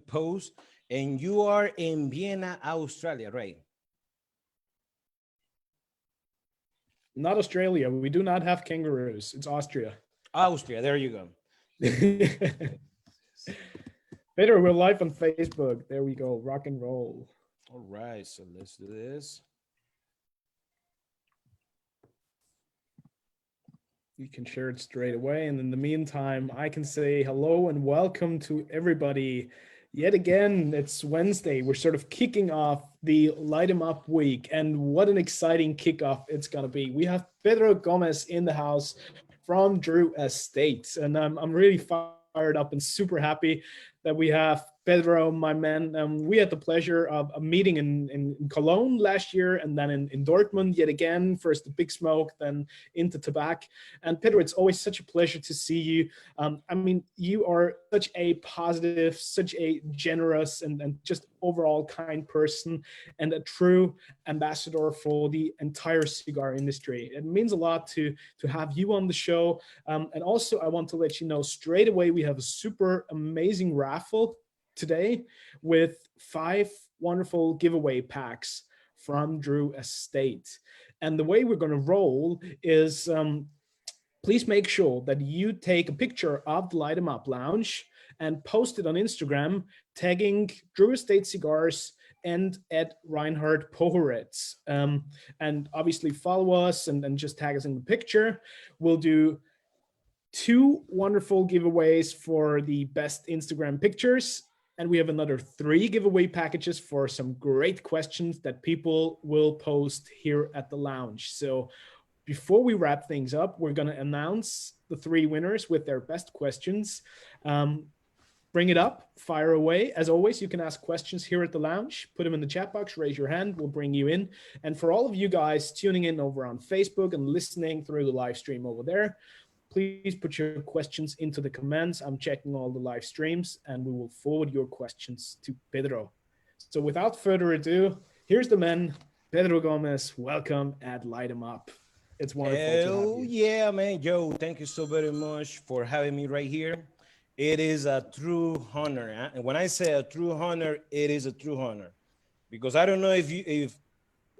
post. And you are in Vienna, Australia, right? Not Australia. We do not have kangaroos. It's Austria. Austria, there you go. Peter, we're live on Facebook. There we go. Rock and roll. All right, so let's do this. You can share it straight away. And in the meantime, I can say hello and welcome to everybody. Yet again, it's Wednesday. We're sort of kicking off the Light 'em Up week. And what an exciting kickoff it's going to be. We have Pedro Gomez in the house from Drew Estate. And I'm really fired up and super happy that we have Pedro, my man. We had the pleasure of a meeting in Cologne last year and then in Dortmund yet again. First the Big Smoke, then into Tobacco. And Pedro, it's always such a pleasure to see you. I mean, you are such a positive, such a generous and just overall kind person and a true ambassador for the entire cigar industry. It means a lot to have you on the show. And also, I want to let you know straight away, we have a super amazing raffle today with 5 wonderful giveaway packs from Drew Estate. And the way we're going to roll is please make sure that you take a picture of the Light 'em Up Lounge and post it on Instagram, tagging Drew Estate Cigars and at Reinhard Pohoretz. And obviously follow us and just tag us in the picture. We'll do 2 wonderful giveaways for the best Instagram pictures. And we have another 3 giveaway packages for some great questions that people will post here at the lounge. So before we wrap things up, we're going to announce the 3 winners with their best questions. Bring it up, fire away. As always, you can ask questions here at the lounge. Put them in the chat box, raise your hand, we'll bring you in. And for all of you guys tuning in over on Facebook and listening through the live stream over there, please put your questions into the comments. I'm checking all the live streams and we will forward your questions to Pedro. So without further ado, here's the man, Pedro Gomez. Welcome at Light 'em Up. It's wonderful to have you. Yeah, man. Joe, thank you so very much for having me right here. It is a true honor. And when I say a true honor, it is a true honor. Because I don't know if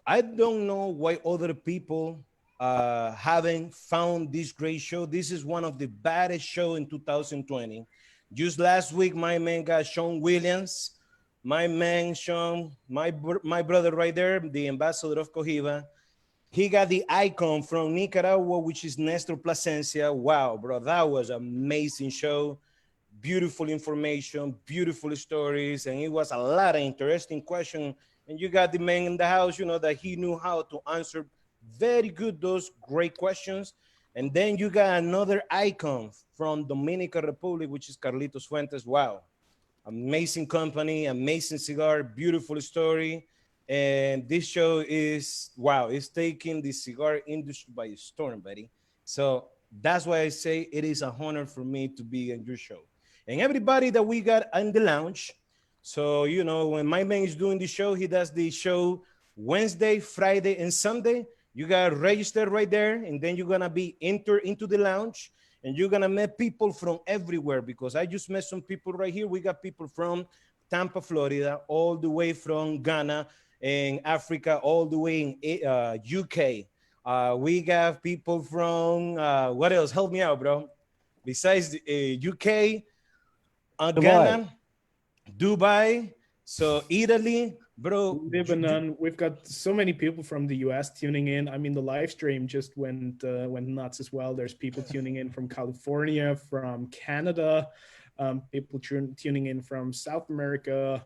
I don't know why other people haven't found this great show. This is one of the baddest show in 2020. Just last week, my man got Sean Williams. My man, Sean, my brother right there, the ambassador of Cohiba. He got the icon from Nicaragua, which is Nestor Plasencia. Wow, bro, that was an amazing show. Beautiful information, beautiful stories, and it was a lot of interesting questions. And you got the man in the house, you know, that he knew how to answer very good those great questions. And then you got another icon from Dominican Republic, which is Carlitos Fuentes. Wow, amazing company, amazing cigar, beautiful story. And this show is, wow, it's taking the cigar industry by storm, buddy. So that's why I say it is a honor for me to be on your show. And everybody that we got in the lounge. So, you know, when my man is doing the show, he does the show Wednesday, Friday, and Sunday. You got registered right there, and then you're gonna be entered into the lounge, and you're gonna meet people from everywhere, because I just met some people right here. We got people from Tampa, Florida, all the way from Ghana and Africa, all the way in UK. We got people from, what else? Help me out, bro. Besides UK, Ghana, Dubai, so Italy, bro. Lebanon. We've got so many people from the US tuning in. I mean, the live stream just went nuts as well. There's people tuning in from California, from Canada, people tuning in from South America,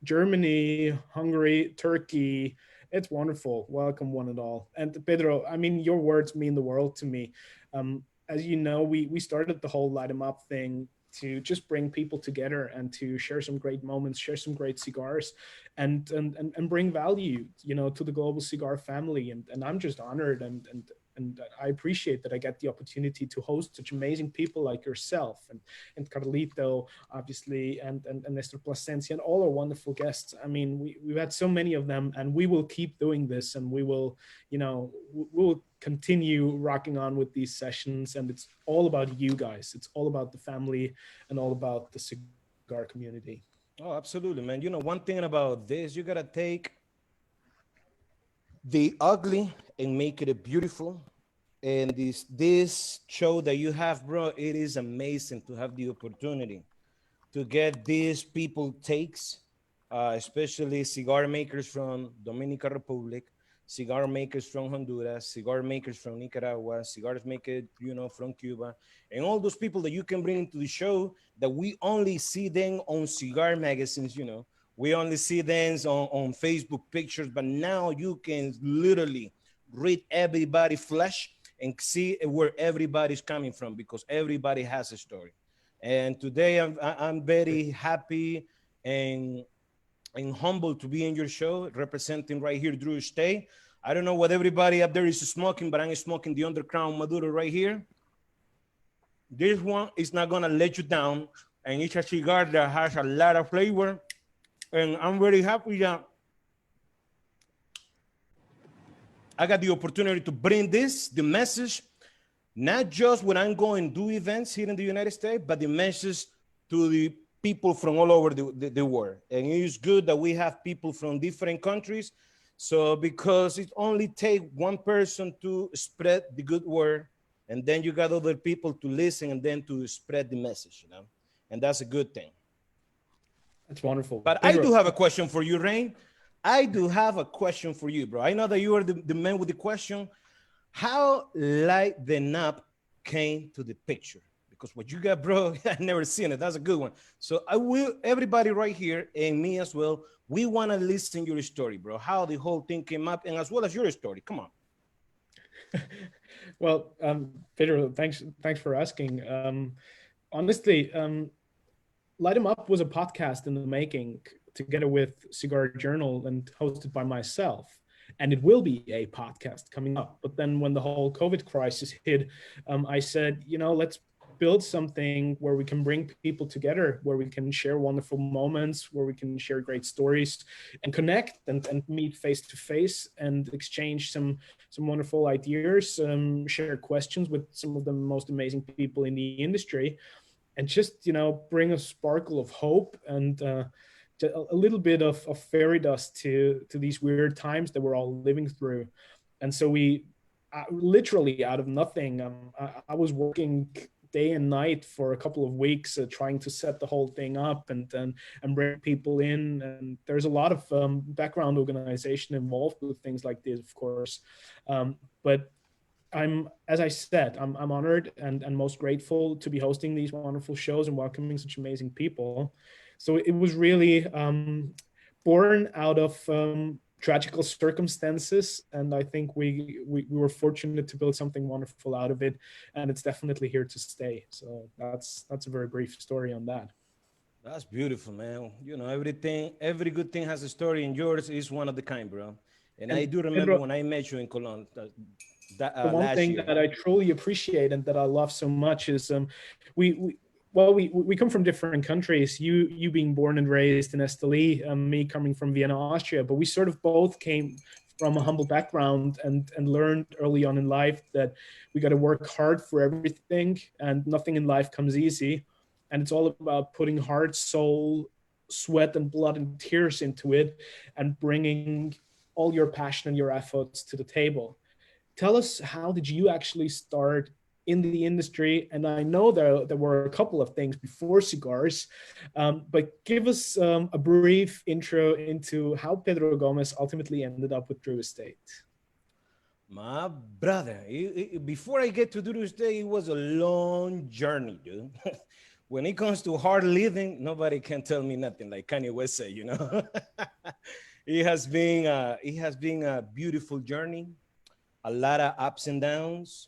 Germany, Hungary, Turkey. It's wonderful. Welcome, one and all. And Pedro, I mean, your words mean the world to me. As you know, we started the whole Light 'em Up thing to just bring people together and to share some great moments, share some great cigars, and bring value, you know, to the global cigar family. And I'm just honored and I appreciate that I get the opportunity to host such amazing people like yourself and Carlito, obviously, and Nestor Plasencia, and all our wonderful guests. I mean, we've had so many of them, and we will keep doing this, and we will, you know, we'll continue rocking on with these sessions. And it's all about you guys. It's all about the family and all about the cigar cigar community. Oh, absolutely, man. You know, one thing about this, you gotta take the ugly and make it a beautiful. And this show that you have, bro, it is amazing to have the opportunity to get these people takes, especially cigar makers from Dominican Republic, cigar makers from Honduras, cigar makers from Nicaragua, cigars makers, you know, from Cuba, and all those people that you can bring into the show that we only see them on cigar magazines, you know. We only see them on Facebook pictures, but now you can literally read everybody flesh and see where everybody's coming from because everybody has a story. And today I'm very happy and and humbled to be in your show, representing right here Drew Stay. I don't know what everybody up there is smoking, but I'm smoking the underground Maduro right here. This one is not gonna let you down, and it's a cigar that has a lot of flavor. And I'm very happy that I got the opportunity to bring the message, not just when I'm going to do events here in the United States, but the message to the people from all over the world. And it's good that we have people from different countries. So because it only takes one person to spread the good word, and then you got other people to listen and then to spread the message, you know, and that's a good thing. That's wonderful. But Pedro, I do have a question for you, Rain. I do have a question for you, bro. I know that you are the man with the question. How Light the Knob came to the picture? Because what you got, bro, I never seen it. That's a good one. So I will, everybody right here and me as well, we want to listen your story, bro. How the whole thing came up and as well as your story. Come on. Well, Pedro, thanks for asking. Honestly, Light 'em Up was a podcast in the making together with Cigar Journal and hosted by myself. And it will be a podcast coming up. But then when the whole COVID crisis hit, I said, you know, let's build something where we can bring people together, where we can share wonderful moments, where we can share great stories and connect and meet face to face and exchange some wonderful ideas, share questions with some of the most amazing people in the industry, and just, you know, bring a sparkle of hope and a little bit of fairy dust to these weird times that we're all living through. And so we literally out of nothing, I was working day and night for a couple of weeks trying to set the whole thing up and bring people in. And there's a lot of background organization involved with things like this, of course. But as I said, I'm honored and most grateful to be hosting these wonderful shows and welcoming such amazing people. So it was really born out of tragical circumstances, and I think we were fortunate to build something wonderful out of it, and it's definitely here to stay. So that's a very brief story on that. That's beautiful, man. You know, every good thing has a story, and yours is one of the kind, bro. And I do remember when I met you in Cologne. The one thing that I truly appreciate and that I love so much is we come from different countries. You being born and raised in Estelí, me coming from Vienna, Austria, but we sort of both came from a humble background and learned early on in life that we got to work hard for everything and nothing in life comes easy. And it's all about putting heart, soul, sweat, and blood and tears into it and bringing all your passion and your efforts to the table. Tell us, how did you actually start in the industry? And I know there were a couple of things before cigars, but give us a brief intro into how Pedro Gomez ultimately ended up with Drew Estate. My brother, before I get to Drew Estate, it was a long journey, dude. When it comes to hard living, nobody can tell me nothing, like Kanye West said, you know. It has been a beautiful journey. A lot of ups and downs,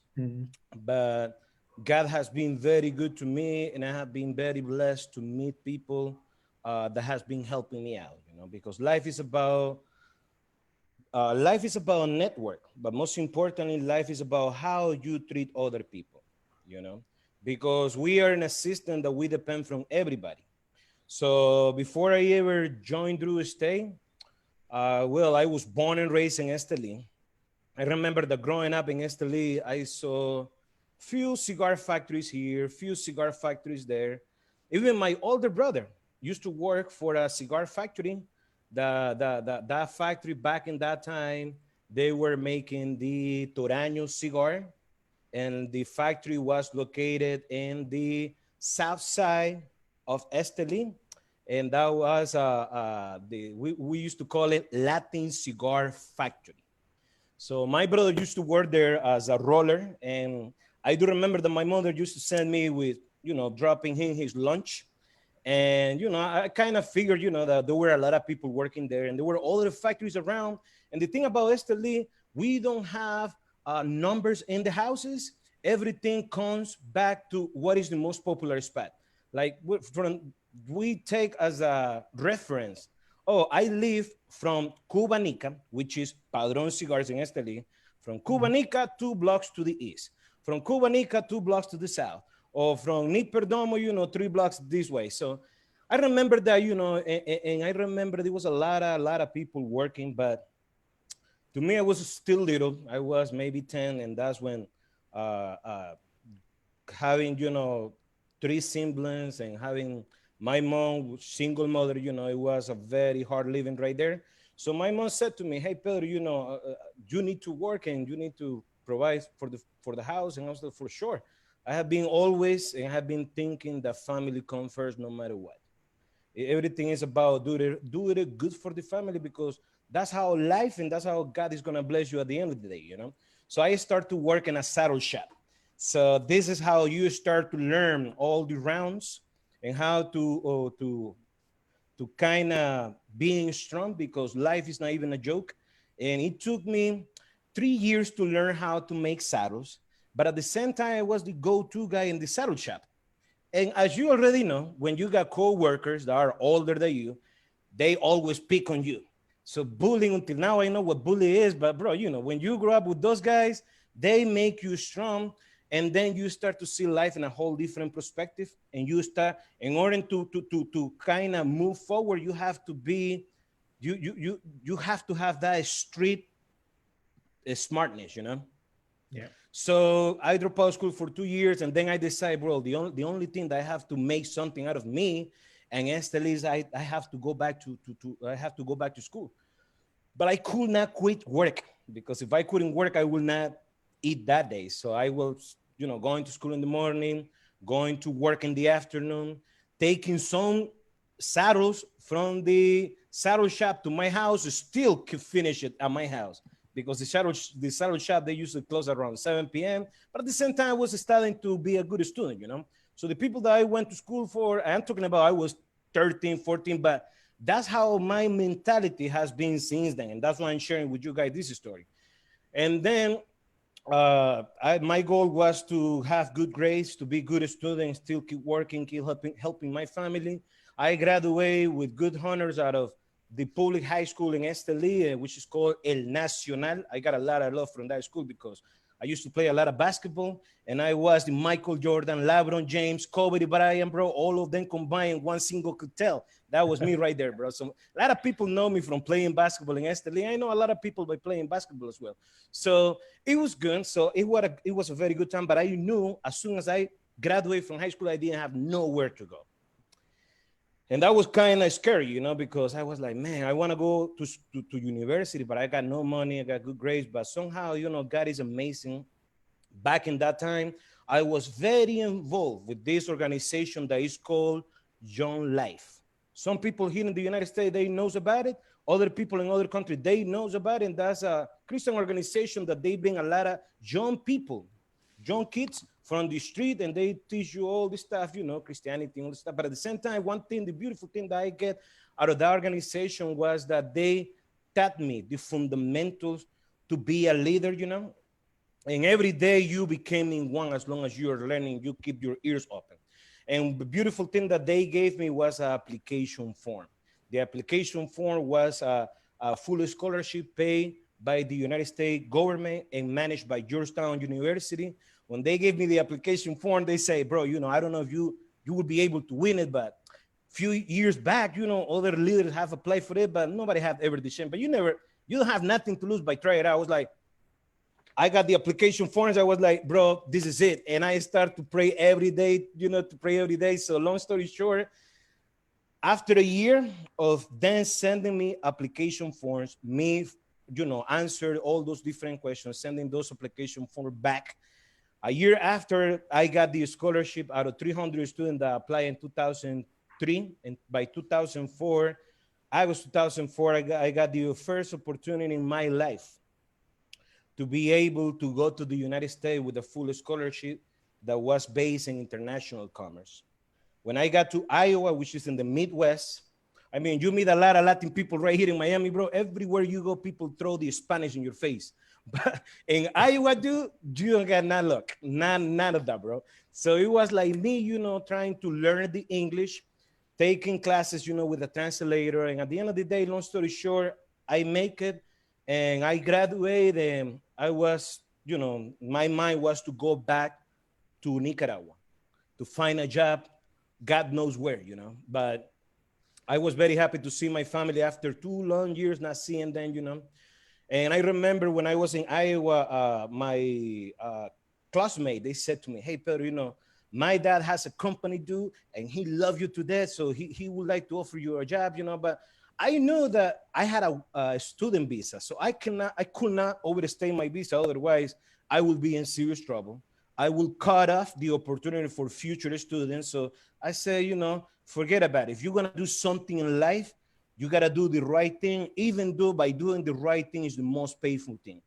but God has been very good to me, and I have been very blessed to meet people that has been helping me out, you know, because life is about a network, but most importantly, life is about how you treat other people, you know, because we are in a system that we depend from everybody. So before I ever joined Drew Estate, well, I was born and raised in Estelí. I remember that growing up in Estelí, I saw few cigar factories here, few cigar factories there. Even my older brother, used to work for a cigar factory. That factory back in that time, they were making the Toraño cigar, and the factory was located in the south side of Estelí, and that was we used to call it Latin Cigar Factory. So my brother used to work there as a roller, and I do remember that my mother used to send me with, dropping him his lunch. And, I kind of figured, that there were a lot of people working there and there were other factories around. And the thing about Estelí, we don't have numbers in the houses. Everything comes back to what is the most popular spot. Like we take as a reference, oh, I live from Cubanica, which is Padron Cigars in Estelí, from Cubanica 2 blocks to the east, from Cubanica 2 blocks to the south, or from Niperdomo, 3 blocks this way. So I remember that, and I remember there was a lot of people working, but to me, I was still little. I was maybe 10, and that's when having, 3 siblings and having my mom, single mother, it was a very hard living right there. So my mom said to me, hey, Pedro, you need to work and you need to provide for the house. And I was like, for sure. I have been always, and have been thinking that family comes first no matter what. Everything is about do it good for the family, because that's how life and that's how God is going to bless you at the end of the day, So I start to work in a saddle shop. So this is how you start to learn all the rounds and how to kind of being strong, because life is not even a joke. And it took me 3 years to learn how to make saddles. But at the same time, I was the go-to guy in the saddle shop. And as you already know, when you got co-workers that are older than you, they always pick on you. So bullying, until now, I know what bully is. But bro, when you grow up with those guys, they make you strong. And then you start to see life in a whole different perspective. And you start, in order to kind of move forward, you have to be, you have to have that street smartness, Yeah. So I dropped out of school for 2 years, and then I decided, bro, the only thing that I have to make something out of me and Estelí is I have to go back to I have to go back to school. But I could not quit work, because if I couldn't work, I would not eat that day. So I was, going to school in the morning, going to work in the afternoon, taking some saddles from the saddle shop to my house, still could finish it at my house, because the saddle shop, they usually close around 7 p.m. But at the same time, I was starting to be a good student, So the people that I went to school for, I'm talking about, I was 13, 14, but that's how my mentality has been since then. And that's why I'm sharing with you guys this story. And then my goal was to have good grades, to be good student, still keep working, keep helping my family. I graduated with good honors out of the public high school in Estelí, which is called El Nacional. I got a lot of love from that school because I used to play a lot of basketball, and I was the Michael Jordan, LeBron James, Kobe Bryant, bro, all of them combined in one single could tell. That was me right there, bro. So a lot of people know me from playing basketball in Estelí. I know a lot of people by playing basketball as well. So it was good. So it was a very good time, but I knew as soon as I graduated from high school, I didn't have nowhere to go. And that was kind of scary, because I was like, man, I want to go to university, but I got no money. I got good grades, but somehow, God is amazing. Back in that time, I was very involved with this organization that is called Young Life. Some people here in the United States, they knows about it. Other people in other countries, they knows about it. And that's a Christian organization that they bring a lot of young people, young kids from the street, and they teach you all this stuff, Christianity, all this stuff. But at the same time, one thing, the beautiful thing that I get out of that organization was that they taught me the fundamentals to be a leader, and every day you becoming one. As long as you are learning, you keep your ears open. And the beautiful thing that they gave me was an application form. The application form was a full scholarship paid by the United States government and managed by Georgetown University. When they gave me the application form, they say, bro, I don't know if you would be able to win it, but a few years back, other leaders have applied for it, but nobody have ever the chance. But you don't have nothing to lose by trying it out. I was like, I got the application forms. I was like, bro, this is it. And I start to pray every day, to pray every day. So long story short, after a year of then sending me application forms, me, answered all those different questions, sending those application forms back. A year after, I got the scholarship out of 300 students that applied in 2003. And by 2004, August 2004, I got the first opportunity in my life to be able to go to the United States with a full scholarship that was based in international commerce. When I got to Iowa, which is in the Midwest, I mean, you meet a lot of Latin people right here in Miami, bro. Everywhere you go, people throw the Spanish in your face. But in Iowa, dude, you don't get none luck, none of that, bro. So it was like me, trying to learn the English, taking classes, with a translator. And at the end of the day, long story short, I make it and I graduated and I was, my mind was to go back to Nicaragua to find a job, God knows where, but I was very happy to see my family after 2 long years not seeing them. And I remember when I was in Iowa, my classmate, they said to me, hey, Pedro, my dad has a company, dude, and he loves you to death. So he would like to offer you a job, but I knew that I had a student visa. So I could not overstay my visa. Otherwise, I would be in serious trouble. I will cut off the opportunity for future students. So I say, forget about it. If you're going to do something in life, you got to do the right thing, even though by doing the right thing is the most painful thing.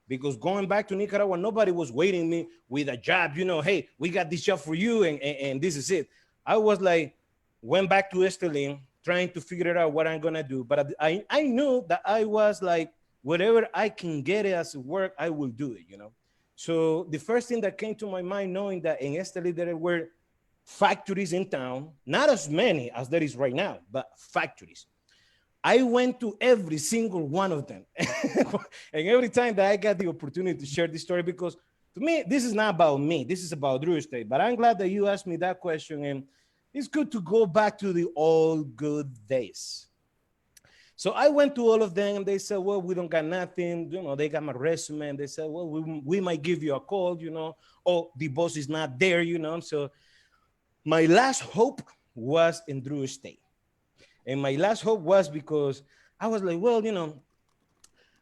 Because going back to Nicaragua, nobody was waiting me with a job, hey, we got this job for you and this is it. I was like, went back to Estelí, trying to figure out what I'm going to do. But I knew that I was like, whatever I can get as work, I will do it, So the first thing that came to my mind, knowing that in Estelí there were factories in town, not as many as there is right now, but factories. I went to every single one of them. And every time that I got the opportunity to share this story, because to me, this is not about me, this is about Drew Estate. But I'm glad that you asked me that question. And it's good to go back to the old good days. So I went to all of them and they said, well, we don't got nothing. They got my resume and they said, well, we might give you a call, oh, the boss is not there, So my last hope was in Drew Estate. And my last hope was because I was like, well,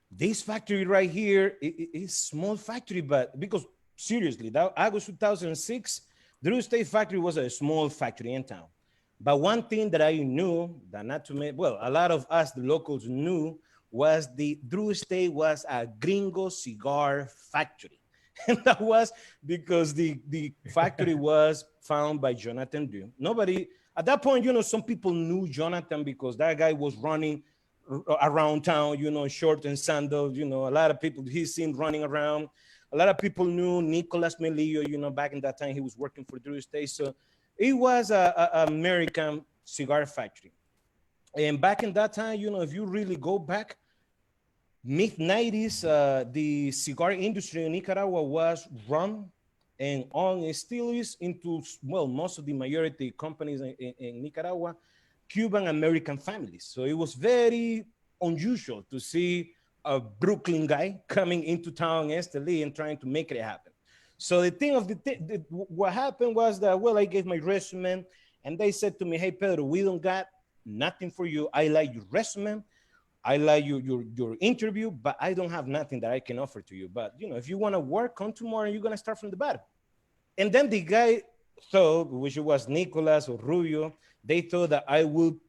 this factory right here is small factory, but because seriously, that August 2006, Drew Estate factory was a small factory in town. But one thing that I knew that not to make, well, a lot of us, the locals knew, was the Drew Estate was a gringo cigar factory. And that was because the factory was found by Jonathan Drew. Nobody, at that point, some people knew Jonathan because that guy was running around town, short and sandals, a lot of people he's seen running around. A lot of people knew Nicolas Melillo, back in that time he was working for Drew Estate. So it was an American cigar factory. And back in that time, if you really go back, mid-90s, the cigar industry in Nicaragua was run and on, it still is into, well, most of the majority companies in Nicaragua, Cuban American families. So it was very unusual to see a Brooklyn guy coming into town in Estelí and trying to make it happen. So the thing of what happened was that, well, I gave my resume and they said to me, hey, Pedro, we don't got nothing for you. I like your resume. I like your interview, but I don't have nothing that I can offer to you. But, if you want to work, come tomorrow and you're going to start from the bottom. And then the guy thought, which was Nicolas or Rubio, they thought that I will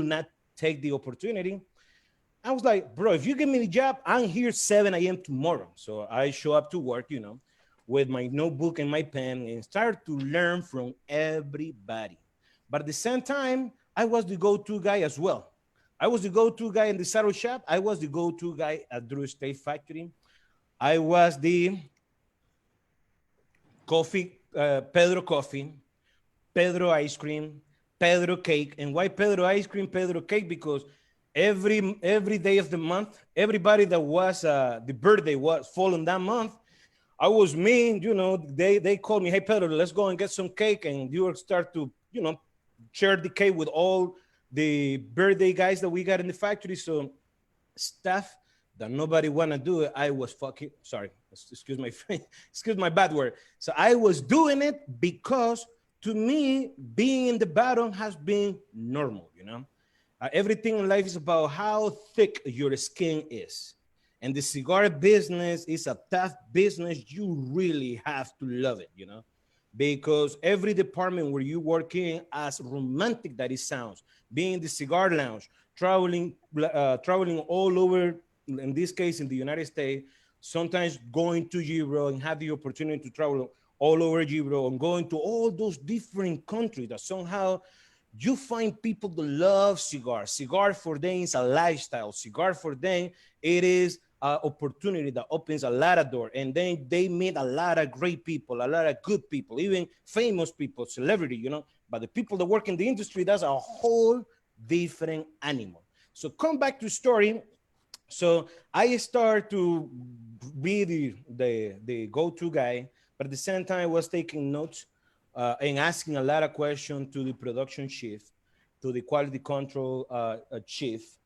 not take the opportunity. I was like, bro, if you give me the job, I'm here 7 a.m. tomorrow. So I show up to work, with my notebook and my pen and start to learn from everybody. But at the same time, I was the go-to guy as well. I was the go-to guy in the saddle shop. I was the go-to guy at Drew Estate Factory. I was the coffee, Pedro coffee, Pedro ice cream, Pedro cake. And why Pedro ice cream, Pedro cake? Because every day of the month, everybody that was the birthday was falling that month, I was mean, they called me, hey, Pedro, let's go and get some cake. And you will start to, share the cake with all the birthday guys that we got in the factory. So stuff that nobody want to do it, I was fucking, sorry, excuse my bad word. So I was doing it because to me, being in the bottom has been normal, you know. Everything in life is about how thick your skin is. And the cigar business is a tough business. You really have to love it, you know, because every department where you work in, as romantic that it sounds, being in the cigar lounge, traveling all over, in this case in the United States, sometimes going to Europe and have the opportunity to travel all over Europe and going to all those different countries that somehow you find people that love cigars. Cigar for them is a lifestyle. Cigar for them, it is an opportunity that opens a lot of doors. And then they meet a lot of great people, a lot of good people, even famous people, celebrity, you know. But the people that work in the industry, that's a whole different animal. So come back to story. So I start to be the go-to guy, but at the same time I was taking notes and asking a lot of questions to the production chief, to the quality control chief,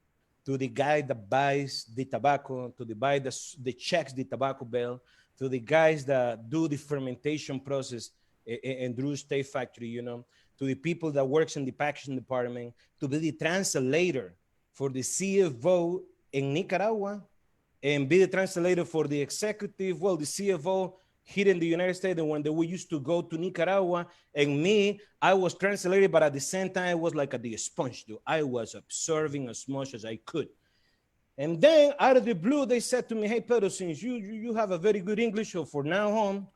to the guy that buys the tobacco, to the guy that checks the tobacco bill, to the guys that do the fermentation process in Drew State factory, you know, to the people that works in the packaging department, to be the translator for the CFO in Nicaragua, and be the translator for the executive, well, the CFO here in the United States. And when we used to go to Nicaragua, and me, I was translated, but at the same time, I was like the sponge, dude. I was observing as much as I could. And then out of the blue, they said to me, hey, Pedro, since you have a very good English, so for now on,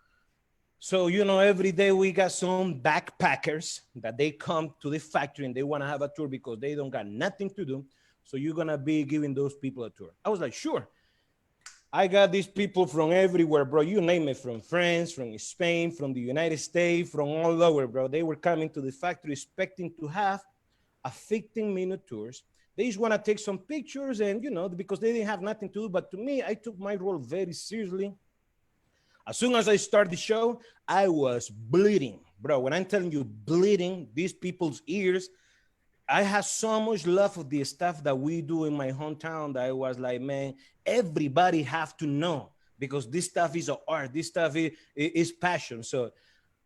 so, you know, every day we got some backpackers that they come to the factory and they want to have a tour because they don't got nothing to do. So you're going to be giving those people a tour. I was like, sure. I got these people from everywhere, bro. You name it, from France, from Spain, from the United States, from all over, bro. They were coming to the factory expecting to have a 15-minute tours. They just want to take some pictures and, you know, because they didn't have nothing to do. But to me, I took my role very seriously. As soon as I started the show, I was bleeding, bro. When I'm telling you bleeding, these people's ears, I have so much love for the stuff that we do in my hometown that I was like, man, everybody have to know because this stuff is an art. This stuff is passion. So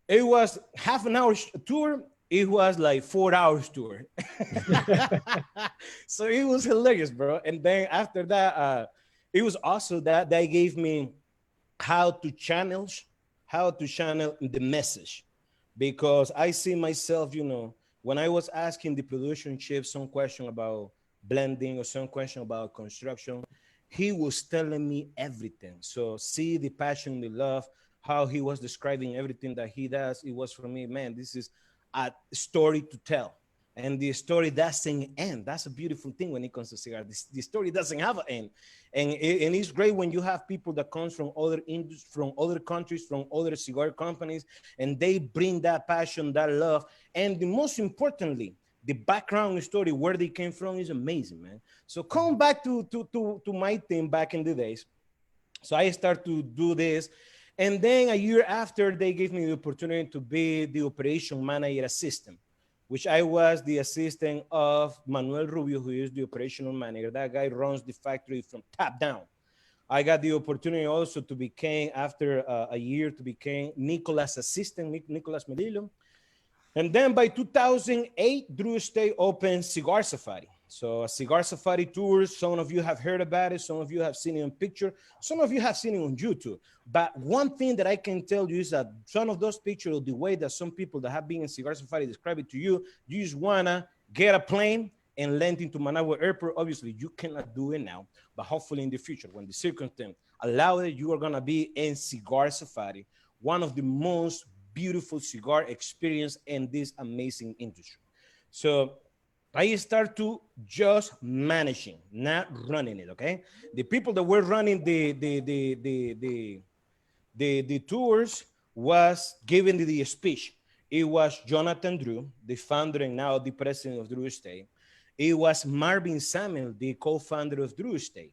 it was half an hour tour. It was like 4 hours tour. So it was hilarious, bro. And then after that, it was also that they gave me how to channel the message, because I see myself, you know, when I was asking the production chief some question about blending or some question about construction, he was telling me everything. So see the passion, the love, how he was describing everything that he does. It was for me, man, this is a story to tell. And the story doesn't end. That's a beautiful thing when it comes to cigar. The story doesn't have an end. And it's great when you have people that comes from other industries, from other countries, from other cigar companies, and they bring that passion, that love. And the most importantly, the background story, where they came from, is amazing, man. So come back to my team back in the days. So I start to do this. And then a year after, they gave me the opportunity to be the operation manager assistant, which I was the assistant of Manuel Rubio, who is the operational manager. That guy runs the factory from top down. I got the opportunity also to become, after a year, to become Nicolas' assistant, Nicolas Melillo. And then by 2008, Drew State opened Cigar Safari. So a Cigar Safari tour, some of you have heard about it, some of you have seen it on picture, some of you have seen it on YouTube. But one thing that I can tell you is that some of those pictures, the way that some people that have been in Cigar Safari describe it to you, you just wanna get a plane and land into Managua Airport. Obviously, you cannot do it now, but hopefully in the future, when the circumstance allow it, you are gonna be in Cigar Safari, one of the most beautiful cigar experience in this amazing industry. So I start to just managing, not running it. Okay, the people that were running the tours was giving the speech. It was Jonathan Drew, the founder and now the president of Drew Estate. It was Marvin Samuel, the co-founder of Drew Estate.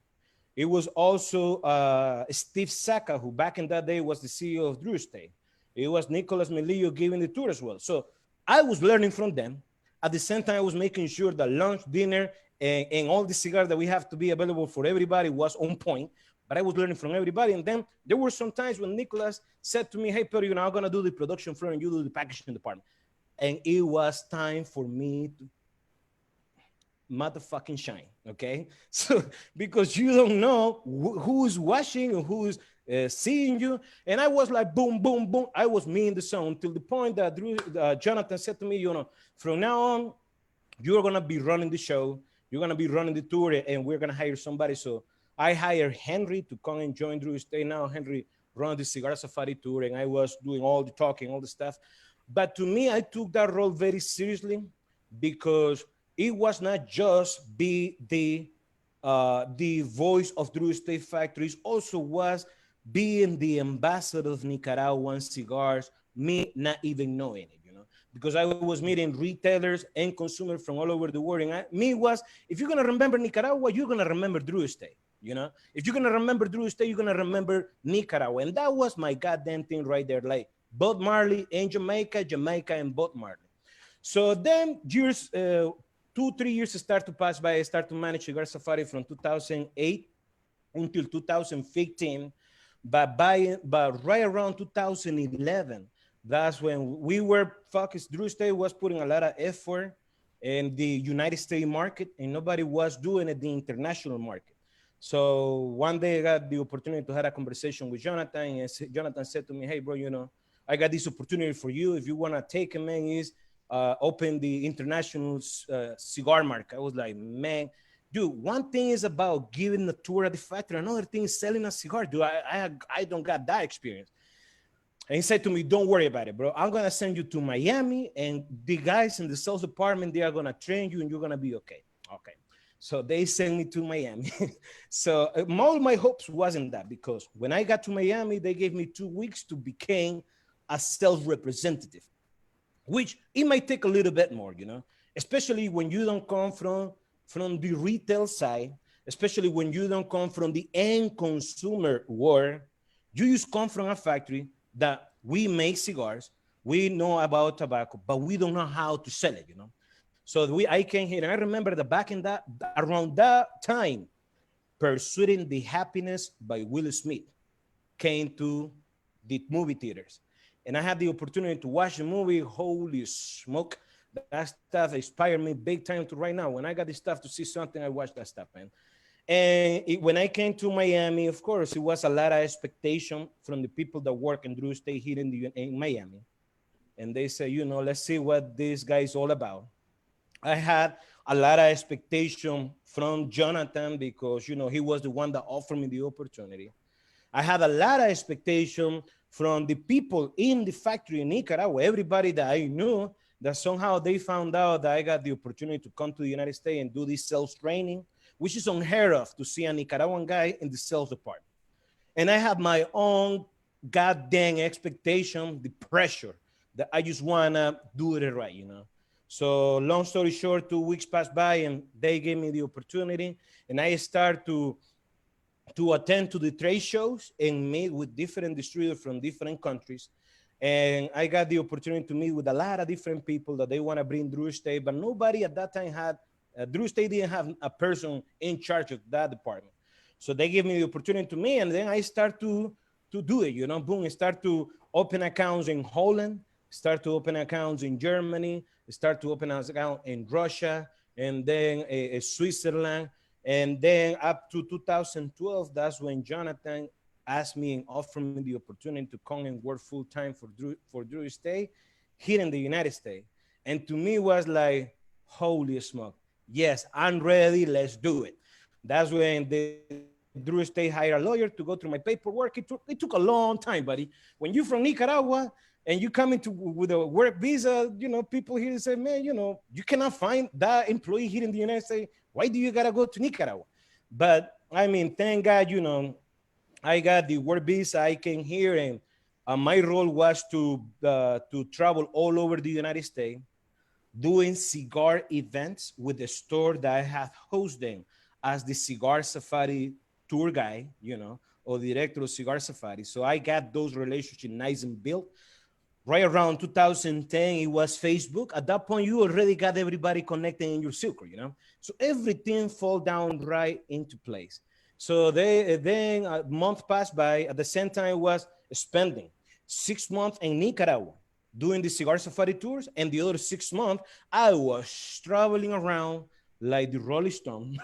It was also Steve Saka, who back in that day was the CEO of Drew Estate. It was Nicolas Melillo giving the tour as well. So I was learning from them. At the same time, I was making sure that lunch, dinner, and all the cigars that we have to be available for everybody was on point. But I was learning from everybody. And then there were some times when Nicolas said to me, hey, Pedro, you know, I'm going to do the production floor and you do the packaging department. and it was time for me to motherfucking shine, okay? So because you don't know who's watching and who's seeing you, and I was like boom, boom, boom. I was me in the zone till the point that Jonathan said to me, you know, from now on, you're gonna be running the show, you're gonna be running the tour, and we're gonna hire somebody. So I hired Henry to come and join Drew Stay. Now Henry run the Cigar Safari tour, and I was doing all the talking, all the stuff. But to me, I took that role very seriously because it was not just be the voice of Drew State Factories, also was being the ambassador of Nicaraguan cigars, me not even knowing it, you know, because I was meeting retailers and consumers from all over the world. And me was, if you're gonna remember Nicaragua, you're gonna remember Drew State. You know, if you're gonna remember Drew State, you're gonna remember Nicaragua, and that was my goddamn thing right there, like Bob Marley and Jamaica, Jamaica and Bob Marley. So then years, 2-3 years start to pass by. I start to manage Cigar Safari from 2008 until 2015. But right around 2011, that's when we were focused. Drew State was putting a lot of effort in the United States market, and nobody was doing it the international market. So one day I got the opportunity to have a conversation with Jonathan, and Jonathan said to me, "Hey, bro, you know, I got this opportunity for you. If you want to take it, man, is open the international cigar market." I was like, man, dude, one thing is about giving a tour at the factory. Another thing is selling a cigar. Dude, I don't got that experience. And he said to me, don't worry about it, bro. I'm going to send you to Miami, and the guys in the sales department, they are going to train you, and you're going to be okay. Okay. So they sent me to Miami. So all my hopes wasn't that, because when I got to Miami, they gave me 2 weeks to become a sales representative, which it might take a little bit more, you know, especially when you don't come from the retail side, especially when you don't come from the end consumer world. You just come from a factory that we make cigars, we know about tobacco, but we don't know how to sell it, you know. So I came here, and I remember that back in that, around that time, Pursuing the Happiness by Will Smith came to the movie theaters. And I had the opportunity to watch the movie. Holy smoke. That stuff inspired me big time to right now. When I got the stuff to see something, I watched that stuff, man. And when I came to Miami, of course, it was a lot of expectation from the people that work and Drew Stay here in Miami. And they say, you know, let's see what this guy is all about. I had a lot of expectation from Jonathan because, you know, he was the one that offered me the opportunity. I had a lot of expectation from the people in the factory in Nicaragua, everybody that I knew, that somehow they found out that I got the opportunity to come to the United States and do this sales training, which is unheard of to see a Nicaraguan guy in the sales department. And I have my own goddamn expectation, the pressure that I just want to do it right, you know. So long story short, 2 weeks passed by and they gave me the opportunity, and I start to attend to the trade shows and meet with different distributors from different countries. And I got the opportunity to meet with a lot of different people that they want to bring Drew State, but nobody at that time had, Drew State didn't have a person in charge of that department. So they gave me the opportunity to me, and then I start to do it, you know, boom, I start to open accounts in Holland, start to open accounts in Germany, start to open accounts in Russia, and then Switzerland. And then up to 2012, that's when Jonathan asked me and offered me the opportunity to come and work full time for Drew State here in the United States. And to me, it was like, holy smoke, yes, I'm ready, let's do it. That's when the Drew State hired a lawyer to go through my paperwork. It took a long time, buddy. When you're from Nicaragua and you come into with a work visa, you know, people here say, man, you know, you cannot find that employee here in the United States. Why do you gotta go to Nicaragua? But I mean, thank God, you know, I got the work visa. I came here, and my role was to travel all over the United States, doing cigar events with the store that I have hosted as the Cigar Safari tour guide, you know, or director of Cigar Safari. So I got those relationships nice and built. Right around 2010, it was Facebook. At that point, you already got everybody connected in your circle, you know? So everything fall down right into place. So then a month passed by. At the same time, I was spending 6 months in Nicaragua, doing the cigar safari tours, and the other 6 months I was traveling around like the Rolling Stone,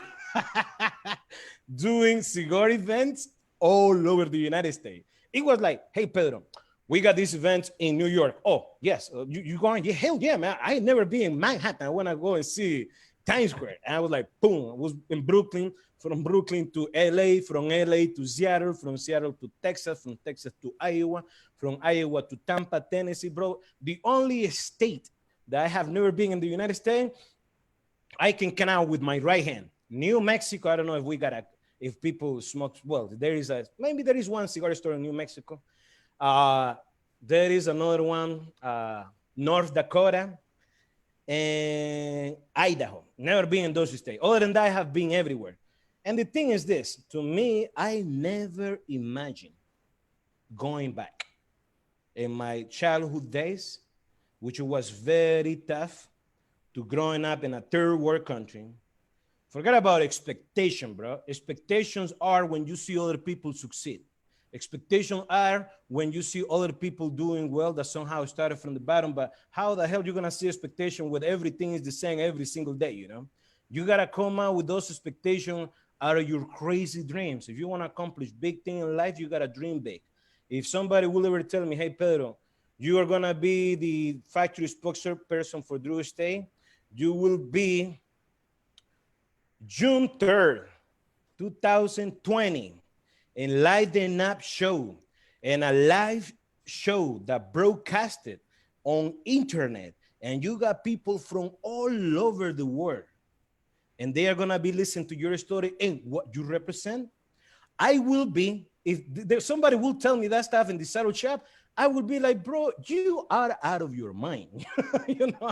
doing cigar events all over the United States. It was like, hey Pedro, we got this event in New York. Oh yes, you going? Yeah, hell yeah, man. I ain't never been in Manhattan. I want to go and see Times Square. And I was like, boom. I was in Brooklyn, from Brooklyn to LA, from LA to Seattle, from Seattle to Texas, from Texas to Iowa, from Iowa to Tampa, Tennessee, bro. The only state that I have never been in the United States, I can count out with my right hand. New Mexico, I don't know if we got a, if people smoke, well, maybe there is one cigar store in New Mexico. There is another one, North Dakota and Idaho. Never been in those states. Other than that, I have been everywhere. And the thing is this, to me, I never imagined going back in my childhood days, which was very tough, to growing up in a third world country. Forget about expectation, bro. Expectations are when you see other people succeed. Expectations are when you see other people doing well that somehow started from the bottom, but how the hell you gonna see expectation when everything is the same every single day, you know? You gotta come out with those expectations out of your crazy dreams. If you wanna accomplish big things in life, you gotta dream big. If somebody will ever tell me, hey, Pedro, you are gonna be the factory spokesperson for Drew Estate, you will be June 3rd, 2020, in Lighten Up Show, and a live show that broadcasted on internet, and you got people from all over the world, and they are gonna be listening to your story and what you represent. I will be, if somebody will tell me that stuff in the saddle shop, I would be like, bro, you are out of your mind, you know?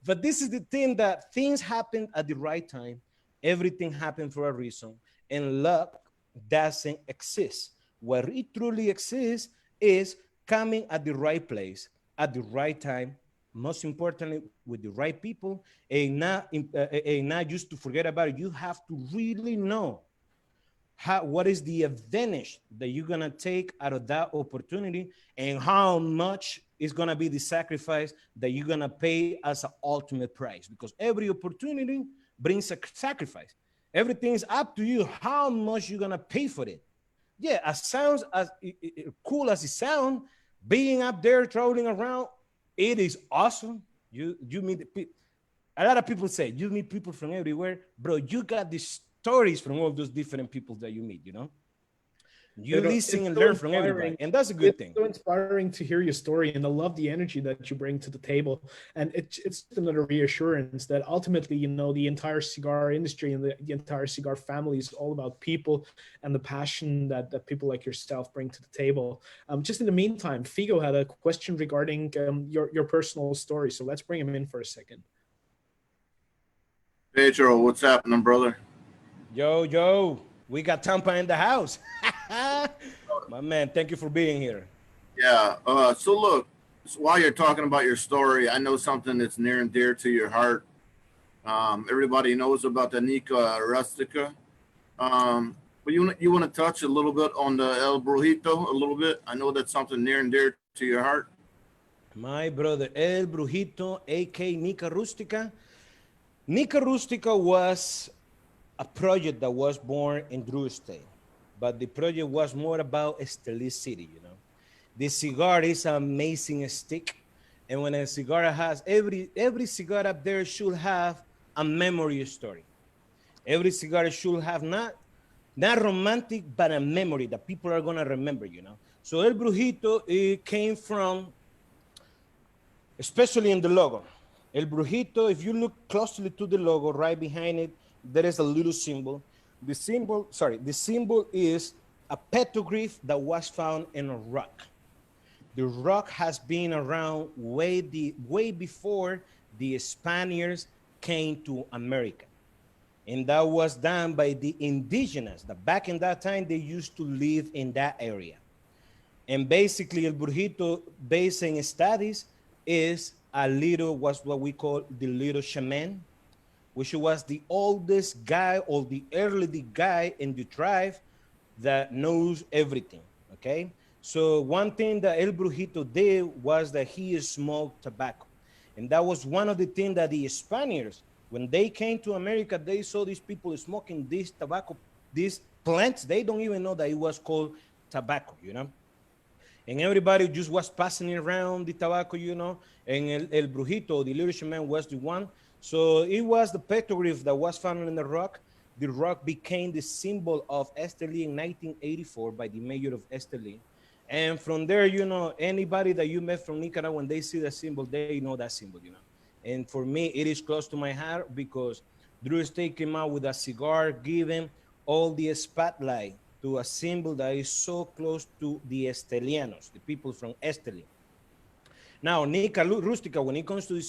But this is the thing, that things happen at the right time. Everything happened for a reason, and luck doesn't exist. What it truly exists is coming at the right place, at the right time, most importantly, with the right people, and not just to forget about it. You have to really know what is the advantage that you're gonna take out of that opportunity, and how much is gonna be the sacrifice that you're gonna pay as an ultimate price, because every opportunity brings a sacrifice. Everything is up to you how much you're gonna pay for it. Yeah, as sounds as cool as it sounds, being up there traveling around, it is awesome. You meet a lot of people say you meet people from everywhere, bro. You got these stories from all those different people that you meet, you know. You listen and learn from everybody, and that's a good thing. It's so inspiring to hear your story, and I love the energy that you bring to the table. And it's another reassurance that ultimately, you know, the entire cigar industry and the entire cigar family is all about people and the passion that people like yourself bring to the table. Just in the meantime, Figo had a question regarding your personal story, so let's bring him in for a second. Pedro, what's happening, brother? Yo, we got Tampa in the house. My man, thank you for being here. Yeah. So look, while you're talking about your story, I know something that's near and dear to your heart. Everybody knows about the Nica Rustica. But you want to touch a little bit on the El Brujito a little bit? I know that's something near and dear to your heart. My brother, El Brujito, aka Nica Rustica. Nica Rustica was a project that was born in Drew Estate, but the project was more about Estelí City, you know. The cigar is an amazing stick, and when a cigar has, every cigar up there should have a memory story. Every cigar should have not romantic, but a memory that people are gonna remember, you know. So El Brujito, it came from, especially in the logo. El Brujito, if you look closely to the logo, right behind it, there is a little symbol. The symbol is a petroglyph that was found in a rock. The rock has been around way before the Spaniards came to America. And that was done by the indigenous, that back in that time, they used to live in that area. And basically, El Brujito, based in studies, was what we call the little shaman, which was the oldest guy or the early guy in the tribe that knows everything, okay? So one thing that El Brujito did was that he smoked tobacco. And that was one of the things that the Spaniards, when they came to America, they saw these people smoking this tobacco, these plants. They don't even know that it was called tobacco, you know? And everybody just was passing around the tobacco, you know, and El Brujito, the leadership man, was the one. So it was the petroglyph that was found in the rock. The rock became the symbol of Estelí in 1984 by the mayor of Estelí. And from there, you know, anybody that you met from Nicaragua, when they see the symbol, they know that symbol, you know. And for me, it is close to my heart because Drew Estate came out with a cigar giving all the spotlight to a symbol that is so close to the Estelianos, the people from Estelí. Now, Nica Rustica, when it comes to the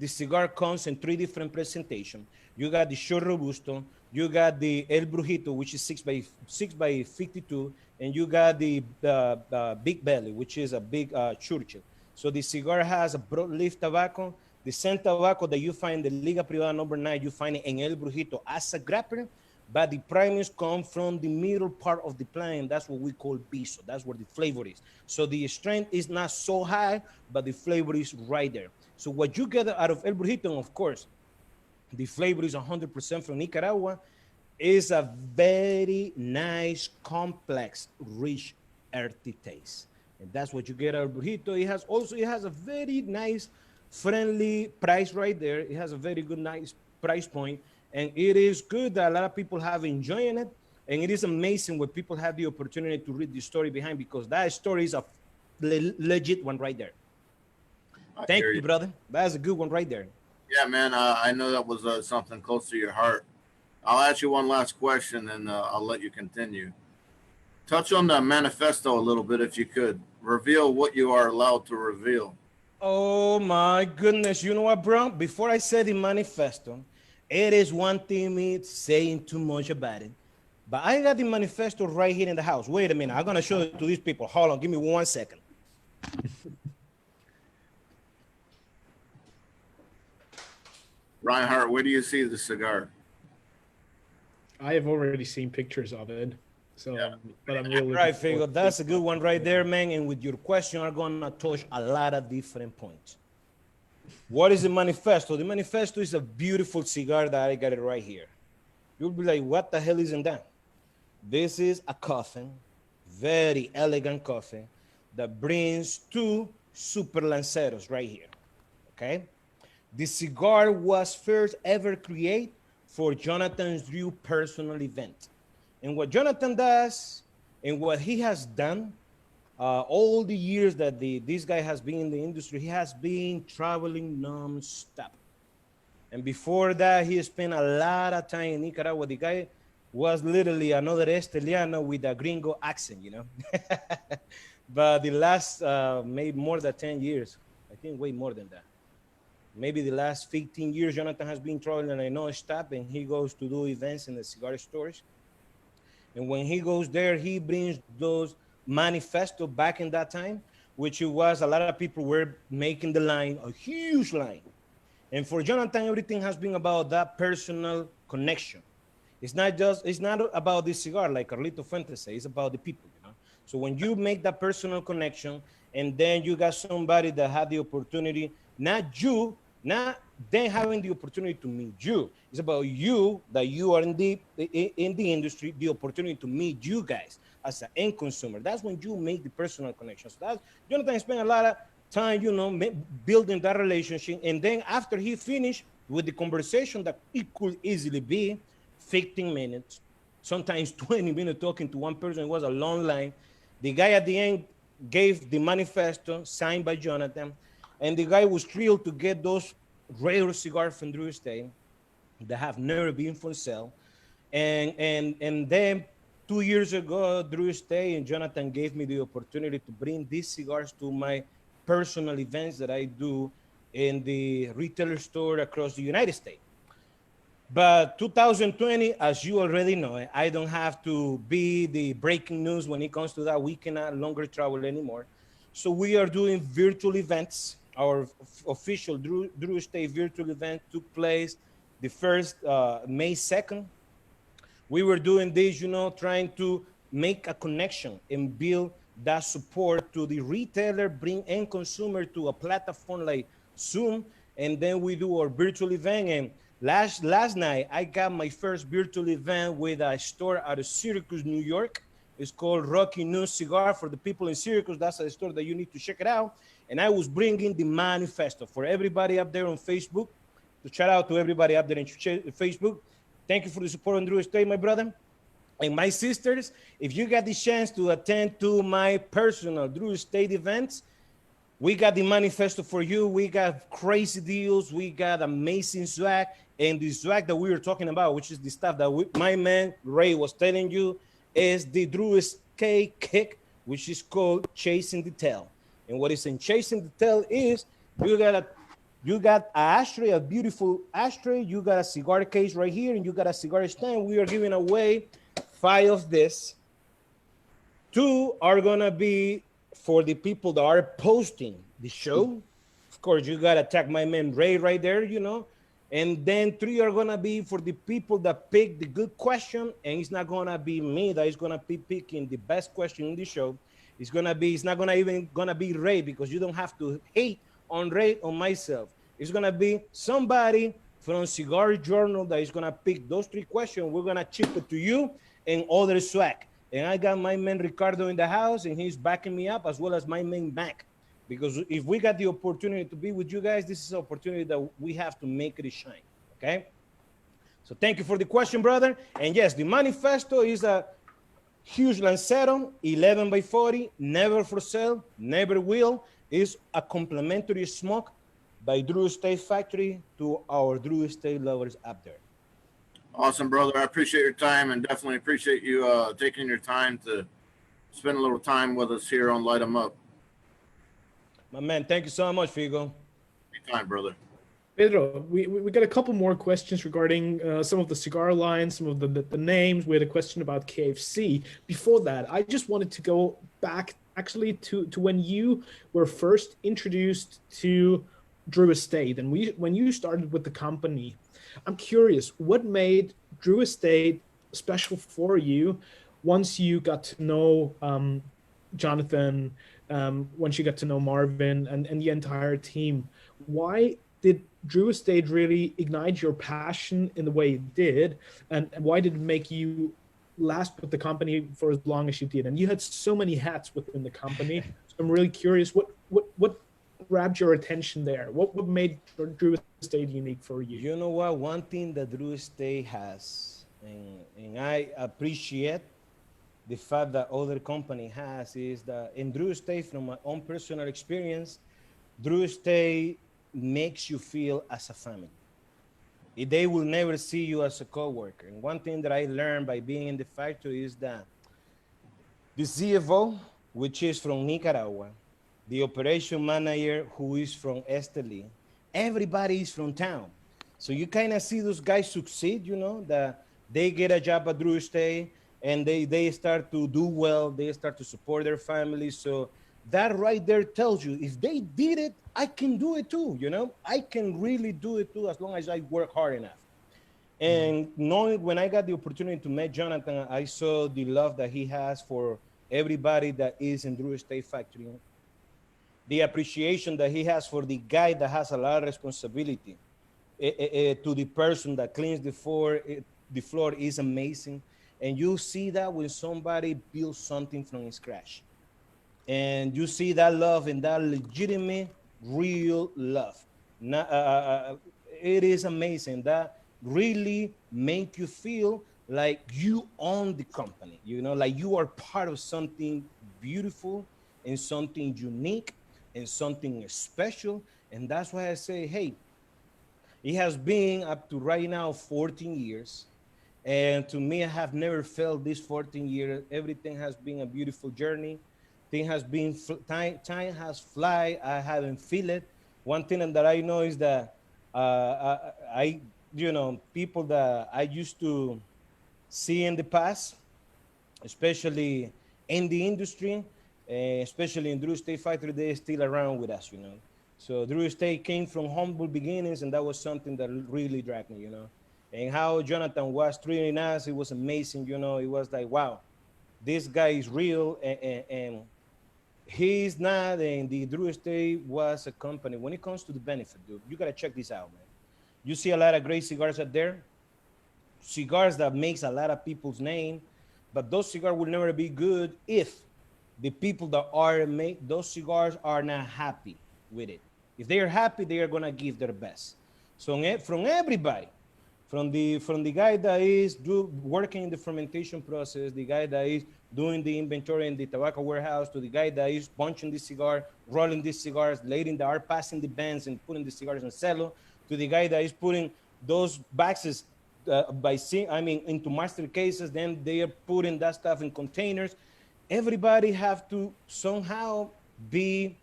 cigar comes in 3 different presentations. You got the short robusto, you got the El Brujito, which is 6 by 52, and you got the big belly, which is a big Churchill. So the cigar has a broadleaf tobacco. The same tobacco that you find in the Liga Privada number 9, you find it in El Brujito as a grapper, but the primers come from the middle part of the plant. That's what we call piso. That's where the flavor is. So the strength is not so high, but the flavor is right there. So what you get out of El Brujito, of course, the flavor is 100% from Nicaragua, is a very nice, complex, rich, earthy taste. And that's what you get out of Brujito. It has a very nice, friendly price right there. It has a very good, nice price point. And it is good that a lot of people have enjoying it. And it is amazing when people have the opportunity to read the story behind, because that story is a legit one right there. Thank you, brother. That's a good one right there. Yeah, man. I know that was something close to your heart. I'll ask you one last question, and I'll let you continue. Touch on the manifesto a little bit, if you could. Reveal what you are allowed to reveal. Oh, my goodness. You know what, bro? Before I say the manifesto, it is one thing me saying too much about it. But I got the manifesto right here in the house. Wait a minute. I'm going to show it to these people. Hold on. Give me 1 second. Reinhard, where do you see the cigar? I have already seen pictures of it. So, yeah. But I'm really right, Figo. That's a good one right there, man. And with your question, I'm going to touch a lot of different points. What is the manifesto? The manifesto is a beautiful cigar that I got it right here. You'll be like, what the hell is in that? This is a coffin, very elegant coffin, that brings 2 super lanceros right here, okay? The cigar was first ever created for Jonathan Drew's personal event. And what Jonathan does, and what he has done, all the years that this guy has been in the industry, he has been traveling non-stop. And before that, he spent a lot of time in Nicaragua. The guy was literally another Esteliano with a gringo accent, you know. But the last, maybe more than 10 years, I think way more than that. Maybe the last 15 years, Jonathan has been traveling non-stop, and he goes to do events in the cigar stores. And when he goes there, he brings those manifesto back in that time, which it was a lot of people were making the line, a huge line. And for Jonathan, everything has been about that personal connection. It's not about this cigar, like Carlito Fuentes says, it's about the people, you know? So when you make that personal connection, and then you got somebody that had the opportunity, not them having the opportunity to meet you. It's about you, that you are in the industry, the opportunity to meet you guys as an end consumer. That's when you make the personal connections. That's Jonathan spent a lot of time, you know, building that relationship. And then after he finished with the conversation that it could easily be 15 minutes, sometimes 20 minutes talking to one person, it was a long line. The guy at the end gave the manifesto signed by Jonathan, and the guy was thrilled to get those rare cigars from Drew Estate that have never been for sale. And then 2 years ago, Drew Estate and Jonathan gave me the opportunity to bring these cigars to my personal events that I do in the retailer store across the United States. But 2020, as you already know, I don't have to be the breaking news when it comes to that. We cannot longer travel anymore. So we are doing virtual events. Our official Drew Estate virtual event took place the first May 2nd. We were doing this, you know, trying to make a connection and build that support to the retailer, bring end consumer to a platform like Zoom, and then we do our virtual event. And last night, I got my first virtual event with a store out of Syracuse, New York. It's called Rocky Noon Cigar. For the people in Syracuse, that's a store that you need to check it out. And I was bringing the manifesto for everybody up there on Facebook. To shout out to everybody up there in Facebook. Thank you for the support on Drew Estate, my brother. And my sisters, if you got the chance to attend to my personal Drew Estate events, we got the manifesto for you. We got crazy deals. We got amazing swag. And the swag that we were talking about, which is the stuff that my man Ray was telling you, is the Drew Estate kick, which is called Chasing the Tail. And what is in Chasing the Tail is you got an ashtray, a beautiful ashtray. You got a cigar case right here, and you got a cigar stand. We are giving away 5 of this. 2 are gonna be for the people that are posting the show. Of course, you gotta tag my man Ray right there, you know. And then 3 are gonna be for the people that pick the good question, and it's not gonna be me that is gonna be picking the best question in the show. It's not gonna even be Ray, because you don't have to hate on Ray or myself. It's gonna be somebody from Cigar Journal that is gonna pick those 3 questions. We're gonna chip it to you and other swag. And I got my man Ricardo in the house, and he's backing me up, as well as my man Mac. Because if we got the opportunity to be with you guys, this is an opportunity that we have to make it shine, okay? So thank you for the question, brother. And yes, the manifesto is a huge Lancero, 11 by 40, never for sale, never will. Is a complimentary smoke by Drew Estate Factory to our Drew Estate lovers up there. Awesome, brother. I appreciate your time, and definitely appreciate you taking your time to spend a little time with us here on Light 'em Up. My man, thank you so much, Figo. Anytime, brother. Pedro, we got a couple more questions regarding some of the cigar lines, some of the names. We had a question about KFC. Before that, I just wanted to go back actually to when you were first introduced to Drew Estate, and when you started with the company. I'm curious, what made Drew Estate special for you once you got to know Jonathan, once you got to know Marvin and the entire team? Why did Drew Estate really ignite your passion in the way it did? And why did it make you last with the company for as long as you did? And you had so many hats within the company. So I'm really curious, what grabbed your attention there? What made Drew Estate unique for you? You know what? One thing that Drew Estate has, and I appreciate the fact that other company has, is that in Drew Estate, from my own personal experience, Drew Estate makes you feel as a family. They will never see you as a coworker. And one thing that I learned by being in the factory is that the CFO, which is from Nicaragua, the operation manager, who is from Estelí, everybody is from town. So you kind of see those guys succeed, you know, that they get a job at Drew Estate, and they start to do well, they start to support their families. So that right there tells you, if they did it, I can do it too, you know? I can really do it too, as long as I work hard enough. And knowing, when I got the opportunity to meet Jonathan, I saw the love that he has for everybody that is in Drew Estate Factory, the appreciation that he has for the guy that has a lot of responsibility, to the person that cleans the floor is amazing. And you see that when somebody builds something from scratch. And you see that love, and that legitimate, real love. It is amazing. That really make you feel like you own the company, you know, like you are part of something beautiful and something unique and something special. And that's why I say, hey, it has been up to right now 14 years. And to me, I have never felt this 14 years. Everything has been a beautiful journey. Thing has been, time has fly. I haven't feel it. One thing that I know is that I, you know, people that I used to see in the past, especially in the industry, especially in Drew Estate Factory, they're still around with us, you know. So Drew Estate came from humble beginnings, and that was something that really dragged me, you know. And how Jonathan was treating us, it was amazing, you know. It was like, wow, this guy is real, and He's not, and the Drew Estate was a company. When it comes to the benefit, dude, you gotta check this out, man. You see a lot of great cigars out there, cigars that makes a lot of people's name, but those cigars will never be good if the people that are make those cigars are not happy with it. If they are happy, they are gonna give their best. So from everybody, from the guy that is working in the fermentation process, the guy that is doing the inventory in the tobacco warehouse, to the guy that is punching the cigar, rolling these cigars, letting the art passing the bands and putting the cigars in cello, to the guy that is putting those boxes into master cases, then they are putting that stuff in containers. Everybody have to somehow be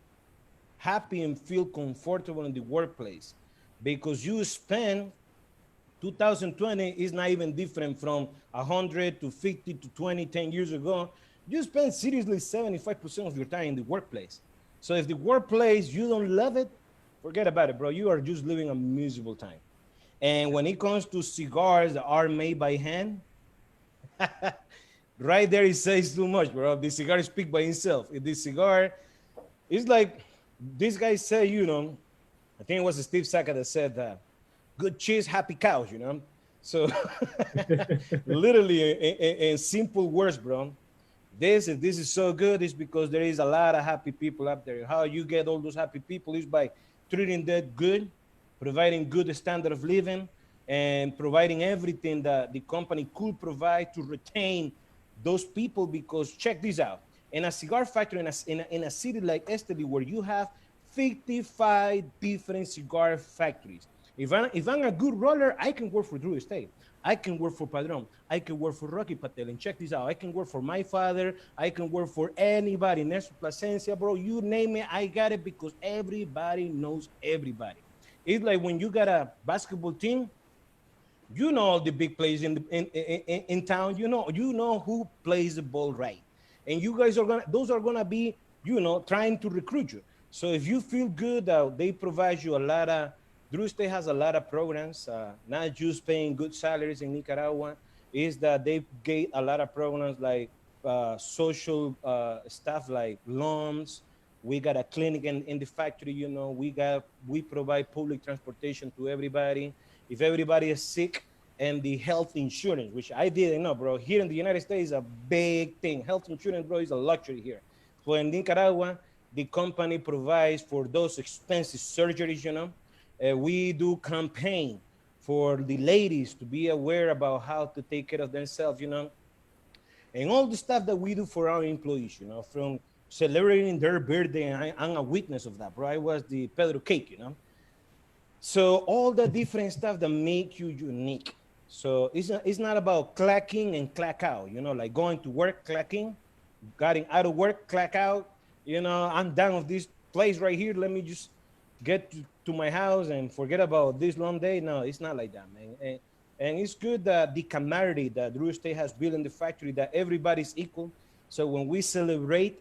happy and feel comfortable in the workplace, because you spend 2020 is not even different from 100 to 50 to 20, 10 years ago. You spend seriously 75% of your time in the workplace. So if the workplace, you don't love it, forget about it, bro. You are just living a miserable time. And when it comes to cigars that are made by hand, right there, it says too much, bro. The cigar speaks by itself. If the cigar, it's like this guy said, I think it was Steve Saka that said that good cheese, happy cows, So literally in simple words, bro, if this is so good, it's because there is a lot of happy people up there. How you get all those happy people is by treating them good, providing good standard of living, and providing everything that the company could provide to retain those people. Because check this out, in a cigar factory in a city like Estelí, where you have 55 different cigar factories. If I'm a good roller, I can work for Drew Estate. I can work for Padron. I can work for Rocky Patel. And check this out, I can work for my father. I can work for anybody. Nestor Plasencia, bro, you name it, I got it, because everybody knows everybody. It's like when you got a basketball team, you know all the big players in town. You know who plays the ball right, and you guys those are gonna be trying to recruit you. So if you feel good that they provide you a lot of, Drew State has a lot of programs, not just paying good salaries in Nicaragua, is that they get a lot of programs like social stuff like loans. We got a clinic in the factory, we provide public transportation to everybody. If everybody is sick, and the health insurance, which I didn't know, bro. Here in the United States is a big thing. Health insurance, bro, is a luxury here. So in Nicaragua, the company provides for those expensive surgeries, we do campaign for the ladies to be aware about how to take care of themselves, and all the stuff that we do for our employees, from celebrating their birthday, and I'm a witness of that, bro. I was the Pedro cake, So all the different stuff that make you unique. So it's not about clacking and clack out, like going to work, clacking, getting out of work, clack out, I'm done with this place right here. Let me just get to my house and forget about this long day. No, it's not like that, man. And it's good that the camaraderie that Drew State has built in the factory, that everybody's equal. So when we celebrate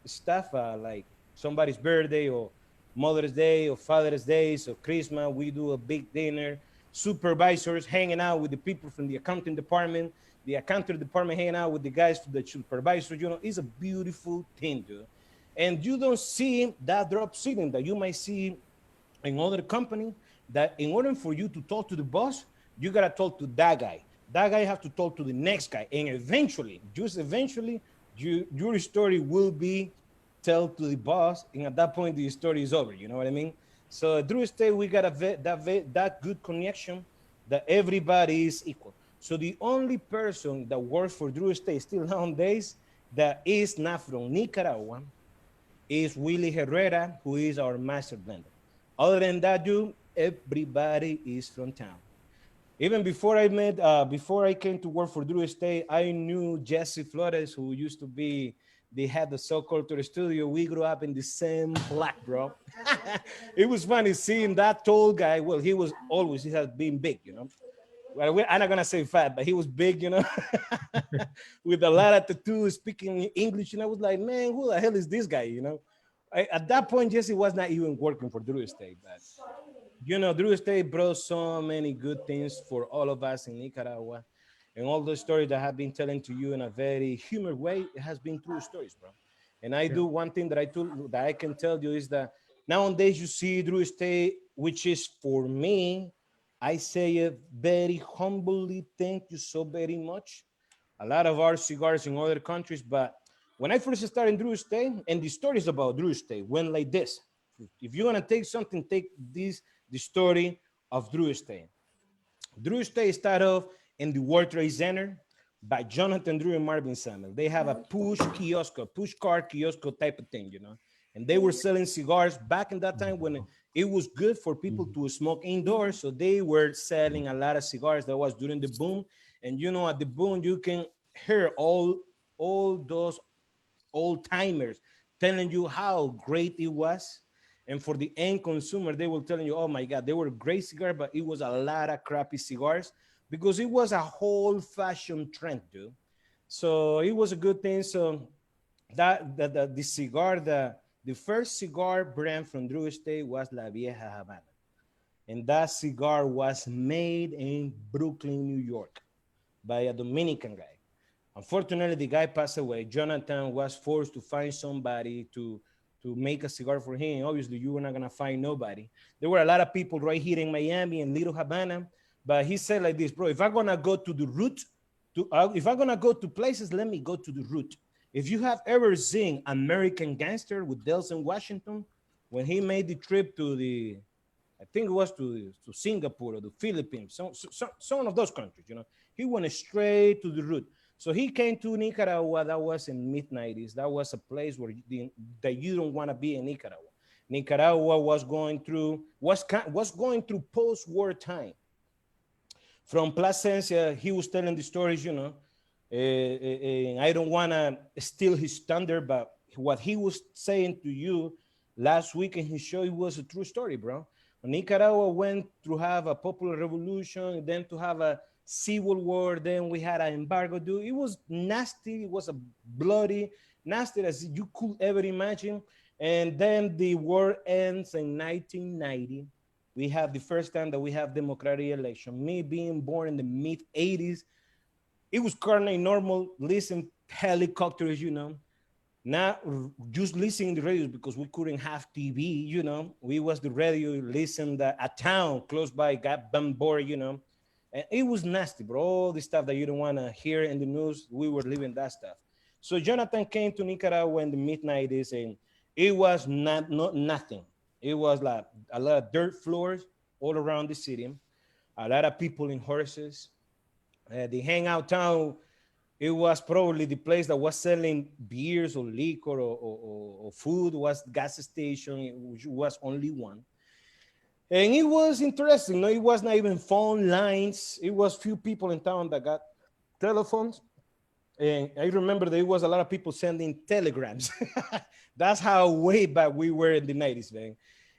stuff like somebody's birthday or Mother's Day or Father's Day or Christmas, we do a big dinner. Supervisors hanging out with the people from the accounting department, the accounting department hanging out with the guys from the supervisors, it's a beautiful thing, dude. And you don't see that drop ceiling that you might see in other company, that in order for you to talk to the boss, you gotta talk to that guy. That guy have to talk to the next guy. And eventually, your story will be told to the boss, and at that point, the story is over. You know what I mean? So at Drew State, we got that good connection that everybody is equal. So the only person that works for Drew State still nowadays that is not from Nicaragua is Willie Herrera, who is our master blender. Other than that, dude, everybody is from town. Even before I came to work for Drew State, I knew Jesse Flores, who used to be the head of So Culture Studio. We grew up in the same block, bro. It was funny seeing that tall guy. Well, he has been big, Well, I'm not gonna say fat, but he was big, with a lot of tattoos, speaking English. And I was like, man, who the hell is this guy, at that point, Jesse was not even working for Drew State, but Drew State brought so many good things for all of us in Nicaragua. And all the stories that I have been telling to you in a very humor way, it has been true stories, bro. And I do one thing that I can tell you is that nowadays you see Drew Estate, which is for me, I say it very humbly, thank you so very much. A lot of our cigars in other countries, but when I first started in Drew Estate, and the stories about Drew Estate went like this. If you're gonna take something, take the story of Drew Estate. Drew Estate started off in the World Trade Center by Jonathan Drew and Marvin Samuel. They have a push kiosk, a push car kiosk type of thing, you know. And they were selling cigars back in that time when it was good for people to smoke indoors. So they were selling a lot of cigars. That was during the boom. And you know, at the boom, you can hear all those old timers telling you how great it was. And for the end consumer, they will telling you, oh my God, they were great cigars, but it was a lot of crappy cigars because it was a whole fashion trend, dude. So it was a good thing. So the cigar, the first cigar brand from Drew Estate was La Vieja Habana. And that cigar was made in Brooklyn, New York by a Dominican guy. Unfortunately, the guy passed away. Jonathan was forced to find somebody to make a cigar for him. Obviously, you were not gonna find nobody. There were a lot of people right here in Miami and Little Havana, but he said like this, bro, if I'm gonna go to the root, if I'm gonna go to places, let me go to the root. If you have ever seen American Gangster with Delson Washington, when he made the trip to I think it was to Singapore or the Philippines, some of those countries, you know, he went straight to the root. So he came to Nicaragua. That was in mid-90s. That was a place where that you don't want to be in Nicaragua. Nicaragua was going through post-war time. From Plasencia, he was telling the stories, you know. And I don't want to steal his thunder, but what he was saying to you last week in his show, it was a true story, bro. Nicaragua went to have a popular revolution, then to have a civil war, then we had an embargo. Dude, it was nasty. It was a bloody, nasty as you could ever imagine. And then the war ends in 1990. We have the first time that we have democratic election. Me being born in the mid 80s, it was currently normal. Listen, helicopters, you know. Not just listening to the radio because we couldn't have TV, you know. We was the radio, listen that a town close by got bombarded, you know. And it was nasty, bro. All the stuff that you don't want to hear in the news, we were living that stuff. So Jonathan came to Nicaragua in the mid-90s, and it was not nothing. It was like a lot of dirt floors all around the city, a lot of people in horses. The hangout town, it was probably the place that was selling beers or liquor or food, was gas station, which was only one. And it was interesting. No, it was not even phone lines. It was few people in town that got telephones. And I remember there was a lot of people sending telegrams. That's how way back we were in the 90s, man.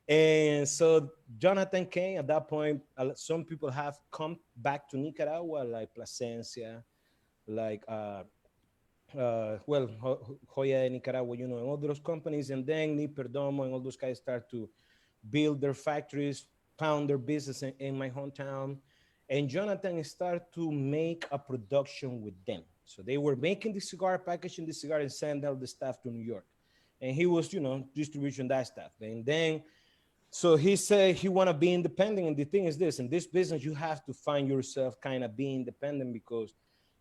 And so Jonathan came at that point. Some people have come back to Nicaragua, like Plasencia, like, Joya de Nicaragua, you know, and all those companies. And then Ni Perdomo and all those guys start to build their factories, found their business in my hometown. And Jonathan started to make a production with them. So they were making the cigar, packaging the cigar, and sending all the stuff to New York. And he was, you know, distributing that stuff. And then, so he said he want to be independent. And the thing is this, in this business, you have to find yourself kind of being independent because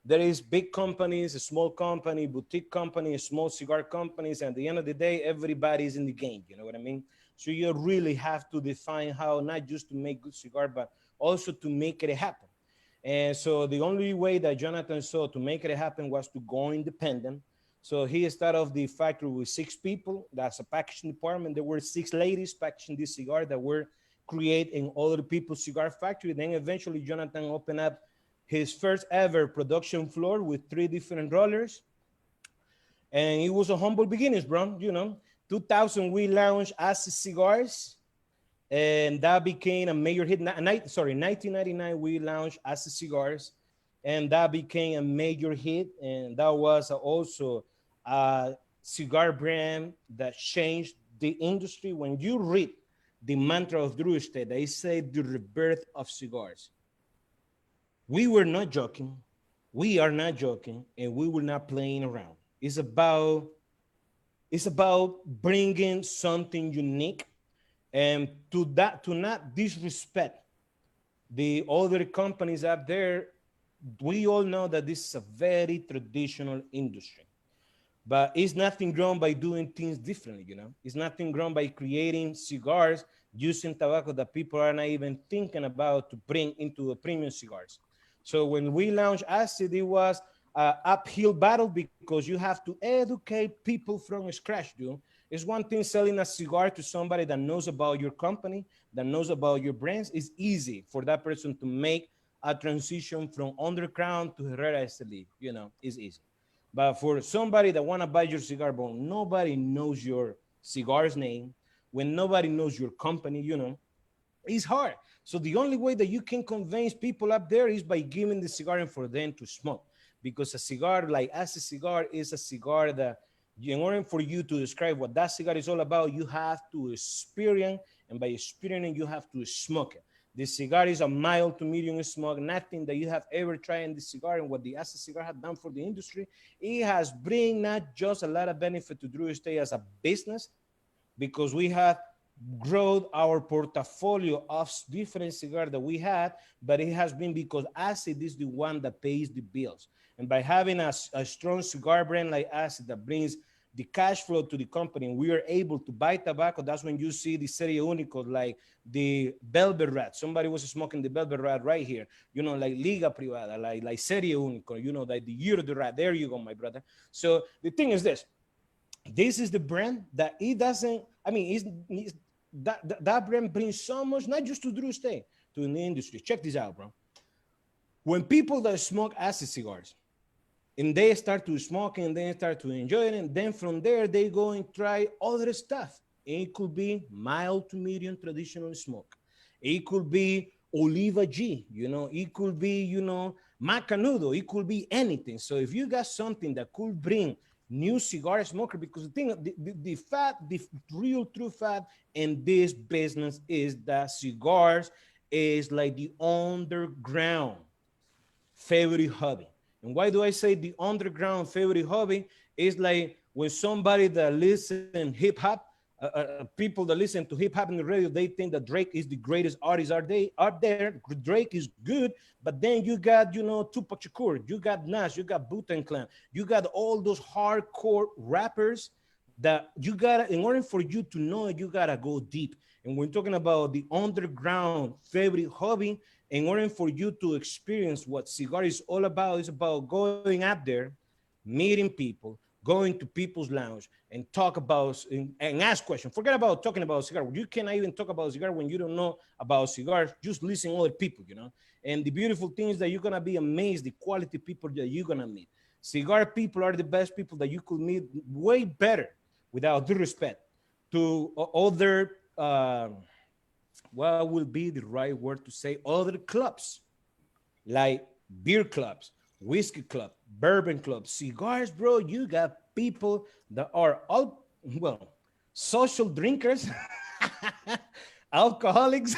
there is big companies, a small company, boutique companies, small cigar companies. And at the end of the day, everybody's in the game. You know what I mean? So you really have to define how, not just to make good cigar, but also to make it happen. And so the only way that Jonathan saw to make it happen was to go independent. So he started off the factory with 6 people. That's a packaging department. There were 6 ladies packaging this cigar that were creating other people's cigar factory. Then eventually Jonathan opened up his first ever production floor with 3 different rollers. And it was a humble beginnings, bro. You know, 2000 we launched Acid Cigars, and that became a major hit. 1999 we launched Acid Cigars, and that became a major hit. And that was also a cigar brand that changed the industry. When you read the mantra of Drew Estate, they say the rebirth of cigars. We were not joking. We are not joking, and we were not playing around. It's about It's about bringing something unique, and to not disrespect the other companies up there. We all know that this is a very traditional industry, but it's nothing grown by doing things differently. It's nothing grown by creating cigars using tobacco that people are not even thinking about to bring into the premium cigars. So when we launched Acid, it was an uphill battle because you have to educate people from scratch, dude. It's one thing selling a cigar to somebody that knows about your company, that knows about your brands. It's easy for that person to make a transition from underground to Herrera Estelí. It's easy. But for somebody that want to buy your cigar, but nobody knows your cigar's name, when nobody knows your company, it's hard. So the only way that you can convince people up there is by giving the cigar and for them to smoke. Because a cigar, like as a cigar, is a cigar that, in order for you to describe what that cigar is all about, you have to experience, and by experiencing, you have to smoke it. The cigar is a mild to medium smoke, nothing that you have ever tried in the cigar. And what the Acid cigar has done for the industry, it has bring not just a lot of benefit to Drew Estate as a business, because we have grown our portfolio of different cigars that we had, but it has been because Acid is the one that pays the bills. And by having a strong cigar brand like Acid that brings the cash flow to the company, and we are able to buy tobacco, that's when you see the Serie Único, like the Velvet Rat. Somebody was smoking the Velvet Rat right here, like Liga Privada, like Serie Único, like the Year of the Rat. There you go, my brother. So the thing is this is the brand that it doesn't, that brand brings so much, not just to Drew Estate, to the industry. Check this out, bro. When people that smoke Acid cigars, and they start to smoke and they start to enjoy it, and then from there they go and try other stuff. It could be mild to medium traditional smoke. It could be Oliva G, it could be, Macanudo, it could be anything. So if you got something that could bring new cigar smoker, because the thing, the real true fact in this business is that cigars is like the underground favorite hobby. And why do I say the underground favorite hobby? Is like when somebody that listen hip hop, people that listen to hip hop in the radio, they think that Drake is the greatest artist out there. Drake is good, but then you got, Tupac Shakur, you got Nas, you got Wu-Tang Clan, you got all those hardcore rappers that you gotta, in order for you to know it, you gotta go deep. And we're talking about the underground favorite hobby. In order for you to experience what cigar is all about, is about going up there, meeting people, going to people's lounge and talk about and ask questions. Forget about talking about cigar. You cannot even talk about cigar when you don't know about cigars. Just listen to other people, And the beautiful thing is that you're gonna be amazed the quality people that you're gonna meet. Cigar people are the best people that you could meet, way better, without due respect, to other. What will be the right word to say? Other clubs, like beer clubs, whiskey club, bourbon club, cigars, bro. You got people that are all, well, social drinkers, alcoholics,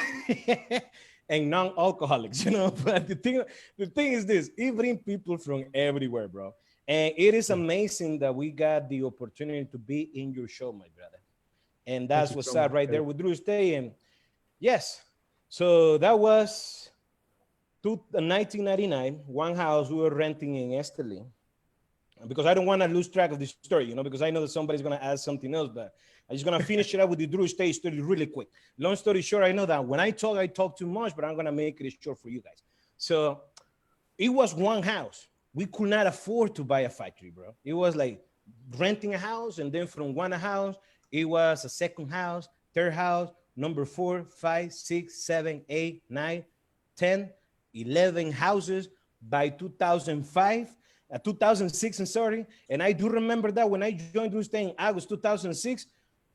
and non-alcoholics, But the thing is this: it brings people from everywhere, bro. And it is amazing that we got the opportunity to be in your show, my brother. And that's what's up right there with Drew Estate. And yes, so that was 1999, one house we were renting in Estelí. Because I don't want to lose track of the story, because I know that somebody's going to ask something else, but I'm just going to finish it up with the Drew Estate story really quick. Long story short, I know that when I talk too much, but I'm going to make it short for you guys. So it was one house. We could not afford to buy a factory, bro. It was like renting a house, and then from one house, it was a second house, third house, number 4, 5, 6, 7, 8, 9, 10, 11 houses by 2006, I'm sorry. And I do remember that when I joined Drew Estate in August 2006,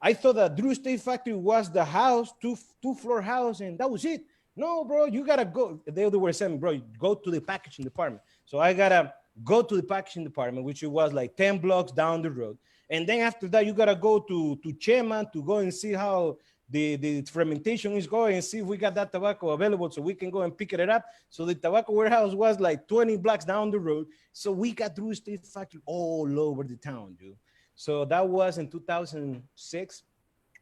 I thought that Drew Estate factory was the house, two-floor house, and that was it. No, bro, you gotta go. They were saying, bro, go to the packaging department. So I gotta go to the packaging department, which was like 10 blocks down the road. And then after that, you gotta go to Chema to go and see how the fermentation is going and see if we got that tobacco available so we can go and pick it up. So the tobacco warehouse was like 20 blocks down the road. So we got Drew Estate factory all over the town, dude. So that was in 2006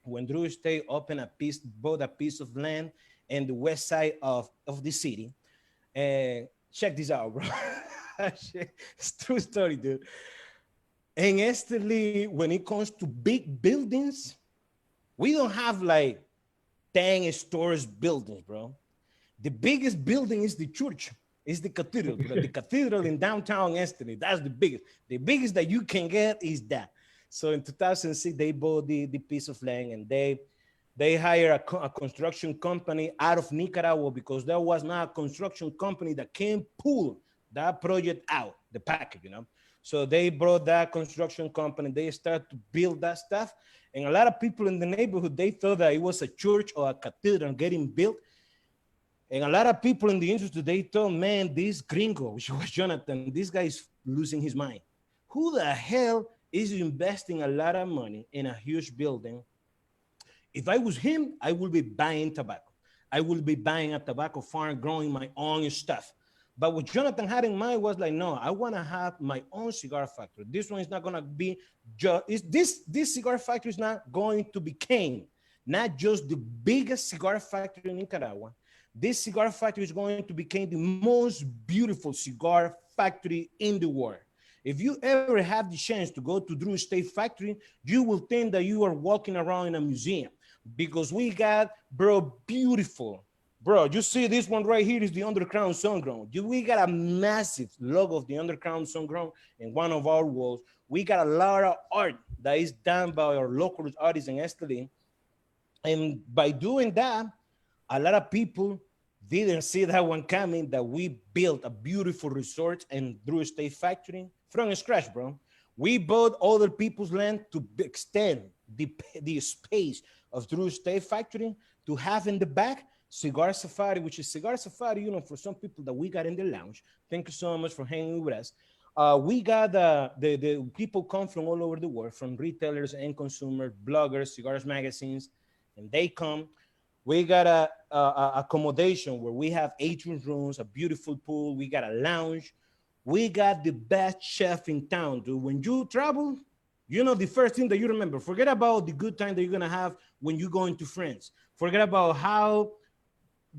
when Drew Estate bought a piece of land in the west side of the city. And check this out, bro. It's true story, dude. In Estelí, when it comes to big buildings, we don't have like 10 stores buildings, bro. The biggest building is the church. It's the cathedral, bro. The cathedral in downtown Estelí. That's the biggest. The biggest that you can get is that. So in 2006, they bought the piece of land, and they hired a construction company out of Nicaragua because there was not a construction company that can pull that project out, the package, you know? So they brought that construction company, they started to build that stuff. And a lot of people in the neighborhood, they thought that it was a church or a cathedral getting built. And a lot of people in the industry, they thought, man, this gringo, which was Jonathan, this guy is losing his mind. Who the hell is investing a lot of money in a huge building? If I was him, I would be buying tobacco. I would be buying a tobacco farm, growing my own stuff. But what Jonathan had in mind was like, no, I want to have my own cigar factory. This one is not going to be just, this cigar factory is not going to become not just the biggest cigar factory in Nicaragua. This cigar factory is going to become the most beautiful cigar factory in the world. If you ever have the chance to go to Drew Estate Factory, you will think that you are walking around in a museum because we got, bro, beautiful. Bro, you see this one right here is the Underground Sungrown. We got a massive logo of the Underground Sungrown in one of our walls. We got a lot of art that is done by our local artists in Estelí. And by doing that, a lot of people didn't see that one coming, that we built a beautiful resort in Drew Estate Factory from scratch, bro. We bought other people's land to extend the space of Drew Estate Factory to have in the back Cigar Safari, which is Cigar Safari, you know, for some people that we got in the lounge. Thank you so much for hanging with us. We got the people come from all over the world, from retailers and consumers, bloggers, cigars magazines, and they come. We got a accommodation where we have 18 rooms, a beautiful pool. We got a lounge. We got the best chef in town, dude. When you travel, you know, the first thing that you remember, forget about the good time that you're going to have when you go into France. Forget about how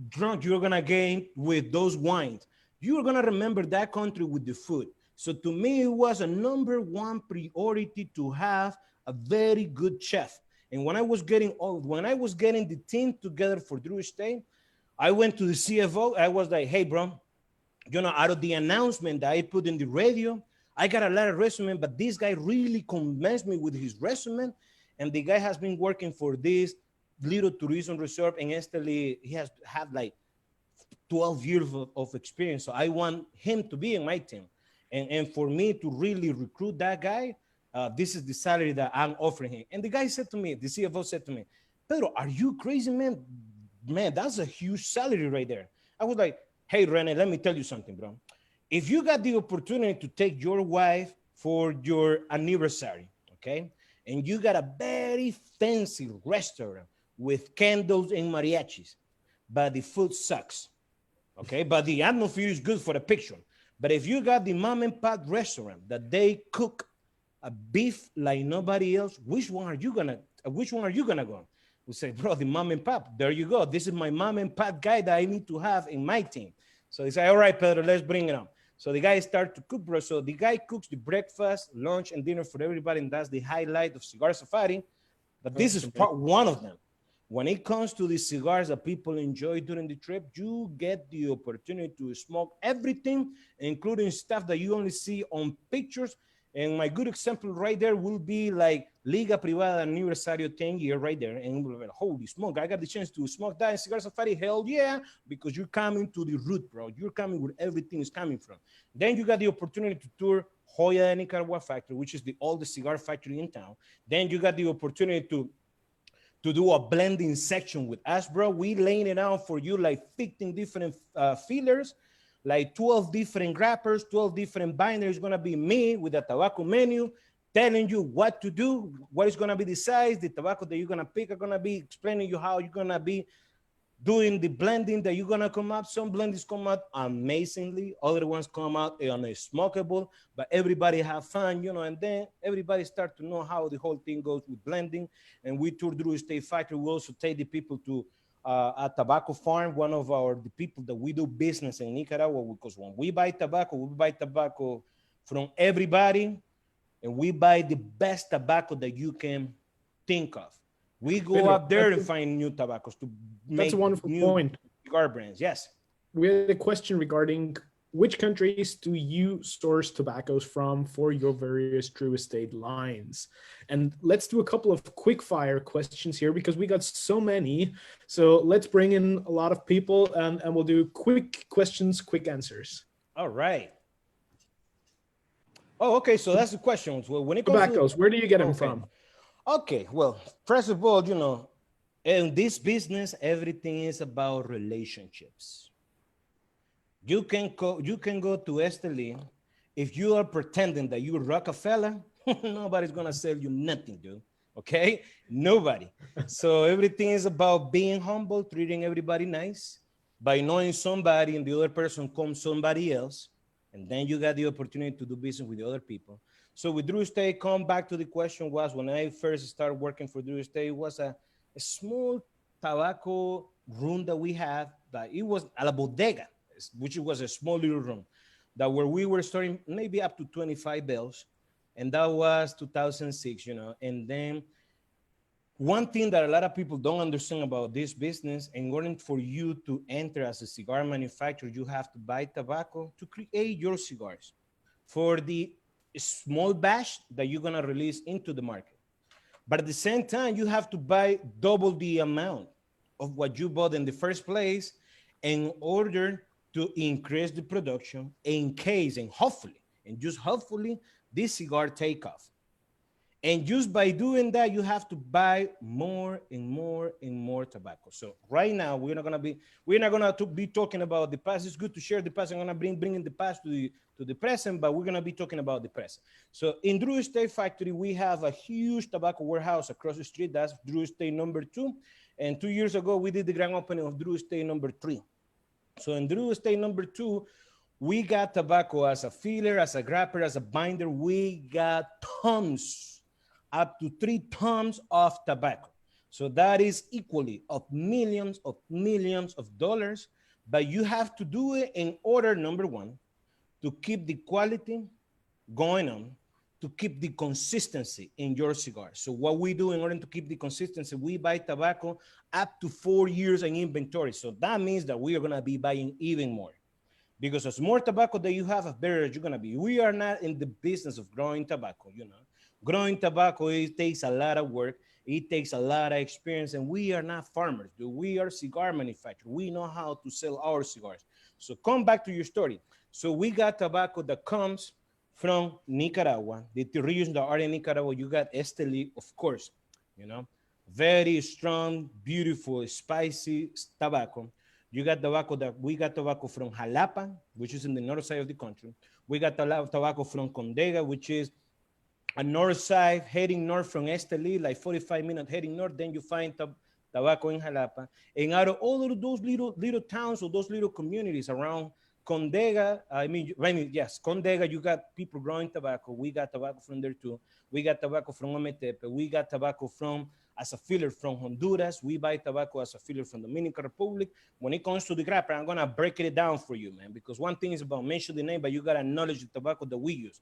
drunk you're going to get with those wines. You're going to remember that country with the food. So to me, it was a number one priority to have a very good chef. And when I was getting the team together for Drew Estate, I went to the CFO. I was like, hey, bro, you know, out of the announcement that I put in the radio, I got a lot of resume, but this guy really convinced me with his resume. And the guy has been working for this little tourism resort in Estelí. He has had like 12 years of experience. So I want him to be in my team. And for me to really recruit that guy, this is the salary that I'm offering him. And the guy said to me, the CFO said to me, Pedro, are you crazy, man? Man, that's a huge salary right there. I was like, hey, Rene, let me tell you something, bro. If you got the opportunity to take your wife for your anniversary, okay, and you got a very fancy restaurant with candles and mariachis, but the food sucks, okay, but the atmosphere is good for the picture. But if you got the mom and pop restaurant that they cook a beef like nobody else, which one are you gonna go? We say, bro, the mom and pop. There you go. This is my mom and pop guy that I need to have in my team. So he said, all right, Pedro, let's bring it on. So the guy started to cook, bro. So the guy cooks the breakfast, lunch, and dinner for everybody, and that's the highlight of Cigar Safari. But this is part one of them. When it comes to the cigars that people enjoy during the trip, you get the opportunity to smoke everything, including stuff that you only see on pictures. And my good example right there will be like Liga Privada Aniversario 10 year right there. And we'll be like, holy smoke, I got the chance to smoke that in Cigar Safari. Hell yeah, because you're coming to the root, bro. You're coming where everything is coming from. Then you got the opportunity to tour Joya de Nicaragua factory, which is the oldest cigar factory in town. Then you got the opportunity to do a blending section with us, bro. We laying it out for you like 15 different fillers, like 12 different wrappers, 12 different binders. It's gonna be me with a tobacco menu, telling you what to do, what is gonna be the size, the tobacco that you're gonna pick. I'm gonna be explaining you how you're gonna be doing the blending that you're gonna come up. Some blendings come out amazingly, other ones come out smokable, but everybody have fun, you know, and then everybody start to know how the whole thing goes with blending. And we tour Drew Estate Factory. We also take the people to a tobacco farm, one of the people that we do business in Nicaragua, because when we buy tobacco from everybody, and we buy the best tobacco that you can think of. We go Pedro, up there and find new tobaccos to make that's a wonderful new point. cigar brands. Yes. We had a question regarding which countries do you source tobaccos from for your various Drew Estate lines? And let's do a couple of quick fire questions here because we got so many. So let's bring in a lot of people and we'll do quick questions, quick answers. All right. Oh, okay. So that's the question. Well, when it comes tobaccos, where do you get them from? Okay. Well, first of all, you know, in this business, everything is about relationships. You can go to Estelí. If you are pretending that you're Rockefeller, nobody's gonna sell you nothing, dude. Okay, nobody. So everything is about being humble, treating everybody nice, by knowing somebody, and the other person comes somebody else, and then you got the opportunity to do business with the other people. So with Drew Estate, come back to the question was when I first started working for Drew Estate, it was a small tobacco room that we had. That it was a la bodega, which was a small little room that where we were storing maybe up to 25 bells. And that was 2006, you know. And then one thing that a lot of people don't understand about this business, in order for you to enter as a cigar manufacturer, you have to buy tobacco to create your cigars for the small batch that you're gonna release into the market. But at the same time, you have to buy double the amount of what you bought in the first place in order to increase the production in case, and hopefully, and just hopefully, this cigar take off. And just by doing that, you have to buy more and more and more tobacco. So right now, we're not gonna be talking about the past. It's good to share the past. I'm gonna bringing the past to the present, but we're gonna be talking about the present. So in Drew Estate Factory, we have a huge tobacco warehouse across the street. That's Drew Estate number 2. And 2 years ago, we did the grand opening of Drew Estate number 3. So in Drew Estate number 2, we got tobacco as a filler, as a grapper, as a binder. We got tons, up to 3 tons of tobacco. So that is equally of millions of dollars, but you have to do it in order, number one, to keep the quality going on, to keep the consistency in your cigar. So what we do in order to keep the consistency, we buy tobacco up to 4 years in inventory. So that means that we are gonna be buying even more. Because as more tobacco that you have, as better you're gonna be. We are not in the business of growing tobacco, you know. Growing tobacco, it takes a lot of work. It takes a lot of experience, and we are not farmers, dude. We are cigar manufacturers. We know how to sell our cigars. So come back to your story. So we got tobacco that comes from Nicaragua. The regions that are in Nicaragua, you got Estelí, of course, you know, very strong, beautiful, spicy tobacco. You got tobacco we got tobacco from Jalapa, which is in the north side of the country. We got tobacco from Condega, which is a north side, heading north from Estelí, like 45 minutes heading north. Then you find tobacco in Jalapa. And out of all of those little towns or those little communities around Condega, yes, Condega, you got people growing tobacco. We got tobacco from there too. We got tobacco from Ometepe. We got tobacco from, as a filler from Honduras. We buy tobacco as a filler from the Dominican Republic. When it comes to the grapper, I'm gonna break it down for you, man, because one thing is about mention the name, but you gotta acknowledge the tobacco that we use.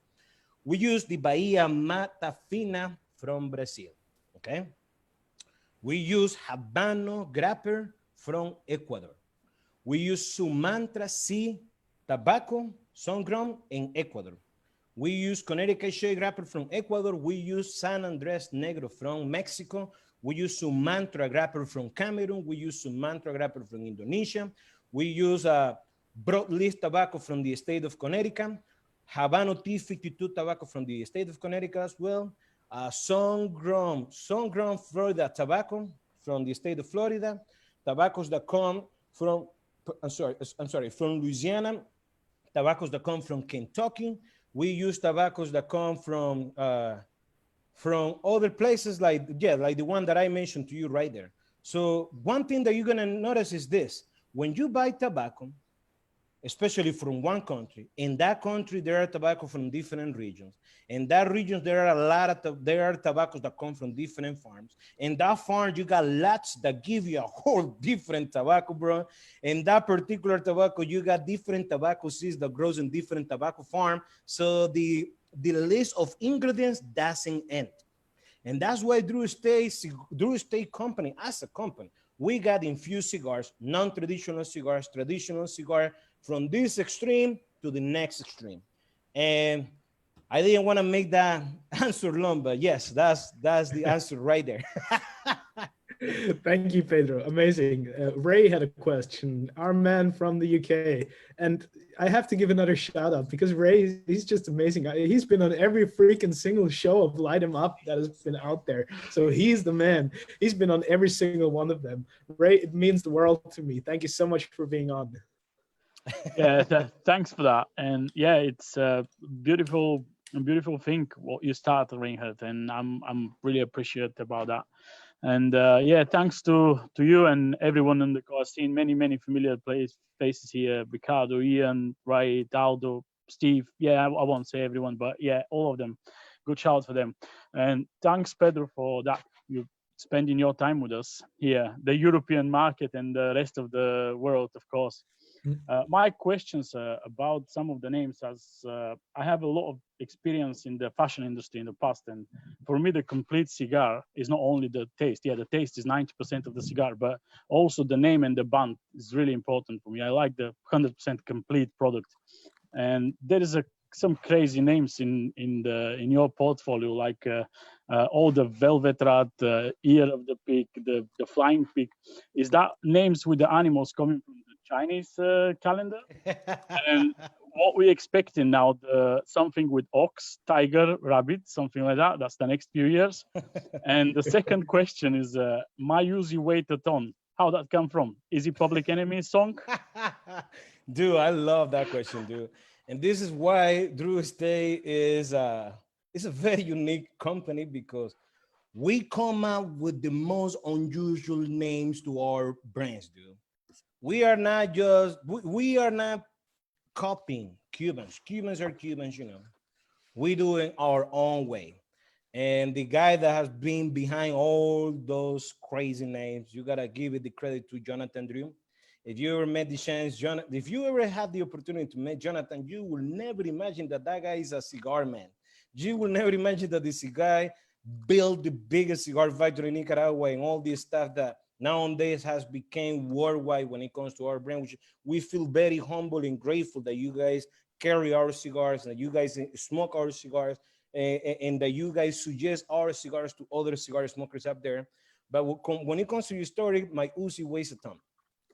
We use the Bahia Mata Fina from Brazil, okay? We use Habano Grapper from Ecuador. We use Sumatra C tobacco, sun-grown in Ecuador. We use Connecticut Shade Grapper from Ecuador. We use San Andres Negro from Mexico. We use Sumatra Grapper from Cameroon. We use Sumatra Grapper from Indonesia. We use broadleaf tobacco from the state of Connecticut. Habano T52 tobacco from the state of Connecticut as well. Sun-grown Florida tobacco from the state of Florida. Tobaccos that come from, from Louisiana. Tobaccos that come from Kentucky. We use tobaccos that come from other places like the one that I mentioned to you right there. So one thing that you're gonna notice is this: when you buy tobacco, especially from one country, in that country there are tobacco from different regions. In that region there are a lot of there are tobaccos that come from different farms. In that farm you got lots that give you a whole different tobacco, bro. In that particular tobacco you got different tobacco seeds that grows in different tobacco farm. So the list of ingredients doesn't end. And that's why Drew Estate Company, as a company, we got infused cigars, non-traditional cigars, traditional cigar, from this extreme to the next extreme. And I didn't want to make that answer long, but yes, that's the answer right there. Thank you, Pedro. Amazing. Ray had a question, our man from the UK. And I have to give another shout out because Ray, he's just amazing. He's been on every freaking single show of Light 'em Up that has been out there. So he's the man. He's been on every single one of them. Ray, it means the world to me. Thank you so much for being on. Yeah, thanks for that. And yeah, it's a beautiful thing what you started, Reinhard, and I'm really appreciative about that. And yeah, thanks to you and everyone in the course. Seen many familiar faces here: Ricardo, Ian, Ray, Daldo, Steve. Yeah, I won't say everyone, but yeah, all of them. Good shout for them. And thanks, Pedro, for that. You spending your time with us here, the European market and the rest of the world, of course. My questions about some of the names, as I have a lot of experience in the fashion industry in the past, and for me, the complete cigar is not only the taste. Yeah, the taste is 90% of the cigar, but also the name and the band is really important for me. I like the 100% complete product, and there is some crazy names in your portfolio, like all the Velvet Rat, Ear of the Pig, the Flying Pig. Is that names with the animals coming from the Chinese calendar? And what we expecting now, something with ox, tiger, rabbit, something like that. That's the next few years. And the second question is, My Uzi Wait a Ton. How that come from? Is it Public Enemy song? Dude, I love that question, dude. And this is why Drew Estate is a very unique company, because we come out with the most unusual names to our brands, dude. We are not copying Cubans. Cubans are Cubans, you know. We do it our own way. And the guy that has been behind all those crazy names, you gotta give it the credit to Jonathan Drew. If you ever met the chance, if you ever had the opportunity to meet Jonathan, you will never imagine that guy is a cigar man. You will never imagine that this guy built the biggest cigar factory in Nicaragua and all this stuff that nowadays has become worldwide when it comes to our brand, which we feel very humble and grateful that you guys carry our cigars, that you guys smoke our cigars, and that you guys suggest our cigars to other cigar smokers up there. But when it comes to your story, My Uzi Weighs a Ton.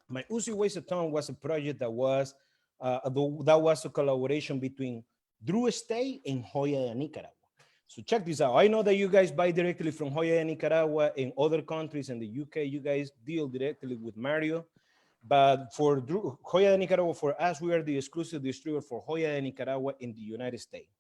My Uzi Weighs a Ton was a project that was a collaboration between Drew Estate and Joya de Nicaragua. So check this out. I know that you guys buy directly from Joya de Nicaragua. In other countries, in the UK, you guys deal directly with Mario. But for Joya de Nicaragua, for us, we are the exclusive distributor for Joya de Nicaragua in the United States.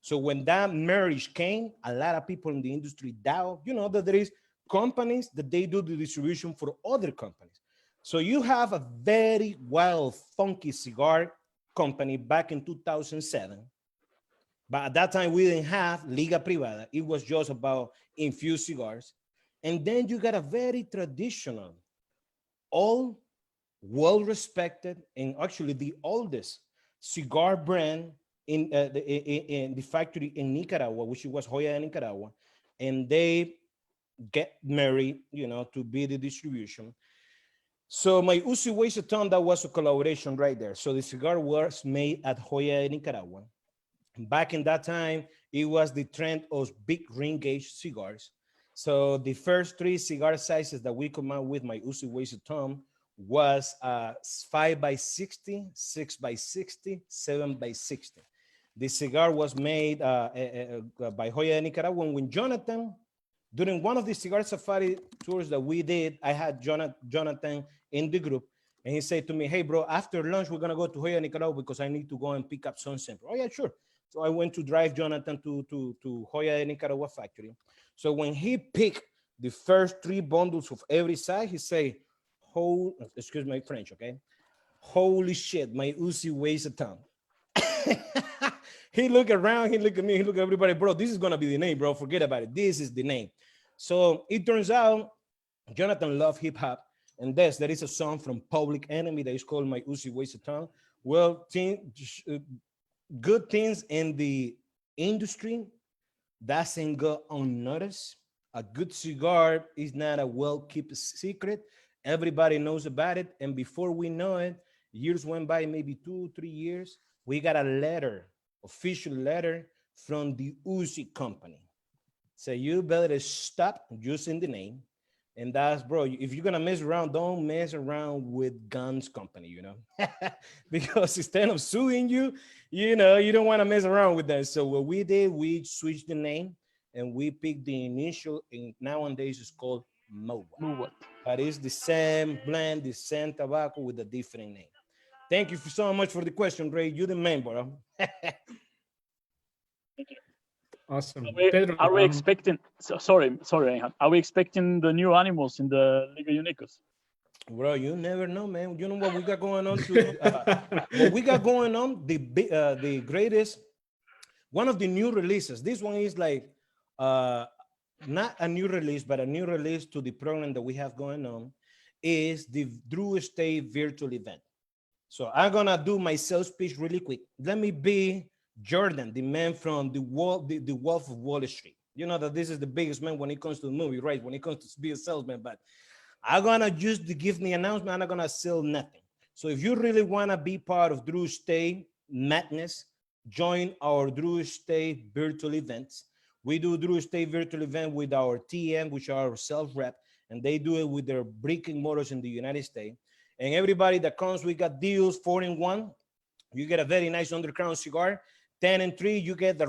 So when that marriage came, a lot of people in the industry doubt, you know, that there is companies that they do the distribution for other companies. So you have a very wild, funky cigar company back in 2007. But at that time, we didn't have Liga Privada. It was just about infused cigars. And then you got a very traditional, all well-respected, and actually the oldest cigar brand in the factory in Nicaragua, which was Joya de Nicaragua. And they get married, you know, to be the distribution. So My Uzi Weighs a Ton, that was a collaboration right there. So the cigar was made at Joya de Nicaragua. Back in that time, it was the trend of big ring gauge cigars. So the first three cigar sizes that we come out with, My Uzi Weighs a Ton, was 5x60, 6x60, 7x60. The cigar was made by Joya de Nicaragua. When Jonathan, during one of the cigar safari tours that we did, I had Jonathan in the group, and he said to me, "Hey, bro, after lunch, we're going to go to Joya, Nicaragua, because I need to go and pick up some sample." Oh, yeah, sure. So I went to drive Jonathan to Joya de Nicaragua factory. So when he picked the first 3 bundles of every side, he say, excuse my French, okay? Holy shit, my Uzi weighs a ton. He look around, he look at me, he look at everybody, bro, this is gonna be the name, bro, forget about it. This is the name. So it turns out Jonathan loved hip hop, and there is a song from Public Enemy that is called My Uzi Weighs a Ton. Well, good things in the industry doesn't go unnoticed. A good cigar is not a well-kept secret. Everybody knows about it. And before we know it, years went by, maybe 2-3 years, we got a letter, official letter from the Uzi company. So you better stop using the name. And that's, bro, if you're gonna mess around, don't mess around with guns company, you know, because instead of suing you, you know, you don't want to mess around with that. So what we did, we switched the name and we picked the initial, and nowadays it's called MOWA. But it's the same blend, the same tobacco with a different name. Thank you so much for the question, Ray. You're the man, bro. Awesome. Are we expecting? Sorry, Reinhard. Are we expecting the new animals in the Liga Unicos? Bro, you never know, man. You know what we got going on too. What we got going on, the greatest, one of the new releases. This one is like not a new release, but a new release to the program that we have going on is the Drew State virtual event. So I'm gonna do my sales pitch really quick. Let me be Jordan, the man from the Wolf of Wall Street. You know that this is the biggest man when it comes to the movie, right? When it comes to be a salesman, but I'm gonna just give the announcement. I'm not gonna sell nothing. So if you really wanna be part of Drew State madness, join our Drew State virtual events. We do Drew State virtual event with our TM, which are our sales rep, and they do it with their brick and mortars in the United States. And everybody that comes, we got deals 4-in-1. You get a very nice underground cigar. 10-in-3, you get the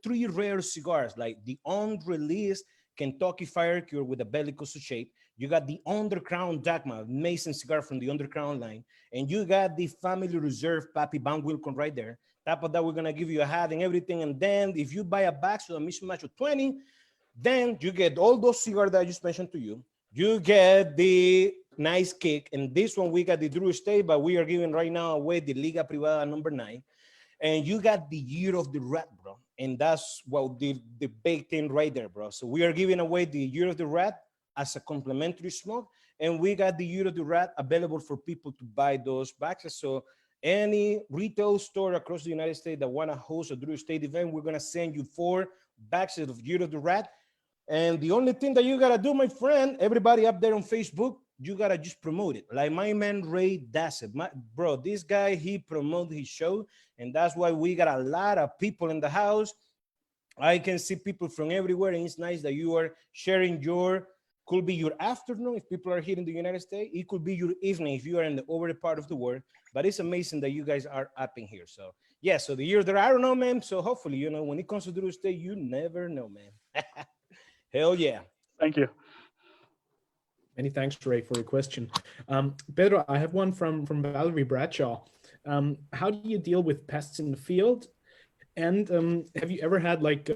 3 rare cigars, like the unreleased Kentucky Fire Cure with a bellicose shape. You got the Underground Dagma, amazing cigar from the Underground line. And you got the Family Reserve Pappy Van Wilcon right there. Top of that, we're gonna give you a hat and everything. And then if you buy a box with a mismatch of 20, then you get all those cigars that I just mentioned to you. You get the nice kick. And this one, we got the Drew State, but we are giving right now away the Liga Privada number 9. And you got the Year of the Rat, bro. And that's what the big thing right there, bro. So we are giving away the Year of the Rat as a complimentary smoke. And we got the Year of the Rat available for people to buy those boxes. So any retail store across the United States that want to host a Drew State event, we're going to send you 4 boxes of Year of the Rat. And the only thing that you got to do, my friend, everybody up there on Facebook, you got to just promote it. Like my man Ray does it. Bro, this guy, he promotes his show. And that's why we got a lot of people in the house. I can see people from everywhere. And it's nice that you are sharing could be your afternoon if people are here in the United States. It could be your evening if you are in the over part of the world. But it's amazing that you guys are up in here. So, yeah, so the year that I don't know, man. So hopefully, you know, when it comes to Drew State, you never know, man. Hell yeah. Thank you. Many thanks, Ray, for your question. Pedro, I have one from Valerie Bradshaw. How do you deal with pests in the field? And have you ever had like,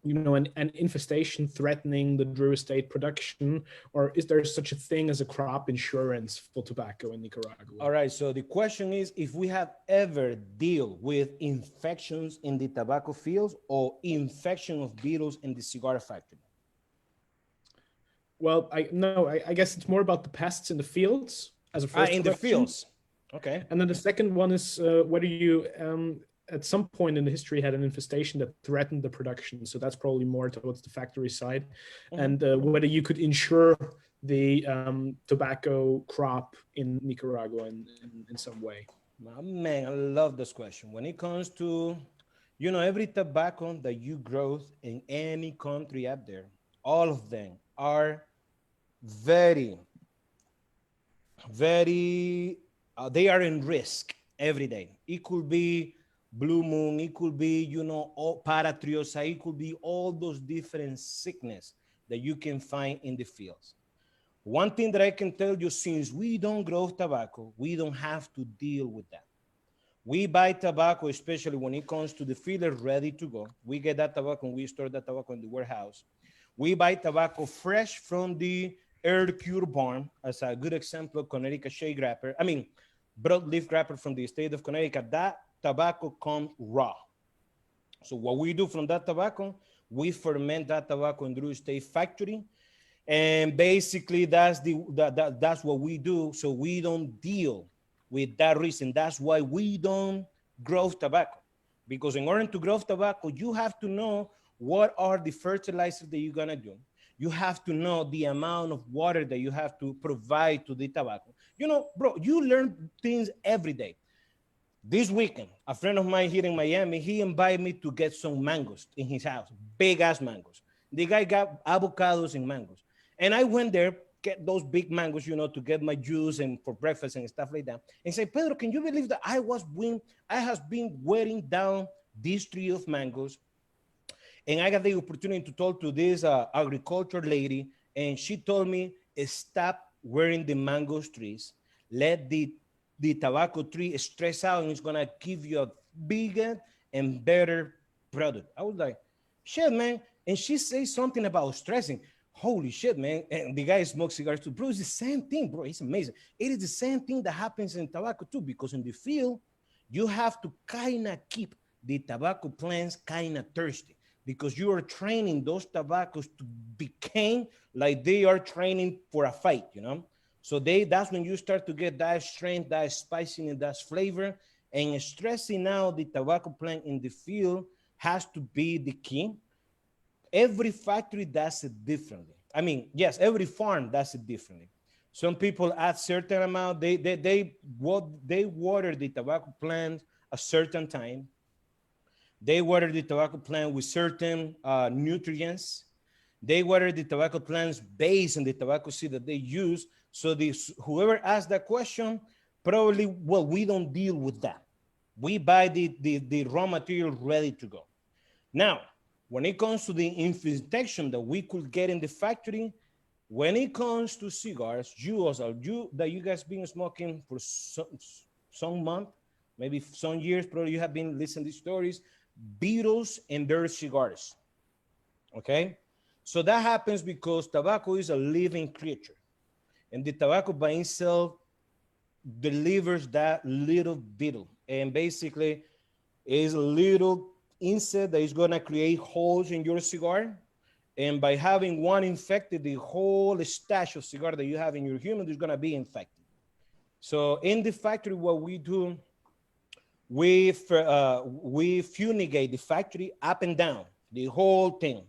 you know, an infestation threatening the Drew Estate production? Or is there such a thing as a crop insurance for tobacco in Nicaragua? All right, so the question is if we have ever dealt with infections in the tobacco fields or infection of beetles in the cigar factory. Well, I guess it's more about the pests in the fields as a first in question. the fields. Okay. And then the second one is whether you at some point in the history had an infestation that threatened the production. So that's probably more towards the factory side. And whether you could insure the tobacco crop in Nicaragua in some way. Man, I love this question. When it comes to, you know, every tobacco that you grow in any country out there, all of them are very, they are in risk every day. It could be blue moon, it could be, you know, paratriosa, it could be all those different sickness that you can find in the fields. One thing that I can tell you, since we don't grow tobacco, we don't have to deal with that. We buy tobacco, especially when it comes to the filler ready to go. We get that tobacco and we store that tobacco in the warehouse. We buy tobacco fresh from the air cure barn, as a good example, Connecticut shade wrapper. I mean, broadleaf wrapper from the state of Connecticut. That tobacco comes raw. So what we do from that tobacco, we ferment that tobacco in Drew State factory, and basically that's what we do. So we don't deal with that reason. That's why we don't grow tobacco, because in order to grow tobacco, you have to know what are the fertilizers that you're gonna do. You have to know the amount of water that you have to provide to the tobacco. You know, bro, you learn things every day. This weekend, a friend of mine here in Miami, he invited me to get some mangoes in his house, big ass mangoes. The guy got avocados and mangoes. And I went there, get those big mangoes, you know, to get my juice and for breakfast and stuff like that. And say, Pedro, can you believe that I have been wearing down this tree of mangoes? And I got the opportunity to talk to this agriculture lady, and she told me, stop wearing the mango trees. Let the tobacco tree stress out, and it's gonna give you a bigger and better product. I was like, shit, man. And she says something about stressing. Holy shit, man. And the guy smokes cigars too. Bro, it's the same thing, bro. It's amazing. It is the same thing that happens in tobacco too, because in the field, you have to kind of keep the tobacco plants kind of thirsty, because you are training those tobaccos to become like they are training for a fight, you know? So that's when you start to get that strength, that spiciness, that flavor, and stressing out the tobacco plant in the field has to be the key. Every factory does it differently. I mean, yes, every farm does it differently. Some people add certain amount, they water the tobacco plant a certain time. They water the tobacco plant with certain nutrients. They water the tobacco plants based on the tobacco seed that they use. So whoever asked that question, probably, well, we don't deal with that. We buy the raw material ready to go. Now, when it comes to the infestation that we could get in the factory, when it comes to cigars, you guys been smoking for some month, maybe some years, probably you have been listening to stories, beetles in their cigars, okay? So that happens because tobacco is a living creature, and the tobacco by itself delivers that little beetle, and basically is a little insect that is gonna create holes in your cigar, and by having one infected, the whole stash of cigar that you have in your humidor is gonna be infected. So in the factory, what we do, we fumigate the factory up and down, the whole thing.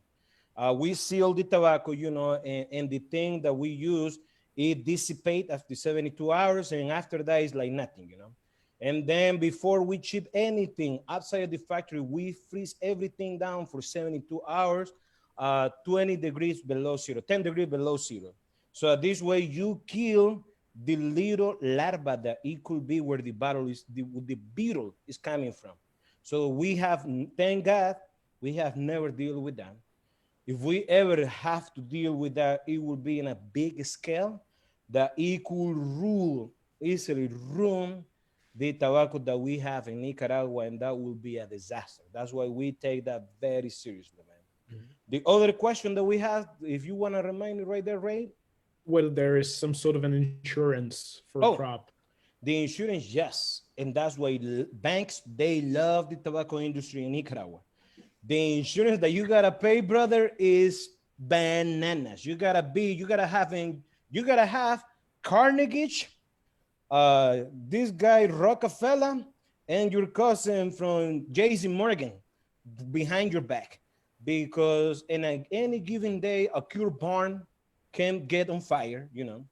We seal the tobacco, you know, and the thing that we use, it dissipates after 72 hours, and after that, it's like nothing, you know. And then before we ship anything outside of the factory, we freeze everything down for 72 hours, 20 degrees below zero, 10 degrees below zero. So this way you kill the little larva that it could be where the beetle is coming from. So we have, thank God, we have never dealt with that. If we ever have to deal with that, it will be in a big scale that it could easily ruin the tobacco that we have in Nicaragua, and that will be a disaster. That's why we take that very seriously, man. Mm-hmm. The other question that we have, if you want to remind me right there, Ray? Whether there is some sort of an insurance for a crop. The insurance, yes. And that's why banks, they love the tobacco industry in Nicaragua. The insurance that you gotta pay, brother, is bananas. You gotta have Carnegie, this guy Rockefeller, and your cousin from JC Morgan behind your back, because in any given day, a cure barn can get on fire, you know.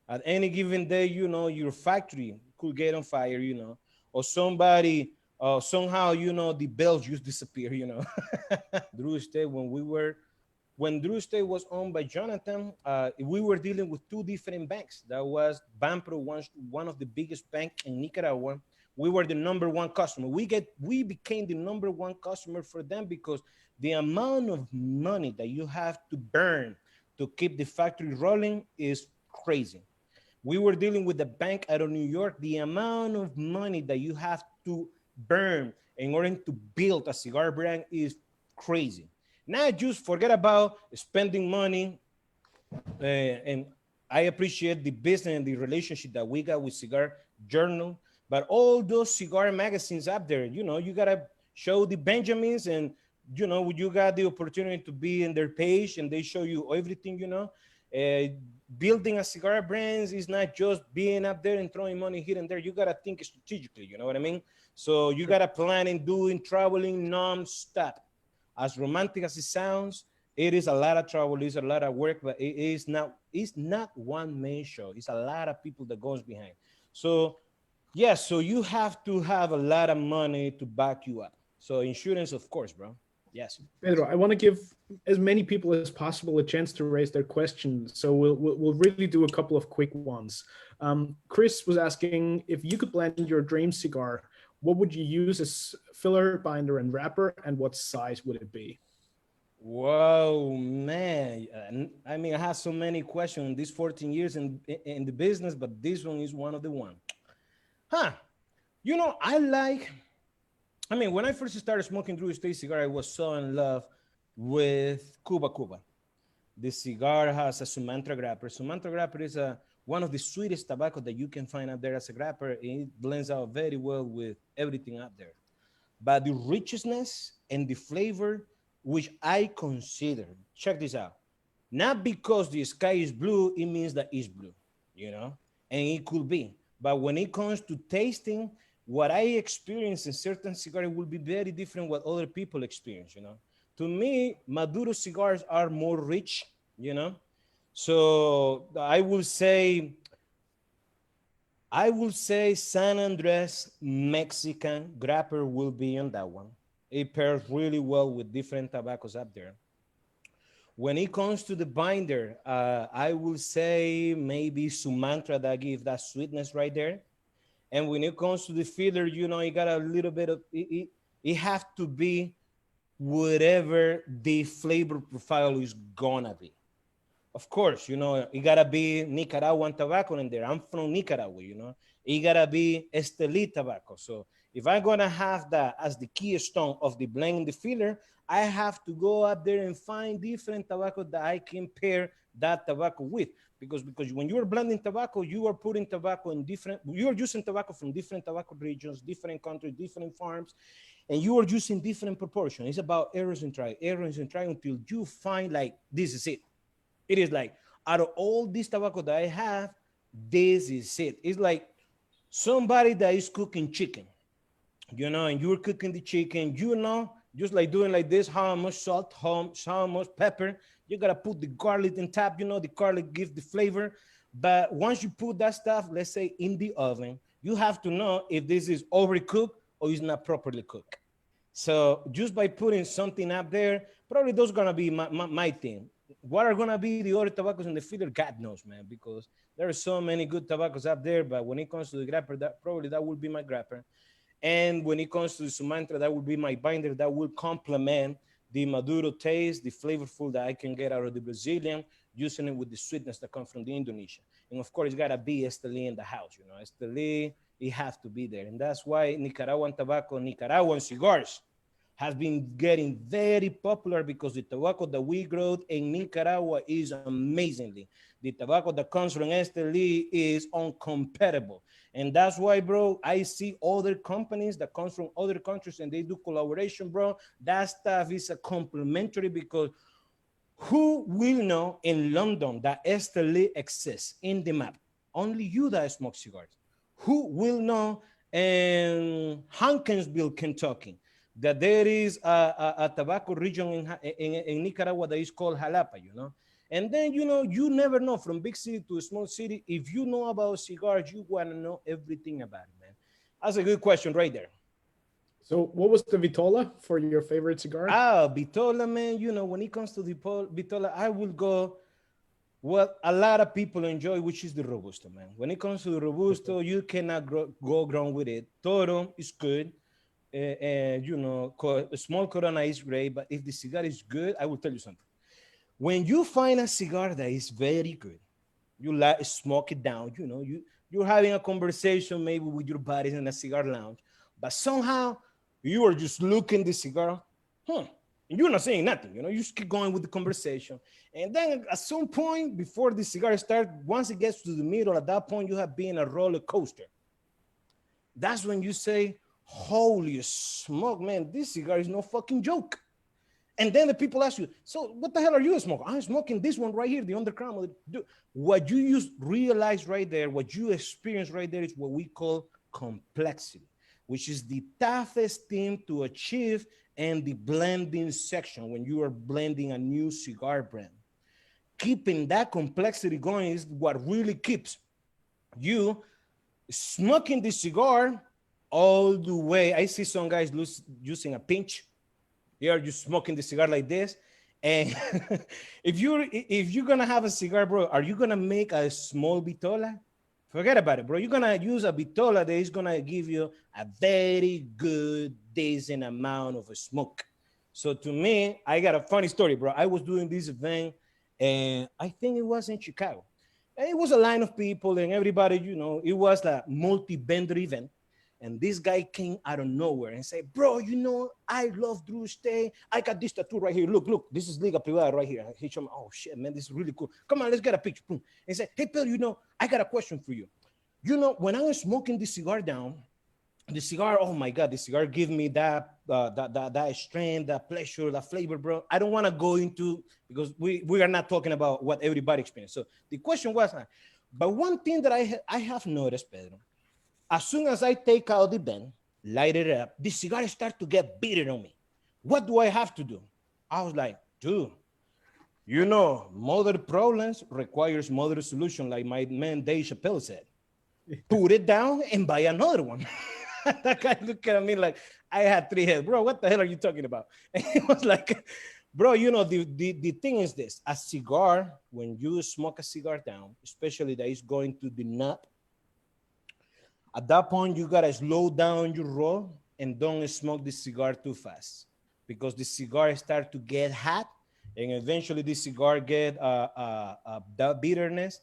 At any given day, you know, your factory could get on fire, you know, or somebody, somehow, you know, the bells just disappear, you know. Drew State, when Drew State was owned by Jonathan, we were dealing with two different banks. That was Banpro, one of the biggest banks in Nicaragua. We were the number one customer. We became the number one customer for them because the amount of money that you have to burn to keep the factory rolling is crazy. We were dealing with the bank out of New York. The amount of money that you have to burn in order to build a cigar brand is crazy. Not just forget about spending money. And I appreciate the business and the relationship that we got with Cigar Journal, but all those cigar magazines up there, you know, you gotta show the Benjamins, and you know, you got the opportunity to be in their page, and they show you everything, you know. Building a cigar brand is not just being up there and throwing money here and there. You gotta think strategically, you know what I mean? So you gotta plan and doing traveling non-stop. As romantic as it sounds, it is a lot of trouble, it's a lot of work, but it's not one man show. It's a lot of people that goes behind. So yes, so you have to have a lot of money to back you up. So insurance, of course, bro. Yes. Pedro, I want to give as many people as possible a chance to raise their questions. So we'll really do a couple of quick ones. Chris was asking, if you could blend your dream cigar, what would you use as filler, binder, and wrapper, and what size would it be? Whoa, man. I mean, I have so many questions in these 14 years in the business, but this one is one of the one. Huh. You know, when I first started smoking Drew Estate cigar, I was so in love with Cuba. The cigar has a Sumatra grapper. Sumatra grapper is one of the sweetest tobacco that you can find out there as a grapper. It blends out very well with everything up there. But the richness and the flavor, which I consider, check this out, not because the sky is blue, it means that it's blue, you know, and it could be. But when it comes to tasting, what I experience in certain cigars will be very different what other people experience, you know. To me, Maduro cigars are more rich, you know. So I will say San Andres Mexican grapper will be on that one. It pairs really well with different tobaccos up there. When it comes to the binder, I will say maybe Sumatra that gives that sweetness right there. And when it comes to the filler, you know, you got a little bit of it have to be whatever the flavor profile is gonna be. Of course, you know, it gotta be Nicaraguan tobacco in there. I'm from Nicaragua, you know. It gotta be Estelí tobacco. So if I'm gonna have that as the keystone of the blend and the filler, I have to go up there and find different tobacco that I can pair that tobacco with. Because when you are blending tobacco, you are putting tobacco in you are using tobacco from different tobacco regions, different countries, different farms, and you are using different proportions. It's about errors and try until you find like, this is it. It is like, out of all this tobacco that I have, this is it. It's like somebody that is cooking chicken, you know, and you're cooking the chicken, you know, just like doing like this, how much salt, how much pepper. You gotta put the garlic in top, you know, the garlic gives the flavor. But once you put that stuff, let's say in the oven, you have to know if this is overcooked or is not properly cooked. So just by putting something up there, probably those gonna be my thing. What are gonna be the other tobaccos in the filler? God knows, man, because there are so many good tobaccos up there. But when it comes to the grapper, that will be my grapper. And when it comes to the Sumatra, that will be my binder that will complement the Maduro taste, the flavorful that I can get out of the Brazilian, using it with the sweetness that comes from the Indonesian. And of course, it's gotta be Estelí in the house, you know. Estelí, it have to be there. And that's why Nicaraguan tobacco, Nicaraguan cigars has been getting very popular, because the tobacco that we grow in Nicaragua is amazingly. The tobacco that comes from Estelí is uncompatible. And that's why, bro, I see other companies that comes from other countries and they do collaboration, bro. That stuff is a complimentary, because who will know in London that Estelí exists in the map? Only you that smoke cigars. Who will know in Hunkinsville, Kentucky, that there is a tobacco region in Nicaragua that is called Jalapa, you know? And then, you know, you never know, from big city to a small city, if you know about cigars, you want to know everything about it, man. That's a good question right there. So what was the Vitola for your favorite cigar? Vitola, man, you know, when it comes to the Vitola, I will go what a lot of people enjoy, which is the Robusto, man. When it comes to the Robusto, you cannot go wrong with it. Toro is good. And, you know, a small Corona is great, but if the cigar is good, I will tell you something. When you find a cigar that is very good, you smoke it down, you know, you're having a conversation maybe with your buddies in a cigar lounge, but somehow you are just looking the cigar, And you're not saying nothing, you know, you just keep going with the conversation. And then at some point before the cigar starts, once it gets to the middle, at that point, you have been a roller coaster. That's when you say, holy smoke, man, this cigar is no fucking joke. And then the people ask you, so what the hell are you smoking? I'm smoking this one right here, the underground. What you realize right there, what you experience right there is what we call complexity, which is the toughest thing to achieve in the blending section when you are blending a new cigar brand. Keeping that complexity going is what really keeps you smoking the cigar all the way. I see some guys using a pinch. Here, you smoking the cigar like this. And if you're gonna have a cigar, bro, are you gonna make a small vitola? Forget about it, bro. You're gonna use a vitola that is gonna give you a very good, decent amount of smoke. So to me, I got a funny story, bro. I was doing this event, and I think it was in Chicago. And it was a line of people, and everybody, you know, it was a multi-vendor event. And this guy came out of nowhere and said, bro, you know, I love Drew Estate. I got this tattoo right here. Look, this is Liga Privada right here. He showed me, oh shit, man, this is really cool. Come on, let's get a picture. Boom. And he said, hey, Pedro, you know, I got a question for you. You know, when I was smoking this cigar down, the cigar, oh my God, the cigar give me that strength, that pleasure, that flavor, bro. I don't want to go into, because we are not talking about what everybody experienced. So the question was, but one thing that I have noticed, Pedro, as soon as I take out the bend, light it up, the cigar starts to get bitter on me. What do I have to do? I was like, dude, you know, moderate problems requires moderate solution, like my man Dave Chappelle said. Put it down and buy another one. That guy looked at me like I had 3 heads. Bro, what the hell are you talking about? And he was like, bro, you know, the thing is this. A cigar, when you smoke a cigar down, especially that is going to the nut, at that point, you gotta slow down your roll and don't smoke the cigar too fast, because the cigar start to get hot, and eventually the cigar get that bitterness.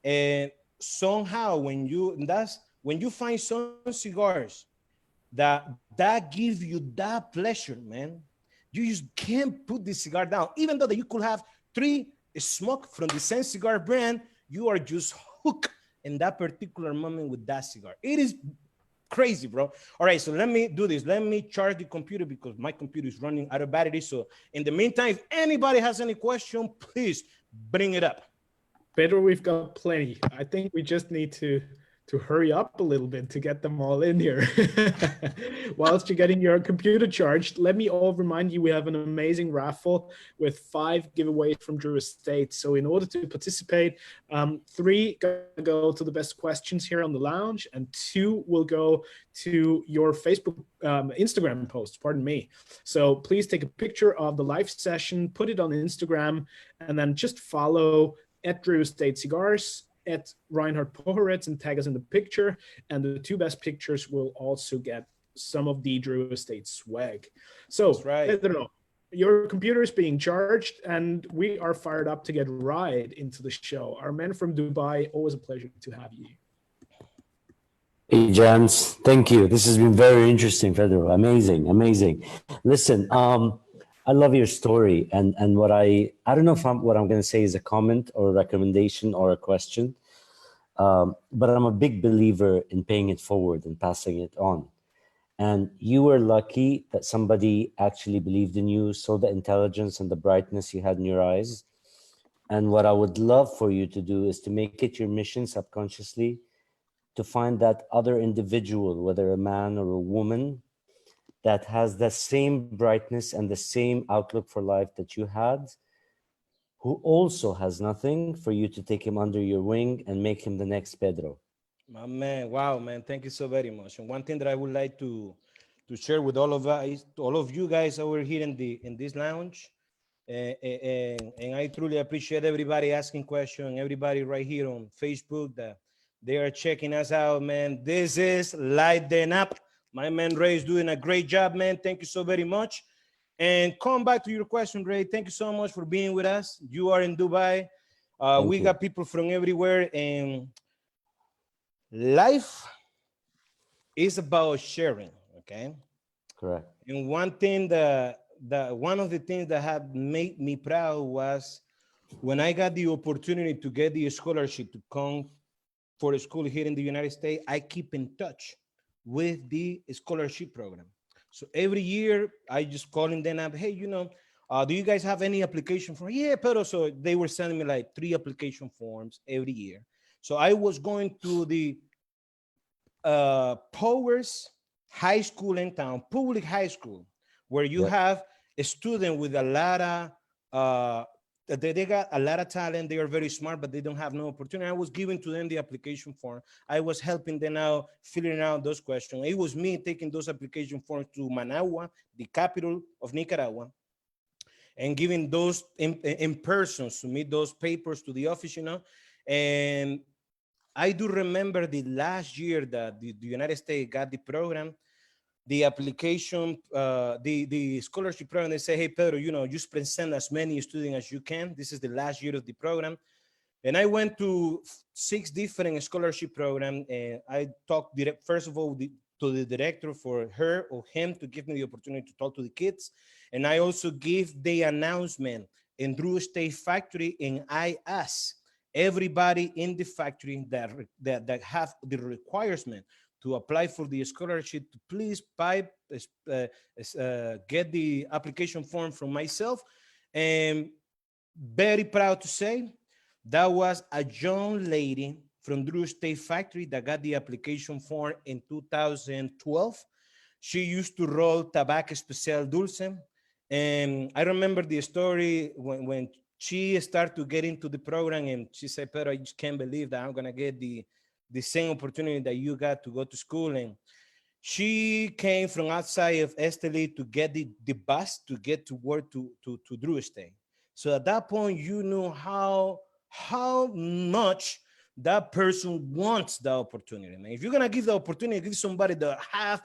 And somehow, when you find some cigars that give you that pleasure, man, you just can't put the cigar down. Even though that you could have 3 smoke from the same cigar brand, you are just hooked in that particular moment with that cigar. It is crazy, bro. All right, so let me do this. Let me charge the computer because my computer is running out of battery. So in the meantime, if anybody has any question, please bring it up. Pedro, we've got plenty. I think we just need to hurry up a little bit to get them all in here. Whilst you're getting your computer charged, let me all remind you, we have an amazing raffle with 5 giveaways from Drew Estate. So in order to participate, 3 go to the best questions here on the lounge, and 2 will go to your Facebook, Instagram post, pardon me. So please take a picture of the live session, put it on Instagram, and then just follow at Drew Estate Cigars, at Reinhard Pohoretz, and tag us in the picture. And the 2 best pictures will also get some of the Drew Estate swag. So, right. Pedro, your computer is being charged, and we are fired up to get right into the show. Our man from Dubai, always a pleasure to have you. Hey, Jans, thank you. This has been very interesting, Pedro. Amazing, amazing. Listen, I love your story, and what I don't know if what I'm going to say is a comment or a recommendation or a question, but I'm a big believer in paying it forward and passing it on. And you were lucky that somebody actually believed in you, saw the intelligence and the brightness you had in your eyes. And what I would love for you to do is to make it your mission subconsciously to find that other individual, whether a man or a woman, that has the same brightness and the same outlook for life that you had, who also has nothing, for you to take him under your wing and make him the next Pedro. My man, wow, man, thank you so very much. And one thing that I would like to share with all of you guys over here in this lounge, and I truly appreciate everybody asking questions, everybody right here on Facebook that they are checking us out, man. This is Light Them Up. My man Ray is doing a great job, man. Thank you so very much. And come back to your question, Ray. Thank you so much for being with us. You are in Dubai. We got people from everywhere, and life is about sharing, okay? Correct. And one thing that one of the things that have made me proud was when I got the opportunity to get the scholarship to come for a school here in the United States. I keep in touch with the scholarship program. So every year I just calling them up, hey, do you guys have any application form? Yeah, pero so they were sending me like 3 application forms every year. So I was going to the Powers High School in town, public high school, where you have a student with a lot of they got a lot of talent. They are very smart, but they don't have no opportunity. I was giving to them the application form. I was helping them out, filling out those questions. It was me taking those application forms to Managua, the capital of Nicaragua, and giving those in person, submit those papers to the office, And I do remember the last year that the United States got the program, the application, the scholarship program. They say, hey, Pedro, just present as many students as you can. This is the last year of the program. And I went to 6 different scholarship programs. And I talked first of all, to the director for her or him to give me the opportunity to talk to the kids. And I also give the announcement in Drew State Factory. And I asked everybody in the factory that have the requirement to apply for the scholarship to please get the application form from myself. And very proud to say that was a young lady from Drew State Factory that got the application form in 2012. She used to roll Tabaco Especial Dulce. And I remember the story when she started to get into the program, and she said, Pedro, I just can't believe that I'm going to get the same opportunity that you got to go to school. And she came from outside of Estelí to get the bus to get to work to Drew State. So at that point, you know how much that person wants the opportunity. Man, if you're going to give the opportunity, give somebody that have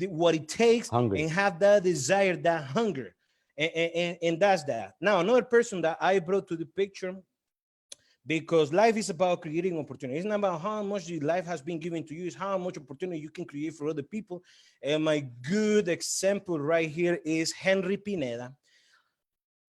what it takes and have that desire, that hunger. And that's that. Now, another person that I brought to the picture, because life is about creating opportunity. It's not about how much life has been given to you. It's how much opportunity you can create for other people. And my good example right here is Henry Pineda.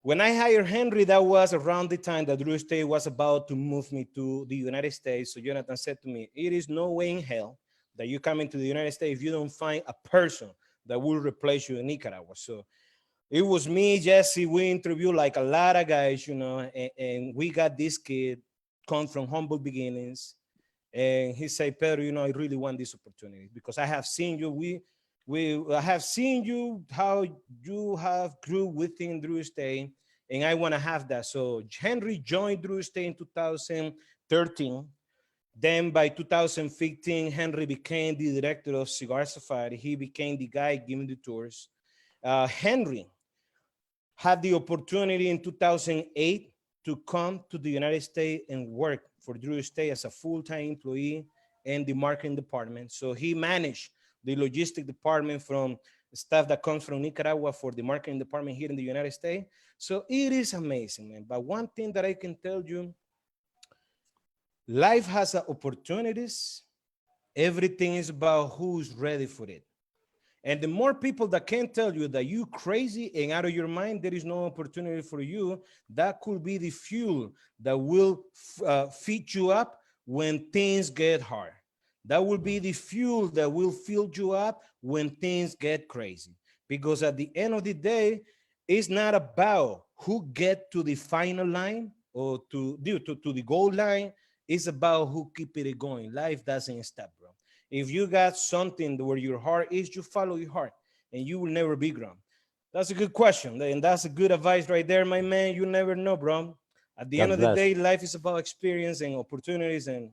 When I hired Henry, that was around the time that Drew State was about to move me to the United States. So Jonathan said to me, it is no way in hell that you come into the United States if you don't find a person that will replace you in Nicaragua. So it was me, Jesse. We interviewed like a lot of guys, and we got this kid come from humble beginnings. And he said, Pedro, I really want this opportunity because I have seen you. I have seen you, how you have grew within Drew State, and I want to have that. So Henry joined Drew State in 2013. Then by 2015, Henry became the director of Cigar Safari. He became the guy giving the tours. Henry had the opportunity in 2008 to come to the United States and work for Drew State as a full-time employee in the marketing department. So he managed the logistic department from staff that comes from Nicaragua for the marketing department here in the United States. So it is amazing, man. But one thing that I can tell you, life has opportunities. Everything is about who's ready for it. And the more people that can tell you that you crazy and out of your mind, there is no opportunity for you, that could be the fuel that will feed you up when things get hard. That will be the fuel that will fill you up when things get crazy. Because at the end of the day, it's not about who get to the final line or to the goal line. It's about who keep it going. Life doesn't stop, bro. If you got something where your heart is, you follow your heart and you will never be grown. That's a good question. And that's a good advice right there, my man. You never know, bro. At the end of the day, life is about experience and opportunities. And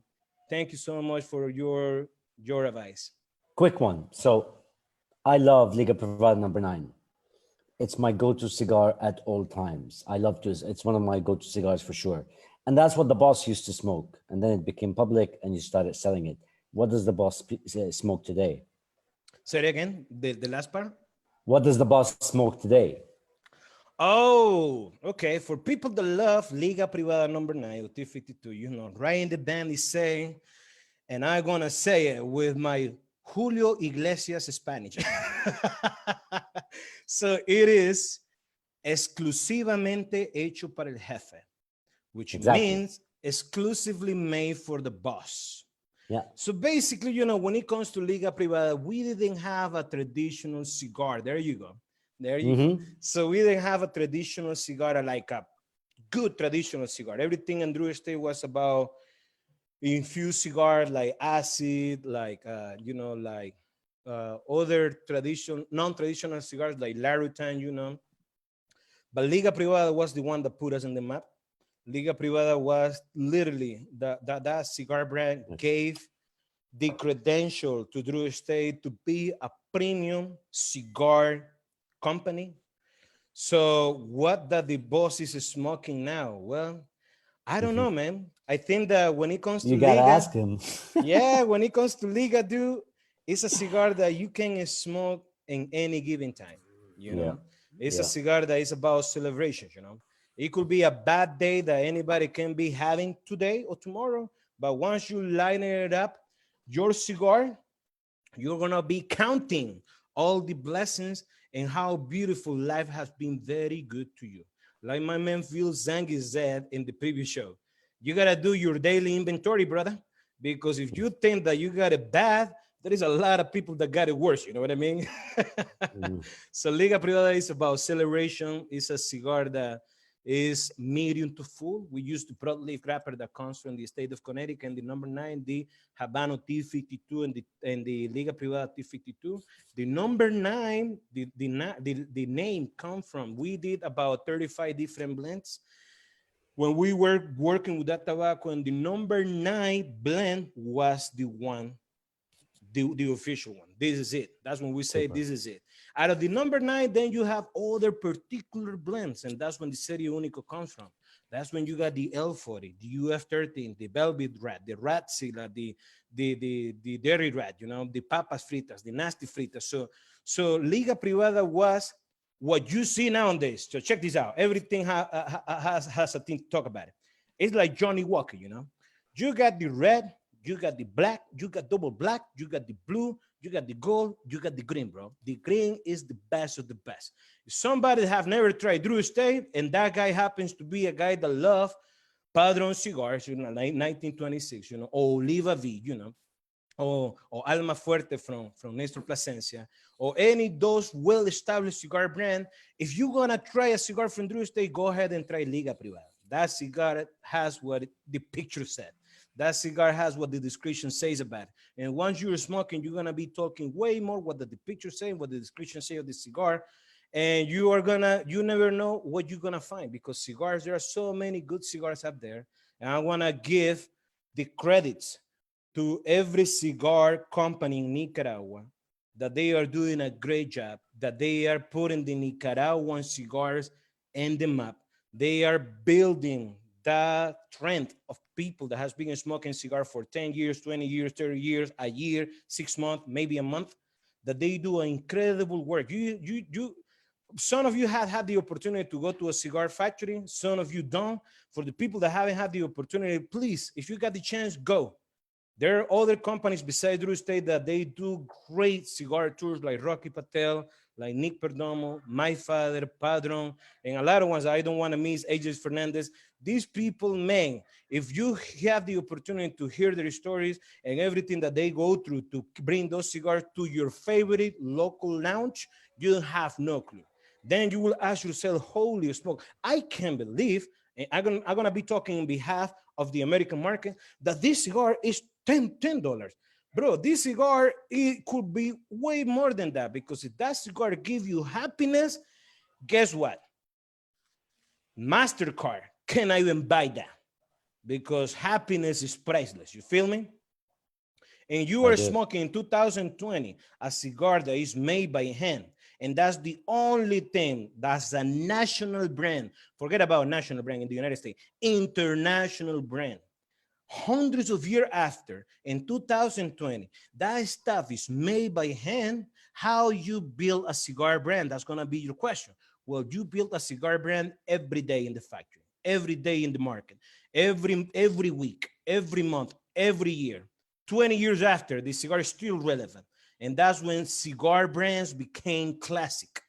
thank you so much for your advice. Quick one. So I love Liga Privada number 9. It's my go-to cigar at all times. I love to. It's one of my go-to cigars for sure. And that's what the boss used to smoke. And then it became public and you started selling it. What does the boss smoke today? Say it again, the last part. What does the boss smoke today? Oh, okay. For people that love Liga Privada number 9 or T52, right in the band is saying, and I'm going to say it with my Julio Iglesias Spanish. So it is exclusivamente hecho para el jefe, which Exactly. means exclusively made for the boss. Yeah. So basically, you know, when it comes to Liga Privada, we didn't have a traditional cigar. There you go. There you go. So we didn't have a traditional cigar, like a good traditional cigar. Everything in Drew Estate was about infused cigars, like acid, like, you know, like other non-traditional cigars like Larutan, you know. But Liga Privada was the one that put us in the map. Liga Privada was literally that cigar brand gave the credential to Drew Estate to be a premium cigar company. So what that the boss is smoking now? Well, I don't know, man. I think that when it comes to You gotta Liga, ask him. yeah, when it comes to Liga, dude, it's a cigar that you can smoke in any given time, you know. It's a cigar that is about celebrations, you know. It could be a bad day that anybody can be having today or tomorrow, but once you line it up, your cigar, you're gonna be counting all the blessings and how beautiful life has been very good to you. Like my man Phil Zangi said in the previous show, you gotta do your daily inventory, brother. Because if you think that you got it bad, there is a lot of people that got it worse. You know what I mean? So Liga Privada is about celebration. It's a cigar that is medium to full. We use the broadleaf wrapper that comes from the state of Connecticut, and the number 9, the Habano T52 and the Liga Privada T52. The number 9, the name come from, we did about 35 different blends when we were working with that tobacco, and the number 9 blend was the one, the official one. This is it. That's when we say this is it. Out of the number 9, then you have other particular blends, and that's when the Serie Unico comes from. That's when you got the L40, the UF13, the Velvet Rat, the Rat Silla, the Dairy Rat, you know, the Papas Fritas, the Nasty Fritas. So Liga Privada was what you see nowadays. So check this out. Everything has a thing to talk about it. It's like Johnny Walker, you know. You got the red, you got the black, you got double black, you got the blue, you got the gold, you got the green, bro. The green is the best of the best. If somebody have never tried Drew Estate, and that guy happens to be a guy that love Padron cigars, you know, like 1926, you know, or Oliva V, you know, or Alma Fuerte from Nestor Plasencia, or any those well-established cigar brand, if you're gonna try a cigar from Drew Estate, go ahead and try Liga Privada. That cigar has what the picture said. That cigar has what the description says about it. And once you're smoking, you're gonna be talking way more what the picture say, what the description say of the cigar. And you never know what you're gonna find, because cigars, there are so many good cigars up there. And I wanna give the credits to every cigar company in Nicaragua that they are doing a great job, that they are putting the Nicaraguan cigars in the map. They are building that trend of people that has been smoking cigar for 10 years, 20 years, 30 years, a year, 6 months, maybe a month, that they do an incredible work. Some of you have had the opportunity to go to a cigar factory. Some of you don't. For the people that haven't had the opportunity, please, if you got the chance, go. There are other companies besides Drew Estate that they do great cigar tours, like Rocky Patel, like Nick Perdomo, my father, Padron, and a lot of ones I don't want to miss, AJ Fernandez. These people, man, if you have the opportunity to hear their stories and everything that they go through to bring those cigars to your favorite local lounge, you have no clue. Then you will ask yourself, holy smoke, I can't believe, and I'm gonna be talking on behalf of the American market, that this cigar is $10. Bro, this cigar, it could be way more than that, because if that cigar gives you happiness, guess what? MasterCard cannot even buy that, because happiness is priceless. You feel me? And you are smoking in 2020 a cigar that is made by hand. And that's the only thing that's a national brand. Forget about national brand in the United States. International brand. Hundreds of years after, in 2020, that stuff is made by hand. How you build a cigar brand? That's going to be your question. Well, you build a cigar brand every day in the factory, every day in the market, every week, every month, every year. 20 years after, the cigar is still relevant. And that's when cigar brands became classic.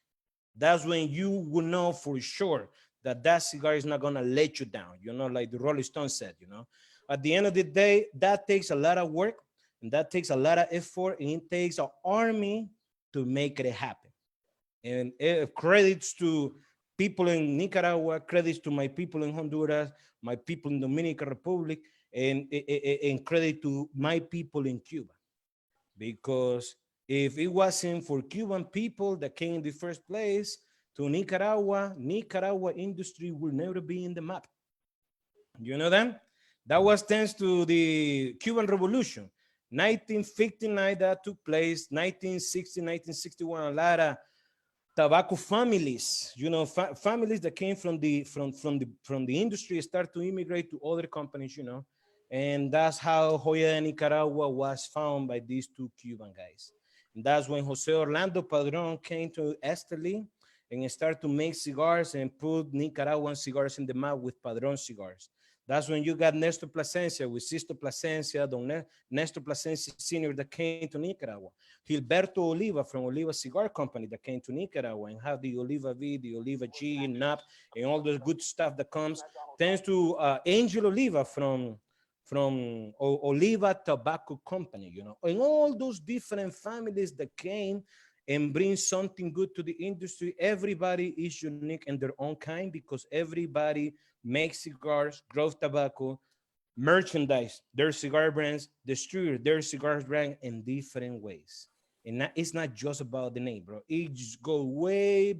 That's when you will know for sure that that cigar is not gonna let you down, you know, like the Rolling Stone said, you know. At the end of the day, that takes a lot of work and that takes a lot of effort and it takes an army to make it happen. And credits to people in Nicaragua, credits to my people in Honduras, my people in Dominican Republic, and credit to my people in Cuba. Because if it wasn't for Cuban people that came in the first place to Nicaragua, Nicaragua industry will never be in the map. You know that? That was thanks to the Cuban Revolution. 1959 that took place, 1960, 1961, a lot of tobacco families, you know, families that came from the industry start to immigrate to other companies, you know, and that's how Joya de Nicaragua was found by these two Cuban guys. And that's when Jose Orlando Padron came to Estelí and started to make cigars and put Nicaraguan cigars in the map with Padron cigars. That's when you got Nestor Plasencia with Sisto Plasencia, Don Nestor Plasencia Sr. that came to Nicaragua. Gilberto Oliva from Oliva Cigar Company that came to Nicaragua and have the Oliva V, the Oliva G, NAP, and all the good stuff that comes. Thanks to Angel Oliva from Oliva Tobacco Company, you know, and all those different families that came and bring something good to the industry. Everybody is unique in their own kind because everybody makes cigars, grows tobacco, merchandise their cigar brands, distribute their cigar brand in different ways. And that, it's not just about the name, bro. It just goes way,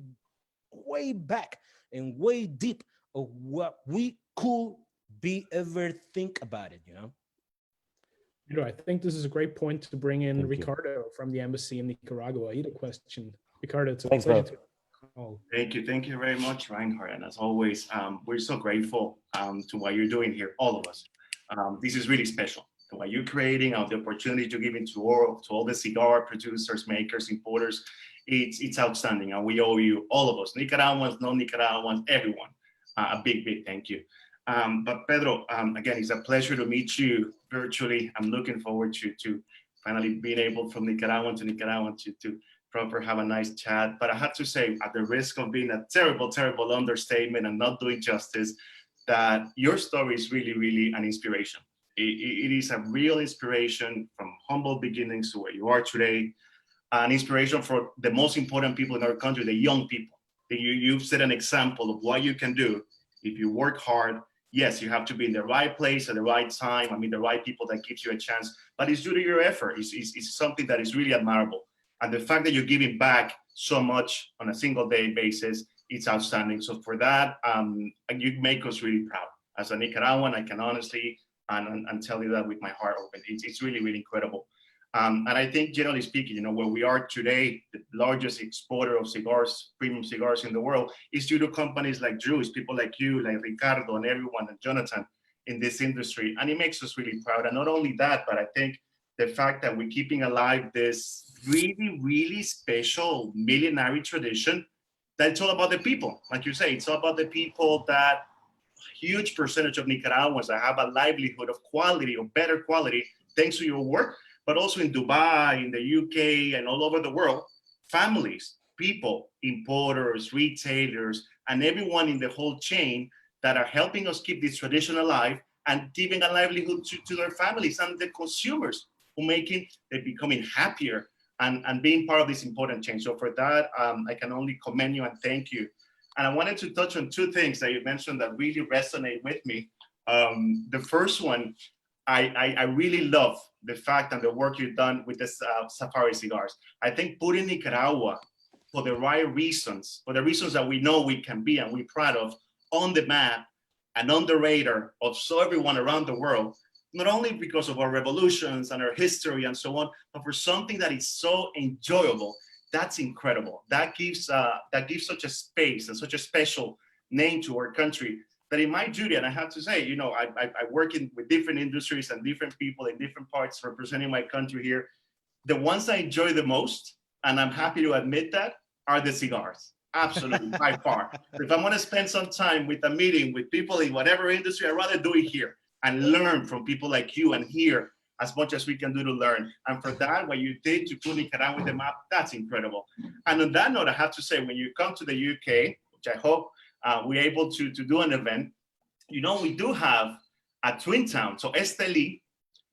way back and way deep of what we could be ever think about it, you know? You know, I think this is a great point to bring in Thank you. Ricardo from the embassy in Nicaragua. You had a question. Ricardo, it's a Thanks, pleasure bro. to call. Thank you very much, Reinhard. And as always, we're so grateful to what you're doing here, all of us. This is really special. What you're creating, the opportunity to give to all the cigar producers, makers, importers, it's outstanding. And we owe you, all of us, Nicaraguans, non-Nicaraguans, everyone, a big, big thank you. But Pedro, again, it's a pleasure to meet you virtually. I'm looking forward to finally being able from Nicaraguan to proper have a nice chat. But I have to say, at the risk of being a terrible, terrible understatement and not doing justice, that your story is really, really an inspiration. It is a real inspiration from humble beginnings to where you are today, an inspiration for the most important people in our country, the young people. You've set an example of what you can do if you work hard. Yes, you have to be in the right place at the right time. I mean, the right people that gives you a chance, but it's due to your effort. It's something that is really admirable. And the fact that you're giving back so much on a single day basis, it's outstanding. So for that, you make us really proud. As a Nicaraguan, I can honestly and tell you that with my heart open. It's really, really incredible. And I think generally speaking, you know, where we are today, the largest exporter of cigars, premium cigars in the world, is due to companies like Drew, it's people like you, like Ricardo and everyone, and Jonathan in this industry. And it makes us really proud. And not only that, but I think the fact that we're keeping alive this really, really special millenary tradition, that's all about the people. Like you say, it's all about the people, that huge percentage of Nicaraguans that have a livelihood of quality, or better quality, thanks to your work. But also in Dubai, in the UK, and all over the world, families, people, importers, retailers, and everyone in the whole chain that are helping us keep this tradition alive and giving a livelihood to their families and the consumers who they're becoming happier and being part of this important change. So for that, I can only commend you and thank you. And I wanted to touch on two things that you mentioned that really resonate with me. The first one, I really love the fact and the work you've done with the Safari cigars. I think putting Nicaragua for the right reasons, for the reasons that we know we can be and we're proud of, on the map and on the radar of so everyone around the world, not only because of our revolutions and our history and so on, but for something that is so enjoyable. That's incredible. That gives such a space and such a special name to our country. That in my duty, and I have to say, you know, I work with different industries and different people in different parts representing my country here. The ones I enjoy the most, and I'm happy to admit that, are the cigars. Absolutely, by far. If I'm going to spend some time with a meeting with people in whatever industry, I'd rather do it here and learn from people like you and hear as much as we can do to learn. And for that, what you did to put Nicaragua in the map, that's incredible. And on that note, I have to say, when you come to the UK, which I hope we're able to do an event, you know, we do have a twin town. So Estelí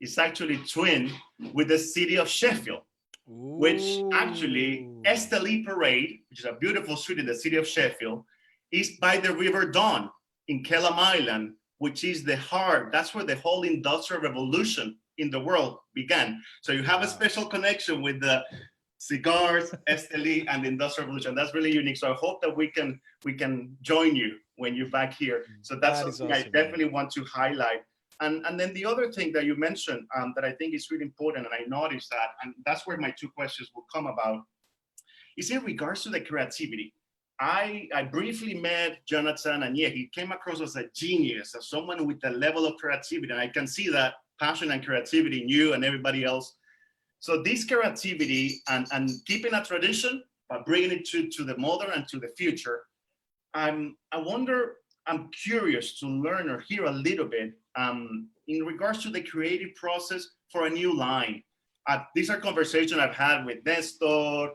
is actually twin with the city of Sheffield, which actually Estelí Parade, which is a beautiful street in the city of Sheffield, is by the River Don in Kellam Island, which is the heart. That's where the whole industrial revolution in the world began. So you have a special connection with the cigars, Estelí, and the industrial revolution. That's really unique. So I hope that we can join you when you're back here. So that's something awesome, I definitely want to highlight. And then the other thing that you mentioned that I think is really important, and I noticed that, and that's where my two questions will come about, is in regards to the creativity. I briefly met Jonathan, and yeah, he came across as a genius, as someone with a level of creativity, and I can see that passion and creativity in you and everybody else. So this creativity and keeping a tradition, but bringing it to the modern and to the future, I wonder, I'm curious to learn or hear a little bit in regards to the creative process for a new line. These are conversations I've had with Nestor,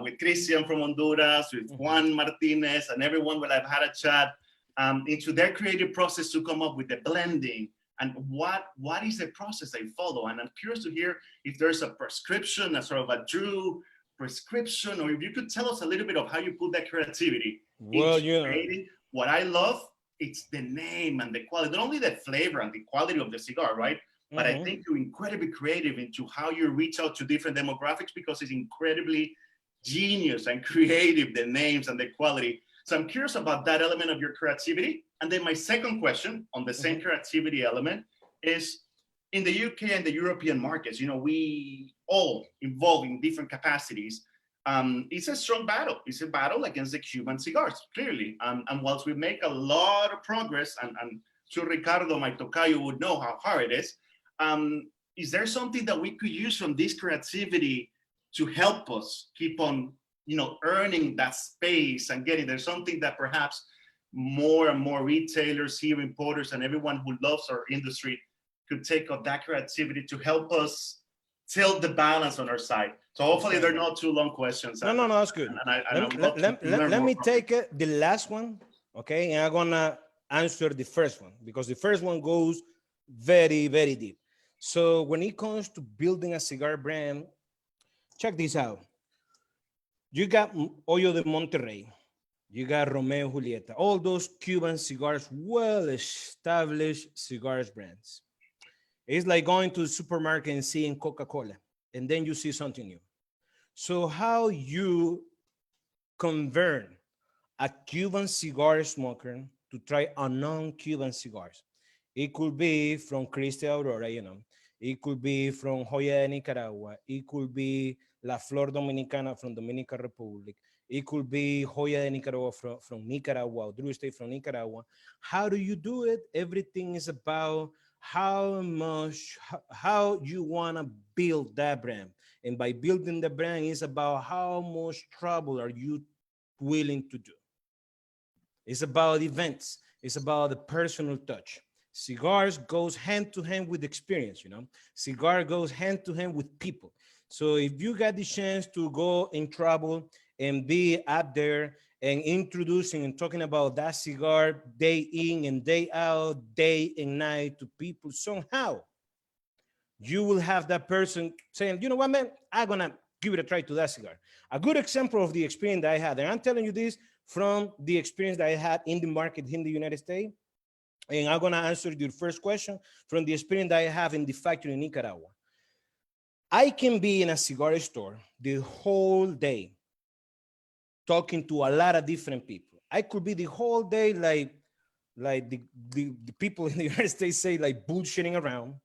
with Christian from Honduras, with Juan Martinez, and everyone where I've had a chat into their creative process to come up with the blending and what is the process they follow. And I'm curious to hear if there's a prescription, a sort of a true prescription, or if you could tell us a little bit of how you put that creativity into creating. What I love, it's the name and the quality, not only the flavor and the quality of the cigar, right? But I think you're incredibly creative into how you reach out to different demographics, because it's incredibly genius and creative, the names and the quality. So I'm curious about that element of your creativity. And then my second question on the same creativity element is, in the UK and the European markets, you know, we all involved in different capacities. It's a strong battle. It's a battle against the Cuban cigars, clearly. And whilst we make a lot of progress, and to Ricardo, my tocayo, would know how hard it is there something that we could use from this creativity to help us keep on, you know, earning that space and getting there? Something that perhaps more and more retailers here, importers, and everyone who loves our industry could take up that creativity to help us tilt the balance on our side. So hopefully they're not too long questions. No, that's good. Let me take the last one, okay? And I'm gonna answer the first one, because the first one goes very, very deep. So when it comes to building a cigar brand, check this out. You got Hoyo de Monterrey, you got Romeo Julieta, all those Cuban cigars, well-established cigars brands. It's like going to the supermarket and seeing Coca-Cola, and then you see something new. So how you convert a Cuban cigar smoker to try a non-Cuban cigars? It could be from Cristi Aurora, you know. It could be from Joya de Nicaragua. It could be La Flor Dominicana from Dominican Republic. It could be Joya de Nicaragua from Nicaragua, or Drew Estate from Nicaragua. How do you do it? Everything is about how you want to build that brand. And by building the brand, is about how much trouble are you willing to do. It's about events. It's about the personal touch. Cigars goes hand to hand with experience, you know. Cigar goes hand to hand with people. So if you got the chance to go in trouble and be up there and introducing and talking about that cigar day in and day out, day and night to people, somehow you will have that person saying, you know what, man, I'm gonna give it a try to that cigar. A good example of the experience that I had, and I'm telling you this from the experience that I had in the market in the United States, and I'm gonna answer your first question from the experience that I have in the factory in Nicaragua. I can be in a cigar store the whole day talking to a lot of different people. I could be the whole day like the people in the United States say, like bullshitting around.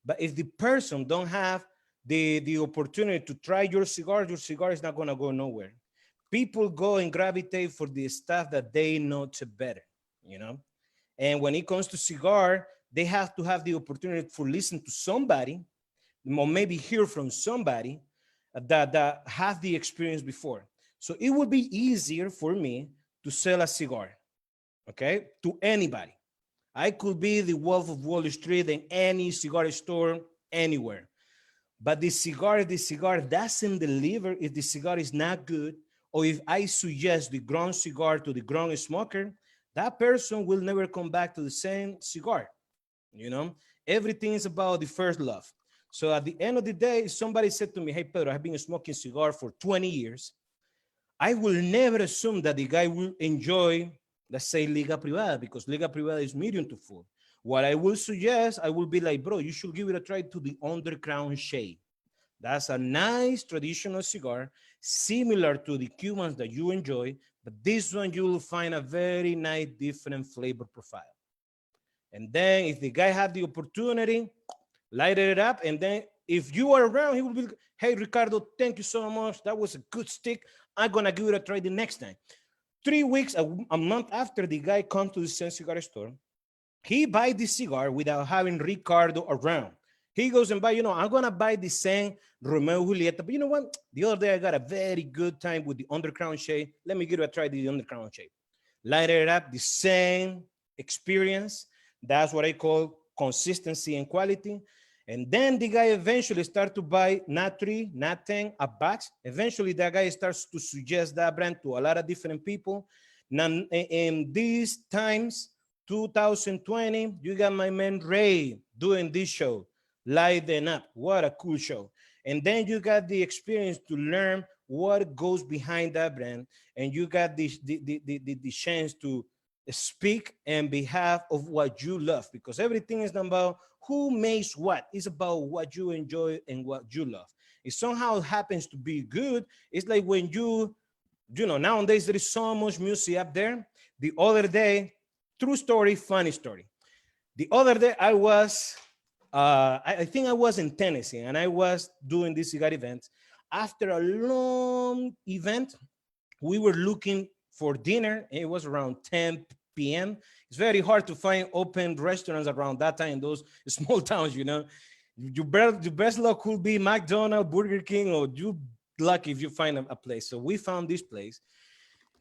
But if the person don't have the opportunity to try your cigar is not gonna go nowhere. People go and gravitate for the stuff that they know better, you know? And when it comes to cigar, they have to have the opportunity for listen to somebody, or maybe hear from somebody that have the experience before. So it would be easier for me to sell a cigar, okay, to anybody. I could be the Wolf of Wall Street in any cigar store anywhere. But the cigar doesn't deliver if the cigar is not good, or if I suggest the ground cigar to the ground smoker, that person will never come back to the same cigar. You know, everything is about the first love. So at the end of the day, somebody said to me, hey, Pedro, I've been smoking cigar for 20 years. I will never assume that the guy will enjoy, let's say, Liga Privada, because Liga Privada is medium to full. What I will suggest, I will be like, bro, you should give it a try to the Underground Shade. That's a nice traditional cigar, similar to the Cubans that you enjoy, but this one you will find a very nice different flavor profile. And then if the guy had the opportunity, light it up, and then if you are around, he will be, hey, Ricardo, thank you so much. That was a good stick. I'm going to give it a try the next time. 3 weeks, a month after the guy comes to the same cigar store, he buys the cigar without having Ricardo around. He goes and buy, I'm going to buy the same Romeo Julieta. But you know what? The other day, I got a very good time with the Underground Shade. Let me give it a try, the Underground Shade. Light it up, the same experience. That's what I call consistency and quality. And then the guy eventually starts to buy not 3, not 10, a box. Eventually, that guy starts to suggest that brand to a lot of different people. Now, in these times, 2020, you got my man Ray doing this show, Lighten Up. What a cool show. And then you got the experience to learn what goes behind that brand. And you got the chance to speak on behalf of what you love, because everything is about who makes what. It's about what you enjoy and what you love. If somehow happens to be good, it's like when nowadays there is so much music up there. The other day, true story, funny story. The other day I was, I think I was in Tennessee, and I was doing this cigar event. After a long event, we were looking for dinner. It was around 10 p.m. It's very hard to find open restaurants around that time in those small towns, Your best luck could be McDonald's, Burger King, or you lucky if you find a place. So we found this place.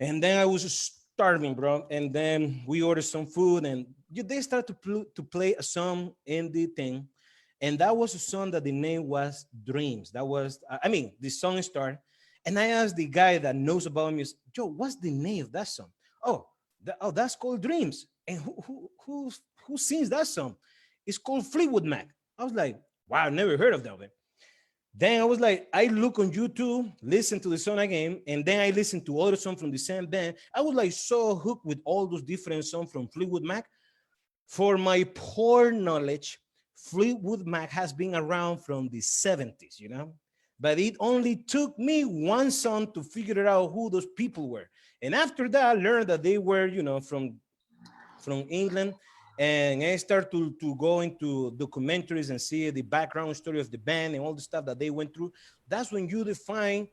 And then I was starving, bro. And then we ordered some food, and they started to play a song in the thing. And that was a song that the name was Dreams. That was, the song started. And I asked the guy that knows about music, Joe, what's the name of that song? That's called Dreams. And who sings that song? It's called Fleetwood Mac. I was like, wow, I never heard of that one. Then I was like, I look on YouTube, listen to the song again, and then I listen to other songs from the same band. I was like so hooked with all those different songs from Fleetwood Mac. For my poor knowledge, Fleetwood Mac has been around from the 70s, But it only took me one song to figure out who those people were. And after that, I learned that they were, from England. And I started to go into documentaries and see the background story of the band and all the stuff that they went through. That's when you define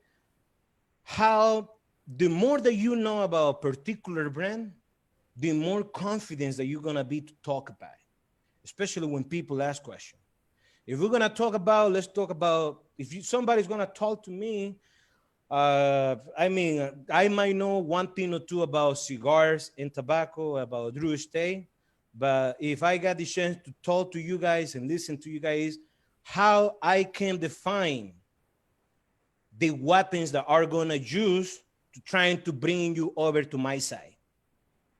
how the more that you know about a particular brand, the more confidence that you're going to be to talk about it, especially when people ask questions. If we're going to talk about, let's talk about, somebody's going to talk to me, I might know one thing or two about cigars and tobacco, about Drew Estate. But if I got the chance to talk to you guys and listen to you guys, how I can define the weapons that are going to use to trying to bring you over to my side.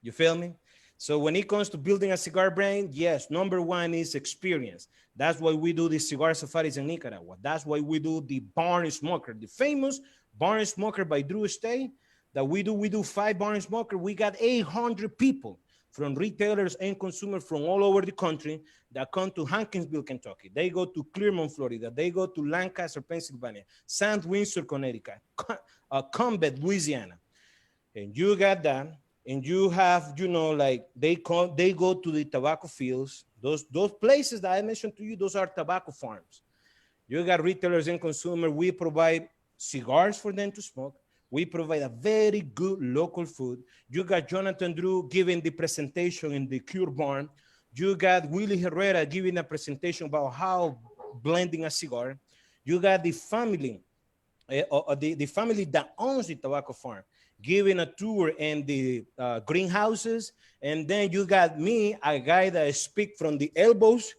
You feel me? So when it comes to building a cigar brand, yes, number one is experience. That's why we do the cigar safaris in Nicaragua. That's why we do the barn smoker, the famous barn smoker by Drew Estate that we do. We do 5 barn smoker. We got 800 people from retailers and consumers from all over the country that come to Hankinsville, Kentucky. They go to Clermont, Florida. They go to Lancaster, Pennsylvania, St. Windsor, Connecticut, Combat, Louisiana. And you got that. And you have, they go to the tobacco fields. Those places that I mentioned to you, those are tobacco farms. You got retailers and consumers. We provide cigars for them to smoke. We provide a very good local food. You got Jonathan Drew giving the presentation in the Cure Barn. You got Willie Herrera giving a presentation about how blending a cigar. You got the family, the family that owns the tobacco farm, giving a tour in the greenhouses. And then you got me, a guy that speaks from the elbows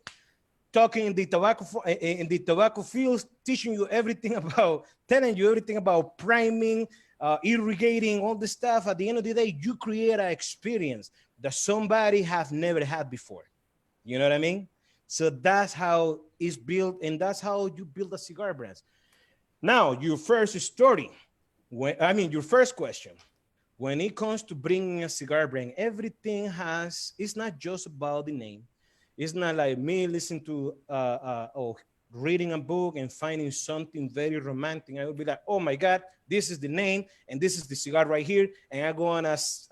talking in the tobacco fields, teaching you everything about, telling you everything about priming, irrigating, all this stuff. At the end of the day, you create an experience that somebody have never had before. You know what I mean? So that's how it's built, and that's how you build a cigar brand. Now, your first story, your first question. When it comes to bringing a cigar brand, everything it's not just about the name. It's not like me listening to or reading a book and finding something very romantic. I will be like, oh my God, this is the name and this is the cigar right here. And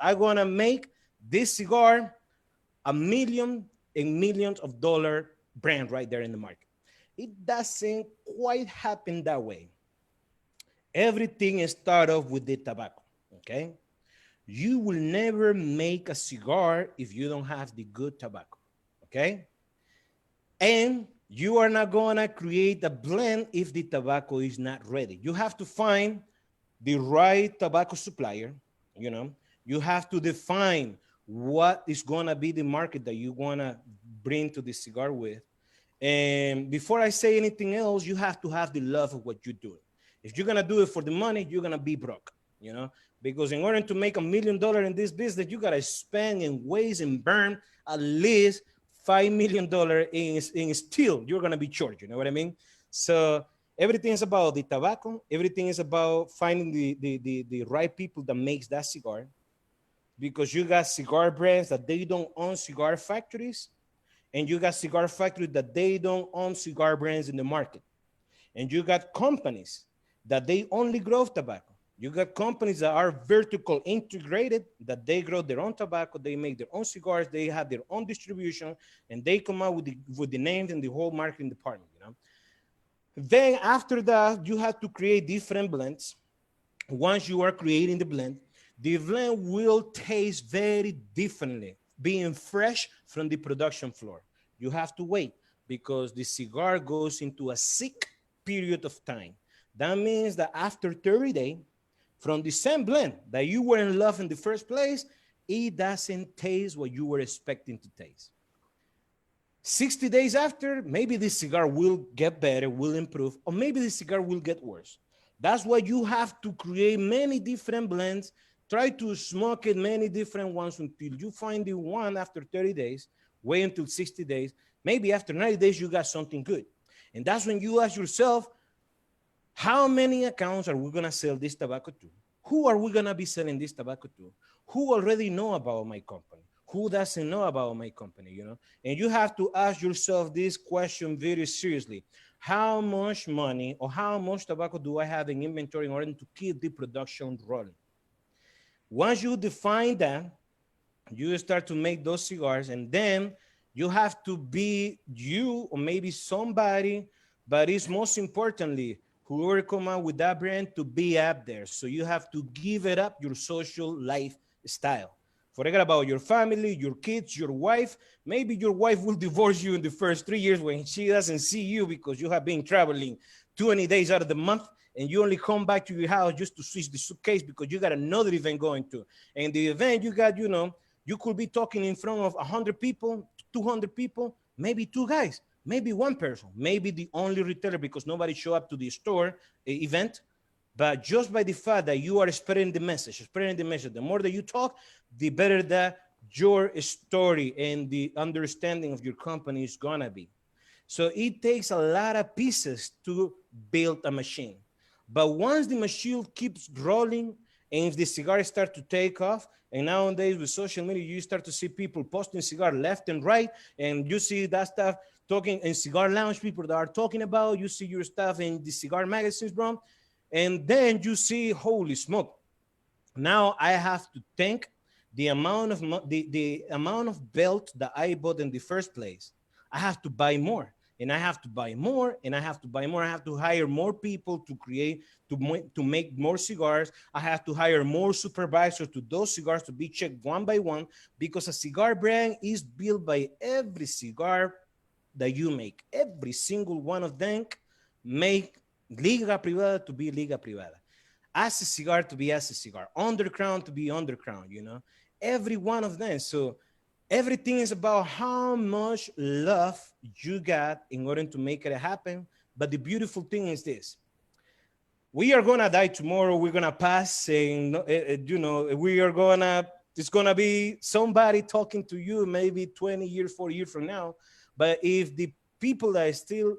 I'm gonna make this cigar a million and millions of dollar brand right there in the market. It doesn't quite happen that way. Everything start off with the tobacco, okay? You will never make a cigar if you don't have the good tobacco, okay? And you are not gonna create a blend if the tobacco is not ready. You have to find the right tobacco supplier, you know? You have to define what is gonna be the market that you wanna bring to the cigar with. And before I say anything else, you have to have the love of what you're doing. If you're gonna do it for the money, you're gonna be broke, you know? Because in order to make $1 million in this business, you gotta spend and waste and burn at least $5 million in steel. You're gonna be charged, you know what I mean? So everything is about the tobacco. Everything is about finding the right people that makes that cigar. Because you got cigar brands that they don't own cigar factories, and you got cigar factories that they don't own cigar brands in the market. And you got companies that they only grow tobacco. You got companies that are vertical integrated, that they grow their own tobacco, they make their own cigars, they have their own distribution, and they come out with the names and the whole marketing department, you know? Then after that, you have to create different blends. Once you are creating the blend will taste very differently, being fresh from the production floor. You have to wait because the cigar goes into a sick period of time. That means that after 30 days, from the same blend that you were in love in the first place, it doesn't taste what you were expecting to taste. 60 days after, maybe this cigar will get better, will improve, or maybe the cigar will get worse. That's why you have to create many different blends, try to smoke it many different ones until you find the one after 30 days, wait until 60 days, maybe after 90 days, you got something good. And that's when you ask yourself, how many accounts are we gonna sell this tobacco to? Who are we gonna be selling this tobacco to? Who already know about my company? Who doesn't know about my company, you know? And you have to ask yourself this question very seriously. How much money or how much tobacco do I have in inventory in order to keep the production rolling? Once you define that, you start to make those cigars, and then you have to be you or maybe somebody, but it's most importantly, whoever come out with that brand to be up there. So you have to give it up your social lifestyle. Forget about your family, your kids, your wife. Maybe your wife will divorce you in the first 3 years when she doesn't see you because you have been traveling 20 days out of the month and you only come back to your house just to switch the suitcase because you got another event going to. And the event you got, you know, you could be talking in front of 100 people, 200 people, maybe 2 guys. Maybe 1 person, maybe the only retailer because nobody show up to the store event. But just by the fact that you are spreading the message, the more that you talk, the better that your story and the understanding of your company is gonna be. So it takes a lot of pieces to build a machine. But once the machine keeps rolling and if the cigars start to take off, and nowadays with social media, you start to see people posting cigar left and right, and you see that stuff talking in cigar lounge, people that are talking about, you see your stuff in the cigar magazines, bro. And then you see, holy smoke. Now I have to think the amount of the amount of belt that I bought in the first place. I have to buy more, and I have to buy more, and I have to buy more. I have to hire more people to create, to make more cigars. I have to hire more supervisors to those cigars to be checked one by one, because a cigar brand is built by every cigar that you make. Every single one of them make liga privada to be liga privada, as a cigar to be as a cigar, underground to be underground, you know, every one of them. So Everything is about how much love you got in order to make it happen. But the beautiful thing is this: we are gonna die tomorrow. We're gonna pass, and we are gonna. It's gonna be somebody talking to you maybe 20 years, 40 years from now. But if the people that still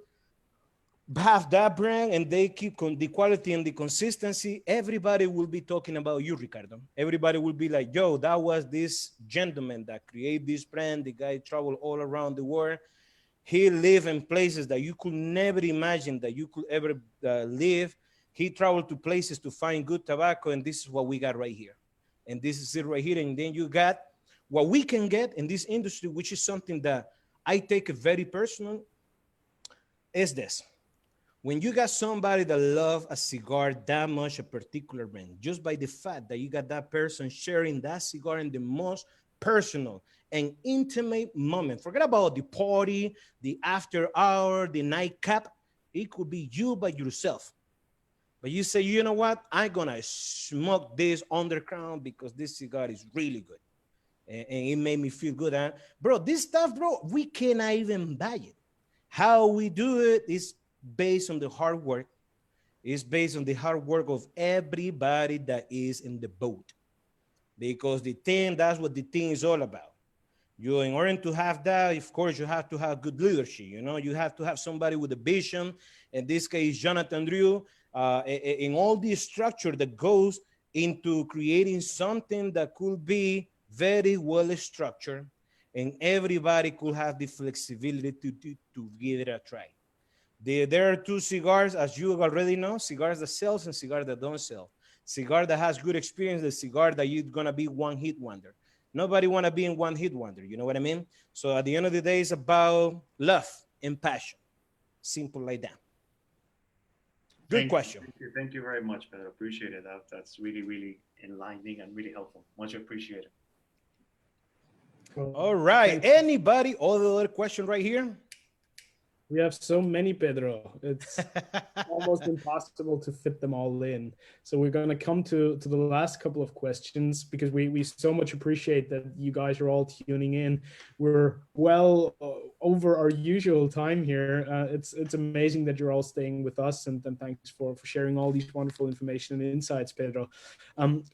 have that brand and they keep the quality and the consistency, everybody will be talking about you, Ricardo. Everybody will be like, yo, that was this gentleman that created this brand. The guy traveled all around the world. He lived in places that you could never imagine that you could ever live. He traveled to places to find good tobacco, and this is what we got right here. And this is it right here. And then you got what we can get in this industry, which is something that I take it very personal, is this. When you got somebody that love a cigar that much, a particular brand, just by the fact that you got that person sharing that cigar in the most personal and intimate moment. Forget about the party, the after hour, the nightcap. It could be you by yourself. But you say, you know what? I'm going to smoke this underground because this cigar is really good. And it made me feel good. And bro, this stuff, bro, we cannot even buy it. How we do it is based on the hard work. It's based on the hard work of everybody that is in the boat. Because that's what the thing is all about. In order to have that, of course, you have to have good leadership. You have to have somebody with a vision. In this case, Jonathan Drew, in all the structure that goes into creating something that could be very well structured, and everybody could have the flexibility to give it a try. There are two cigars, as you already know: cigars that sells and cigars that don't sell. Cigar that has good experience, the cigar that you're gonna be one hit wonder. Nobody wanna be in one hit wonder, you know what I mean? So at the end of the day, it's about love and passion. Simple like that. Good question. Thank you very much, Pedro. Appreciate it. That's really, really enlightening and really helpful. Much appreciated. All right. Anybody other question right here? We have so many, Pedro. It's almost impossible to fit them all in. So we're going to come to the last couple of questions, because we so much appreciate that you guys are all tuning in. We're well over our usual time here. It's amazing that you're all staying with us, and thanks for sharing all these wonderful information and insights, Pedro.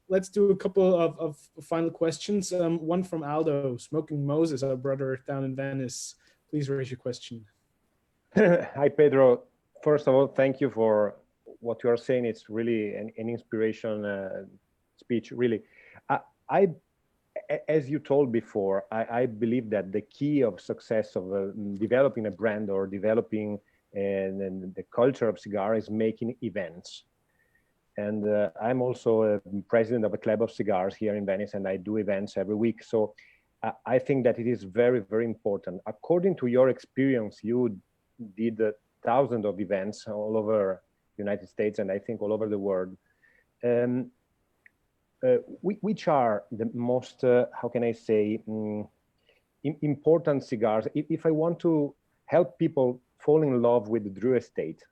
Let's do a couple of final questions. One from Aldo, Smoking Moses, our brother down in Venice. Please raise your question. Hi, Pedro. First of all, thank you for what you are saying. It's really an inspiration speech, really. As you told before, I believe that the key of success of developing a brand or developing the culture of cigar is making events. And I'm also a president of a club of cigars here in Venice, and I do events every week. So I think that it is very, very important. According to your experience, you did thousands of events all over the United States, and I think all over the world. Which are the most, how can I say, important cigars? If I want to help people fall in love with the Drew Estate,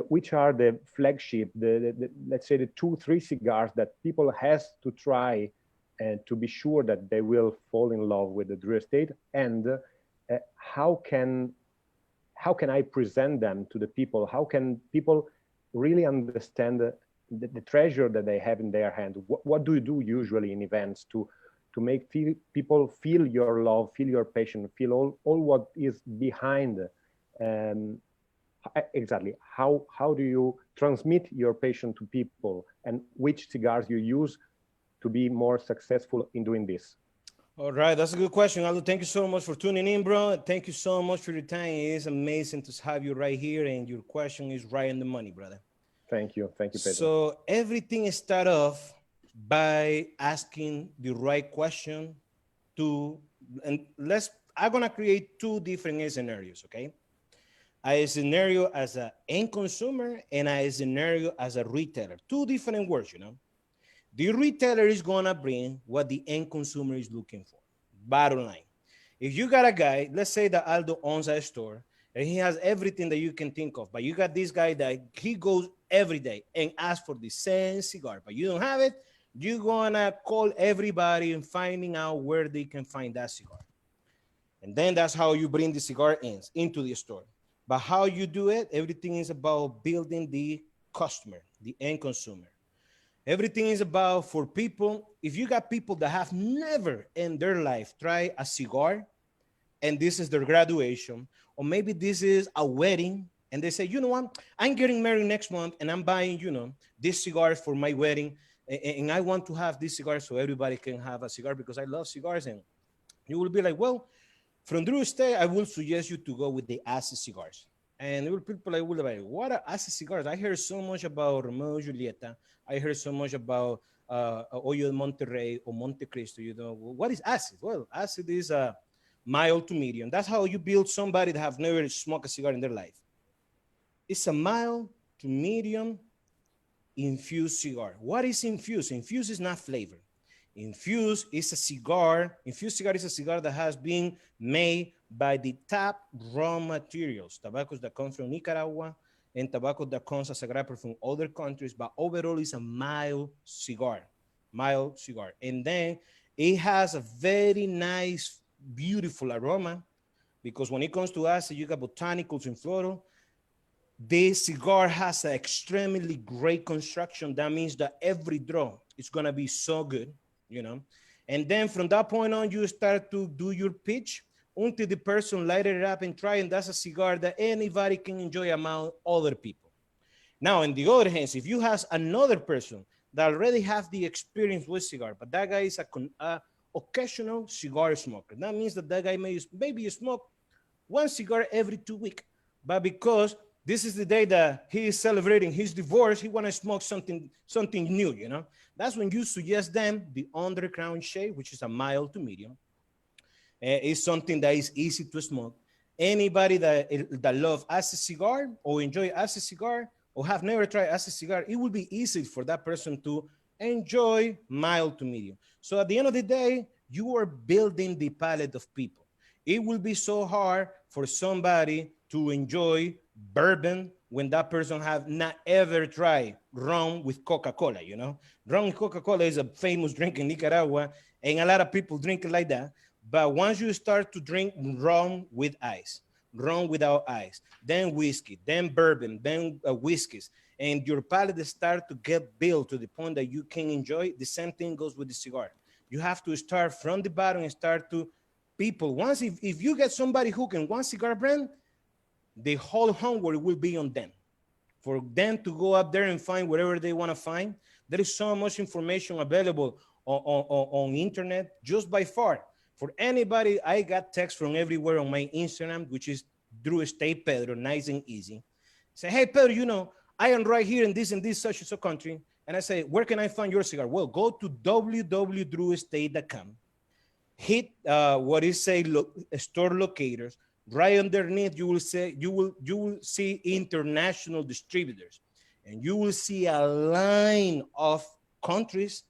which are the flagship, let's say the 2-3 cigars that people has to try and to be sure that they will fall in love with the Drew Estate, and how can I present them to the people? How can people really understand the treasure that they have in their hand? What do you do usually in events to make people feel your love, feel your passion, feel all what is behind? Exactly. How do you transmit your passion to people, and which cigars you use to be more successful in doing this? All right, that's a good question, Aldo. Thank you so much for tuning in, bro. Thank you so much for your time. It is amazing to have you right here, and your question is right in the money, brother. Thank you, Pedro. So everything starts off by asking the right question I'm gonna create 2 different scenarios, okay? A scenario as an end consumer and a scenario as a retailer. 2 different words, The retailer is gonna bring what the end consumer is looking for. Bottom line. If you got a guy, let's say that Aldo owns a store and he has everything that you can think of, but you got this guy that he goes every day and asks for the same cigar, but you don't have it, You're gonna call everybody and finding out where they can find that cigar. And then that's how you bring the cigar into the store. But how you do it, everything is about building the customer, the end consumer. Everything is about for people. If you got people that have never in their life tried a cigar, and this is their graduation, or maybe this is a wedding, and they say, you know what, I'm getting married next month, and I'm buying, this cigar for my wedding, and I want to have this cigar so everybody can have a cigar because I love cigars. And you will be like, well, from Drew Estate, I will suggest you to go with the acid cigars. And people like, will be like, what are acid cigars? I heard so much about Romeo and Julieta. I heard so much about Hoyo de Monterrey or Monte Cristo. What is acid? Well, acid is a mild to medium. That's how you build somebody that have never smoked a cigar in their life. It's a mild to medium infused cigar. What is infused? Infused is not flavor. Infused is a cigar. Infused cigar is a cigar that has been made by the top raw materials, tobaccos that come from Nicaragua and tobacco that comes as a wrapper from other countries, but overall it's a mild cigar. And then it has a very nice, beautiful aroma because when it comes to acid, you got botanicals and floral. This cigar has an extremely great construction. That means that every draw is going to be so good. And then from that point on, you start to do your pitch until the person light it up and try, and that's a cigar that anybody can enjoy among other people. Now, on the other hand, if you have another person that already have the experience with cigar, but that guy is a occasional cigar smoker, that means that guy maybe smoke one cigar every 2 weeks, but because this is the day that he is celebrating his divorce, he want to smoke something new, That's when you suggest them the underground shade, which is a mild to medium. It's something that is easy to smoke. Anybody that love acid cigar or enjoy acid cigar or have never tried acid cigar, it will be easy for that person to enjoy mild to medium. So at the end of the day, you are building the palette of people. It will be so hard for somebody to enjoy bourbon when that person have not ever tried rum with Coca-Cola, Rum with Coca-Cola is a famous drink in Nicaragua, and a lot of people drink it like that. But once you start to drink rum with ice, rum without ice, then whiskey, then bourbon, then whiskeys, and your palate start to get built to the point that you can enjoy, the same thing goes with the cigar. You have to start from the bottom and start to people. Once if you get somebody hooked in one cigar brand, the whole homework will be on them. For them to go up there and find whatever they want to find. There is so much information available on internet just by far. For anybody, I got text from everywhere on my Instagram, which is Drew Estate Pedro, nice and easy. Say, hey, Pedro, I am right here in this such and such country. And I say, where can I find your cigar? Well, go to www.drewestate.com. Hit store locators. Right underneath, you will see international distributors, and you will see a line of countries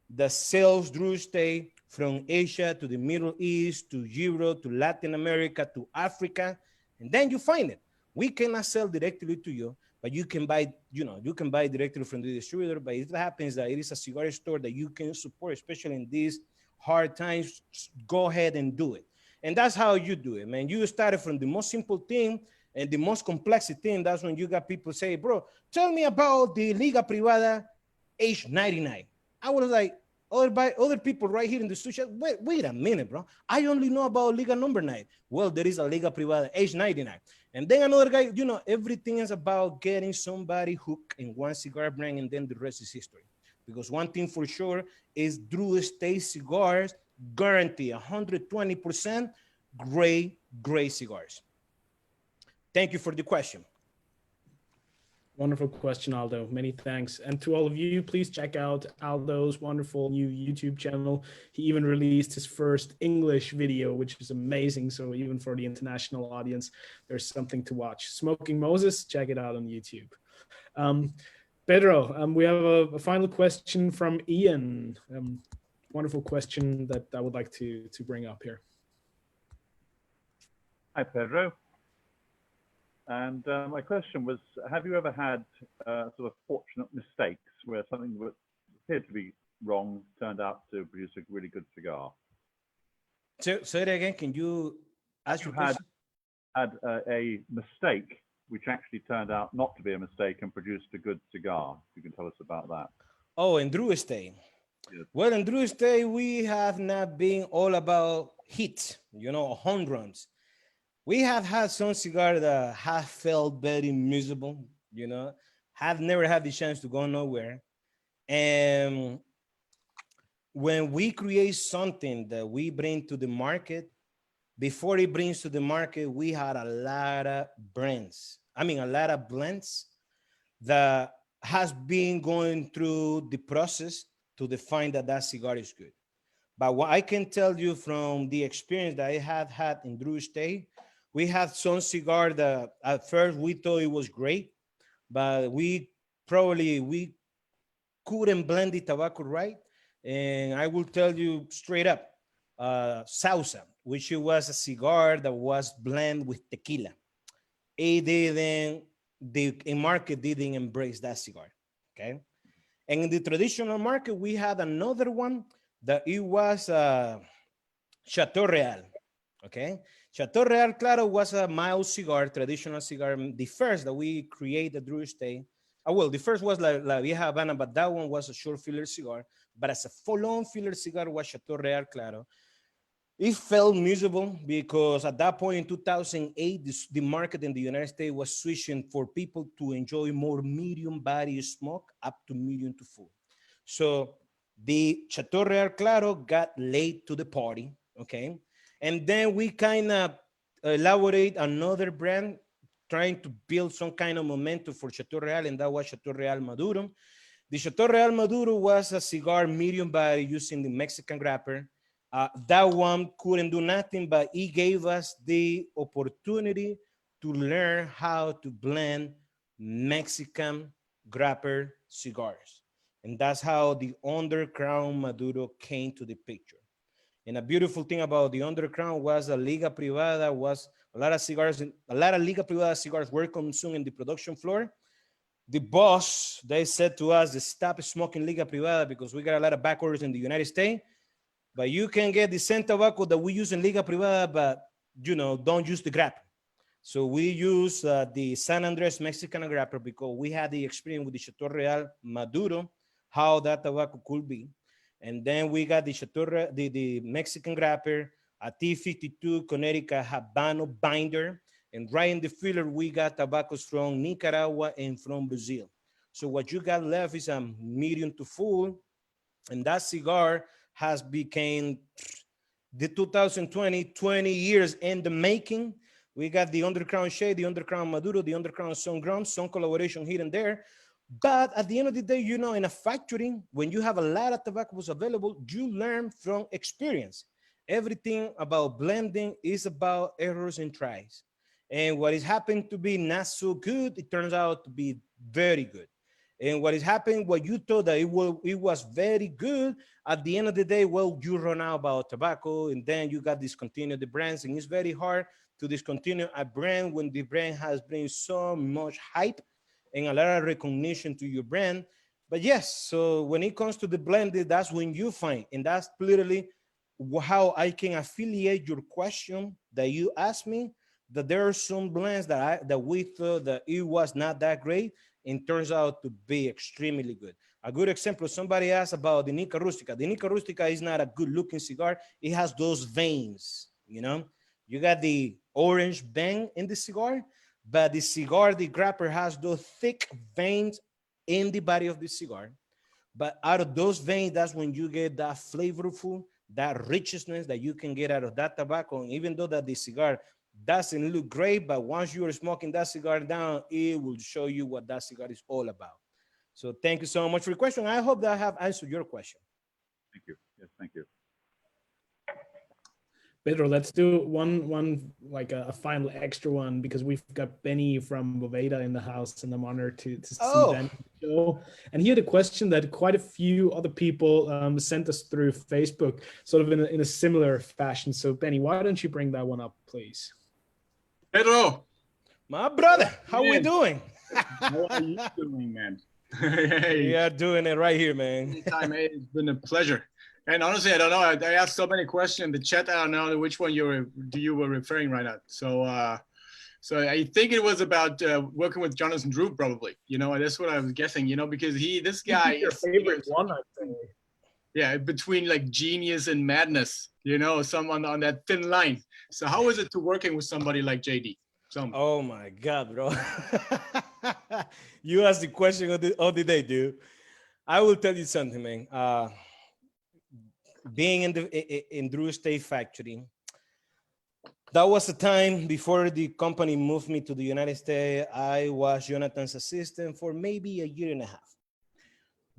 that sells Drew Estate from Asia to the Middle East to Europe to Latin America to Africa, and then you find it. We cannot sell directly to you, but you can buy, directly from the distributor. But if it happens that it is a cigar store that you can support, especially in these hard times, go ahead and do it. And that's how you do it, man. You started from the most simple thing and the most complex thing. That's when you got people say, bro, tell me about the Liga Privada age 99. I was like, other people right here in the studio, wait a minute, bro. I only know about Liga number 9. Well, there is a Liga Privada age 99. And then another guy, everything is about getting somebody hooked in one cigar brand, and then the rest is history. Because one thing for sure is Drew Estate cigars guarantee 120% great cigars. Thank you for the question. Wonderful question, Aldo. Many thanks. And to all of you, please check out Aldo's wonderful new YouTube channel. He even released his first English video, which is amazing. So even for the international audience, there's something to watch. Smoking Moses, check it out on YouTube. Pedro, we have a final question from Ian. Wonderful question that I would like to bring up here. Hi, Pedro. And my question was, have you ever had sort of fortunate mistakes where something that appeared to be wrong turned out to produce a really good cigar? Say it again. Can you ask your You had question? a mistake which actually turned out not to be a mistake and produced a good cigar. You can tell us about that. Oh, in Drew Estate. Yes. Well, in Drew Estate, we have not been all about hits, home runs. We have had some cigars that have felt very miserable, have never had the chance to go nowhere. And when we create something that we bring to the market, before it brings to the market, we had a lot of a lot of blends that has been going through the process to define that cigar is good. But what I can tell you from the experience that I have had in Drew Estate, we had some cigar that at first we thought it was great, but we couldn't blend the tobacco right. And I will tell you straight up, Sausa, which was a cigar that was blended with tequila. The market didn't embrace that cigar, okay? And in the traditional market, we had another one that it was Chateau Real, okay? Chateau Real Claro was a mild cigar, traditional cigar, the first that we created Drew Estate. Well, the first was La Vieja Habana, but that one was a short filler cigar. But as a full-on filler cigar was Chateau Real Claro. It felt miserable because at that point in 2008, the market in the United States was switching for people to enjoy more medium body smoke up to medium to full. So the Chateau Real Claro got late to the party, okay? And then we kind of elaborate another brand trying to build some kind of momentum for Chateau Real, and that was Chateau Real Maduro. The Chateau Real Maduro was a cigar medium body using the Mexican wrapper. That one couldn't do nothing, but it gave us the opportunity to learn how to blend Mexican wrapper cigars. And that's how the Underground Maduro came to the picture. And a beautiful thing about the Underground was a Liga Privada was a lot of Liga Privada cigars were consumed in the production floor. The boss, they said to us, stop smoking Liga Privada because we got a lot of back orders in the United States. But you can get the same tobacco that we use in Liga Privada, but don't use the grapper. So we use the San Andres Mexican grapper because we had the experience with the Chateau Real Maduro, how that tobacco could be. And then we got the Mexican wrapper, a T52 Connecticut Habano binder. And right in the filler, we got tobaccos from Nicaragua and from Brazil. So what you got left is a medium to full. And that cigar has become the 2020 years in the making. We got the Underground Shade, the Underground Maduro, the Underground Sun some collaboration here and there. But at the end of the day, in a factory, when you have a lot of tobaccos available, you learn from experience. Everything about blending is about errors and tries. And what is happened to be not so good, it turns out to be very good. And what is happening, what you thought that it was very good, at the end of the day, well, you run out about tobacco and then you got discontinued the brands. And it's very hard to discontinue a brand when the brand has been so much hype and a lot of recognition to your brand. But yes, so when it comes to the blended, that's when you find, and that's literally how I can affiliate your question that you asked me, that there are some blends that we thought that it was not that great and turns out to be extremely good. A good example, somebody asked about the Nica Rustica. The Nica Rustica is not a good looking cigar. It has those veins, You got the orange vein in the cigar, but the cigar, the grapper has those thick veins in the body of the cigar. But out of those veins, that's when you get that flavorful, that richness that you can get out of that tobacco. And even though that the cigar doesn't look great, but once you are smoking that cigar down, it will show you what that cigar is all about. So thank you so much for your question. I hope that I have answered your question. Thank you. Yes, thank you. Pedro, let's do one like a final extra one because we've got Benny from Boveda in the house, and I'm honored to see Benny on the show. And he had a question that quite a few other people sent us through Facebook, sort of in a similar fashion. So Benny, why don't you bring that one up, please? Pedro, my brother, how we doing? how are you doing, man? Hey, We are doing it right here, man. anytime, hey, it's been a pleasure. And honestly, I don't know. I asked so many questions in the chat. I don't know which one you were referring right at. So, so I think it was about working with Jonathan Drew, probably. You know, that's what I was guessing. You know, because this guy Your is favorite one, I'd say. yeah, between like genius and madness. You know, someone on that thin line. So, how is it to working with somebody like JD? Oh my God, bro. You asked the question of the day, dude. I will tell you something, man. Being in Drew State factory, that was a time before the company moved me to the United States. I was Jonathan's assistant for maybe a year and a half.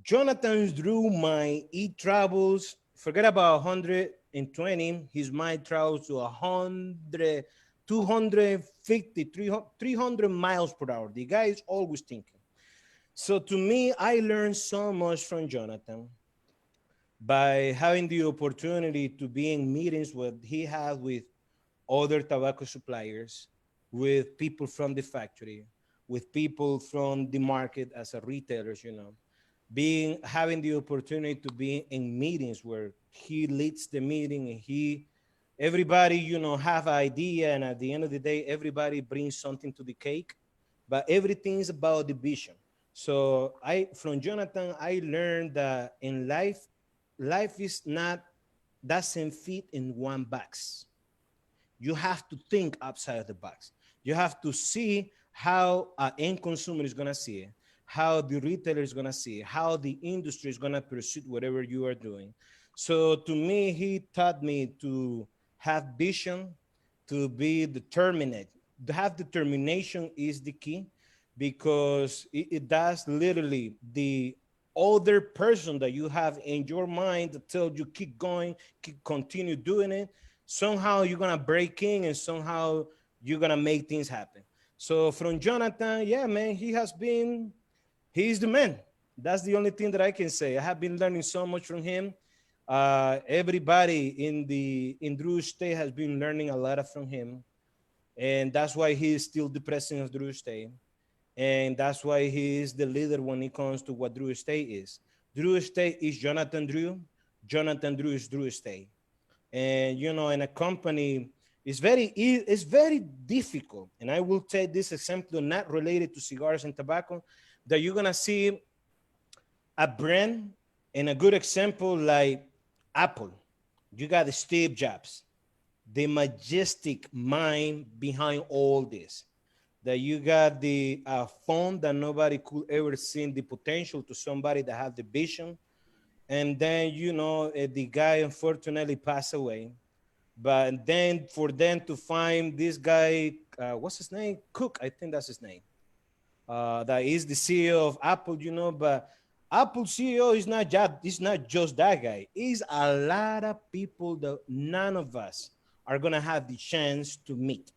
Jonathan drew my e-travels, forget about 120, his mind travels to 100, 250, 300 miles per hour. The guy is always thinking. So to me, I learned so much from Jonathan by having the opportunity to be in meetings what he had with other tobacco suppliers, with people from the factory, with people from the market as a retailers, you know, having the opportunity to be in meetings where he leads the meeting and everybody, you know, have an idea, and at the end of the day, everybody brings something to the cake, but everything is about the vision. So from Jonathan, I learned that in life doesn't fit in one box. You have to think outside of the box. You have to see how an end consumer is gonna see it, how the retailer is gonna see it, how the industry is gonna pursue whatever you are doing. So to me, he taught me to have vision, to be determined. To have determination is the key, because it does literally the other person that you have in your mind that tells you keep going, continue doing it. Somehow you're gonna break in and somehow you're gonna make things happen. So from Jonathan, yeah, man, he's the man. That's the only thing that I can say. I have been learning so much from him. Everybody in Drew State has been learning a lot from him. And that's why he is still the president of Drew State. And that's why he is the leader when it comes to what Drew State is. Drew State is Jonathan Drew. Jonathan Drew is Drew State. And, you know, in a company, it's very difficult. And I will take this example not related to cigars and tobacco, that you're going to see a brand, and a good example like Apple. You got the Steve Jobs, the majestic mind behind all this. That you got the phone that nobody could ever see the potential to somebody that have the vision. And then, you know, the guy unfortunately passed away. But then for them to find this guy, what's his name? Cook, I think that's his name. That is the CEO of Apple, you know, but Apple CEO is not just that guy. It's a lot of people that none of us are gonna have the chance to meet.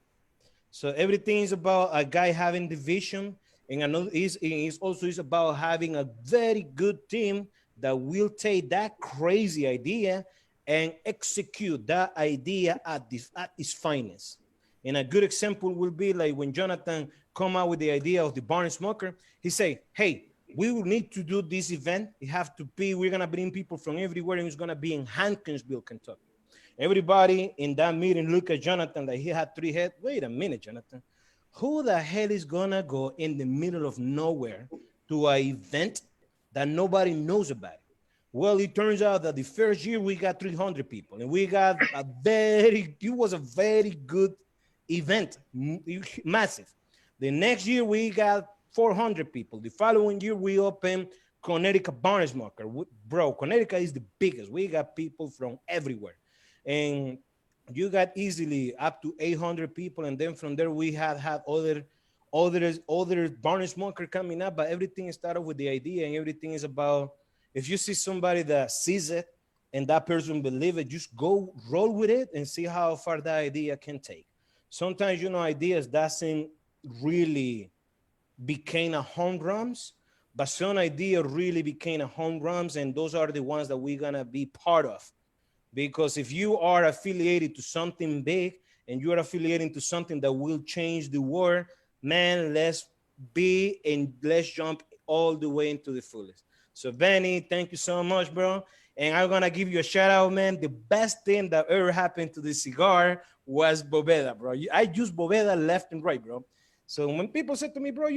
So everything is about a guy having the vision, and another is also about having a very good team that will take that crazy idea and execute that idea at its finest. And a good example will be like when Jonathan come out with the idea of the barn smoker. He say, "Hey, we will need to do this event. It have to be. We're gonna bring people from everywhere, and it's gonna be in Hankinsville, Kentucky." Everybody in that meeting look at Jonathan like he had three heads. Wait a minute, Jonathan. Who the hell is gonna go in the middle of nowhere to an event that nobody knows about? Well, it turns out that the first year we got 300 people, and we got it was a very good event, massive. The next year we got 400 people. The following year we opened Connecticut Barn Smoker. Bro, Connecticut is the biggest. We got people from everywhere. And you got easily up to 800 people. And then from there, we had other barn smoker coming up, but everything started with the idea, and everything is about, if you see somebody that sees it and that person believe it, just go roll with it and see how far that idea can take. Sometimes, you know, ideas doesn't really became a home runs, but some idea really became a home runs, and those are the ones that we're gonna be part of. Because if you are affiliated to something big and you are affiliating to something that will change the world, man, let's jump all the way into the fullest. So Benny, thank you so much, bro. And I'm gonna give you a shout out, man. The best thing that ever happened to this cigar was Boveda, bro. I use Boveda left and right, bro. So when people say to me, bro,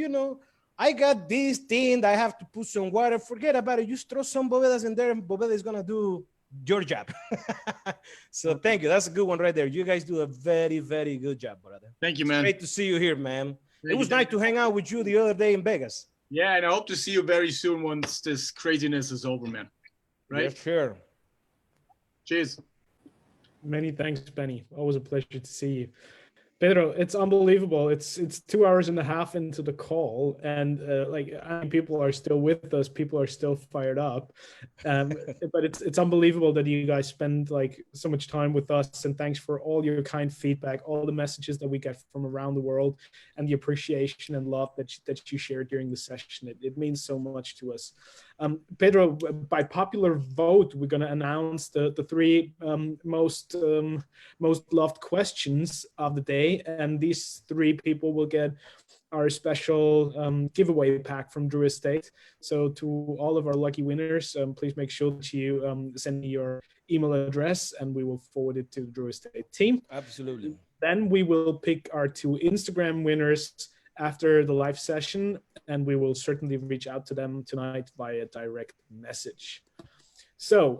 I got this thing that I have to put some water, forget about it. Just throw some Bovedas in there and Boveda is gonna do your job. So thank you. That's a good one right there. You guys do a very, very good job, brother. Thank you, man. It's great to see you here, man. Thank It was you. nice to hang out with you the other day in Vegas. Yeah, and I hope to see you very soon once this craziness is over, man. Right? Yeah, sure. Cheers. Many thanks, Benny. Always a pleasure to see you. Pedro, it's unbelievable. It's 2 hours and a half into the call, and people are still with us. People are still fired up, but it's unbelievable that you guys spend like so much time with us. And thanks for all your kind feedback, all the messages that we get from around the world, and the appreciation and love that you shared during the session. It means so much to us. Pedro, by popular vote, we're going to announce the three most loved questions of the day. And these three people will get our special giveaway pack from Drew Estate. So to all of our lucky winners, please make sure that you send me your email address and we will forward it to the Drew Estate team. Absolutely. Then we will pick our 2 Instagram winners after the live session, and we will certainly reach out to them tonight via direct message. So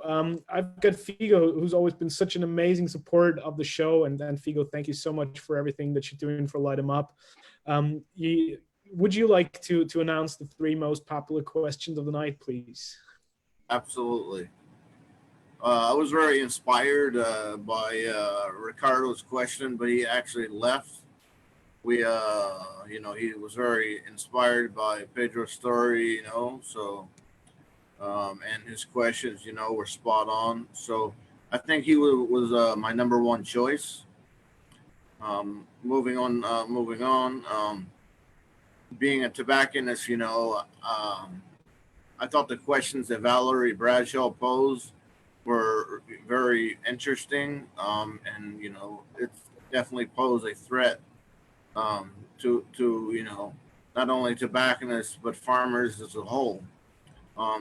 I've got Figo, who's always been such an amazing support of the show. And Figo, thank you so much for everything that you're doing for Light 'em Up. Would you like to announce the 3 most popular questions of the night, please? Absolutely. I was very inspired by Ricardo's question, but he actually left. He was very inspired by Pedro's story, so. And his questions, were spot on. So I think he was my number 1 choice. Moving on. Being a tobacconist, I thought the questions that Valerie Bradshaw posed were very interesting. And, it definitely posed a threat to not only tobacconists, but farmers as a whole.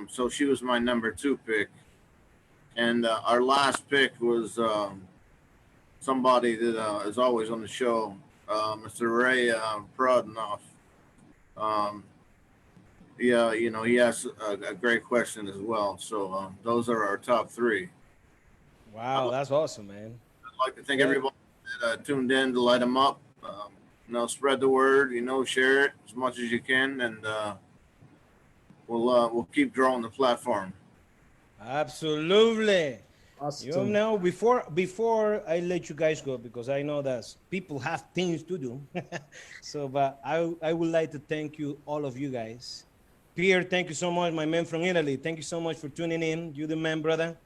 So she was my number 2 pick. And our last pick was somebody that is always on the show, Mr. Ray Prodnoff. He asked a great question as well. So those are our top 3. Wow, that's awesome, man. I'd like to thank everybody that tuned in to Light 'em Up. Spread the word, share it as much as you can, and we'll keep growing the platform. Absolutely. Awesome. Before I let you guys go, because I know that people have things to do. But I would like to thank you, all of you guys. Pierre, thank you so much, my man from Italy. Thank you so much for tuning in. You the man, brother.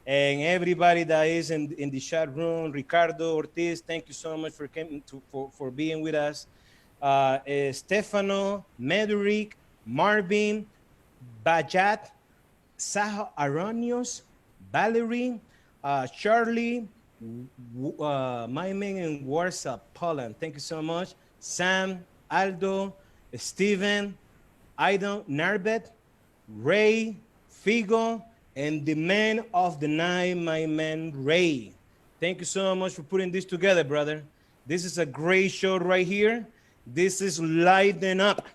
And everybody that is in the chat room, Ricardo Ortiz, thank you so much for being with us. Stefano, Mederick, Marvin, Bajat, Saha Aronios, Valerie, Charlie, my man in Warsaw, Poland. Thank you so much. Sam, Aldo, Steven, Aidan, Narbet, Ray, Figo, and the man of the night, my man, Ray. Thank you so much for putting this together, brother. This is a great show right here. This is Lighten Up.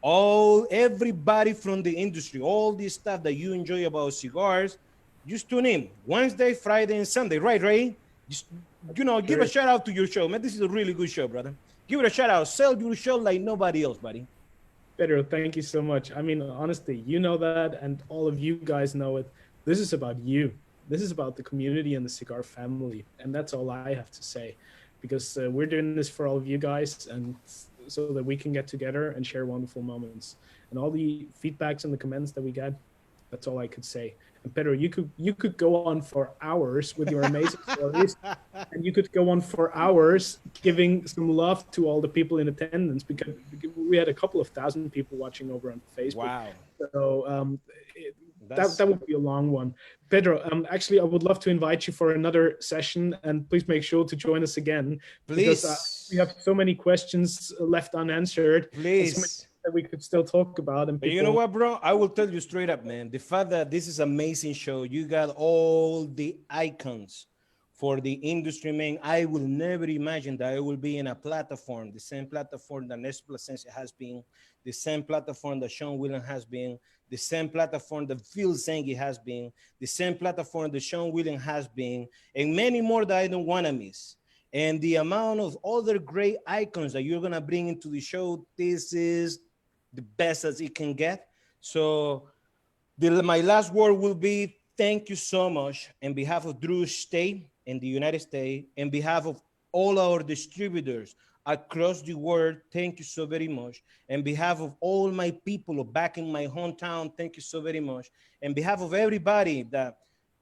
Everybody from the industry, all this stuff that you enjoy about cigars, just tune in Wednesday, Friday, and Sunday, right, Ray? Just, give a shout out to your show, man. This is a really good show, brother. Give it a shout out. Sell your show like nobody else, buddy. Pedro, thank you so much. I mean, honestly, you know that, and all of you guys know it. This is about you. This is about the community and the cigar family, and that's all I have to say, because we're doing this for all of you guys, and so that we can get together and share wonderful moments. And all the feedbacks and the comments that we get, that's all I could say. And Pedro, you could go on for hours with your amazing stories, and you could go on for hours giving some love to all the people in attendance, because we had a couple of thousand people watching over on Facebook. Wow. So that would be a long one. Pedro, actually, I would love to invite you for another session, and please make sure to join us again. Please. Because we have so many questions left unanswered. Please. that we could still talk about. And But you know what, bro? I will tell you straight up, man. The fact that this is an amazing show, you got all the icons for the industry, man. I will never imagine that I will be in a platform, the same platform that Nestor Plasencia has been, the same platform that Sean Williams has been, the same platform that Phil Zengi has been, the same platform that Sean Williams has been, and many more that I don't want to miss. And the amount of other great icons that you're going to bring into the show, this is the best as it can get. So my last word will be thank you so much on behalf of Drew Estate in the United States, on behalf of all our distributors across the world, thank you so very much. On behalf of all my people back in my hometown, thank you so very much. On behalf of everybody that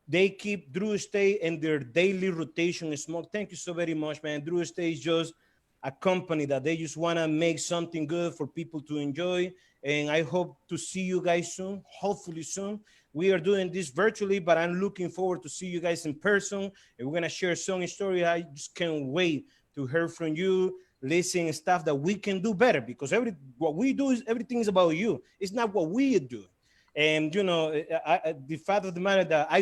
they keep Drew Estate in their daily rotation smoke, thank you so very much, man. Drew Estate is just a company that they just want to make something good for people to enjoy. And I hope to see you guys soon, hopefully soon. We are doing this virtually, but I'm looking forward to see you guys in person. And we're going to share some story. I just can't wait to hear from you, listen stuff that we can do better, because what we do is everything is about you. It's not what we do. And, you know, the fact of the matter that I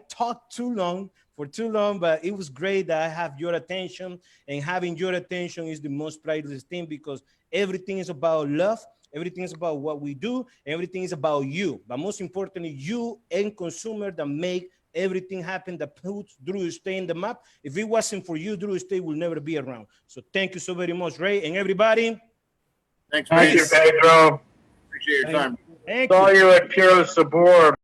talked too long for too long, but it was great that I have your attention, and having your attention is the most priceless thing, because everything is about love. Everything is about what we do. Everything is about you. But most importantly, you and consumer that make everything happen, that puts Drew Estate in the map. If it wasn't for you, Drew Estate will never be around. So thank you so very much, Ray, and everybody. Thanks, Thank you, Pedro. Appreciate your time. Thank Saw you. you at Puro Sabor.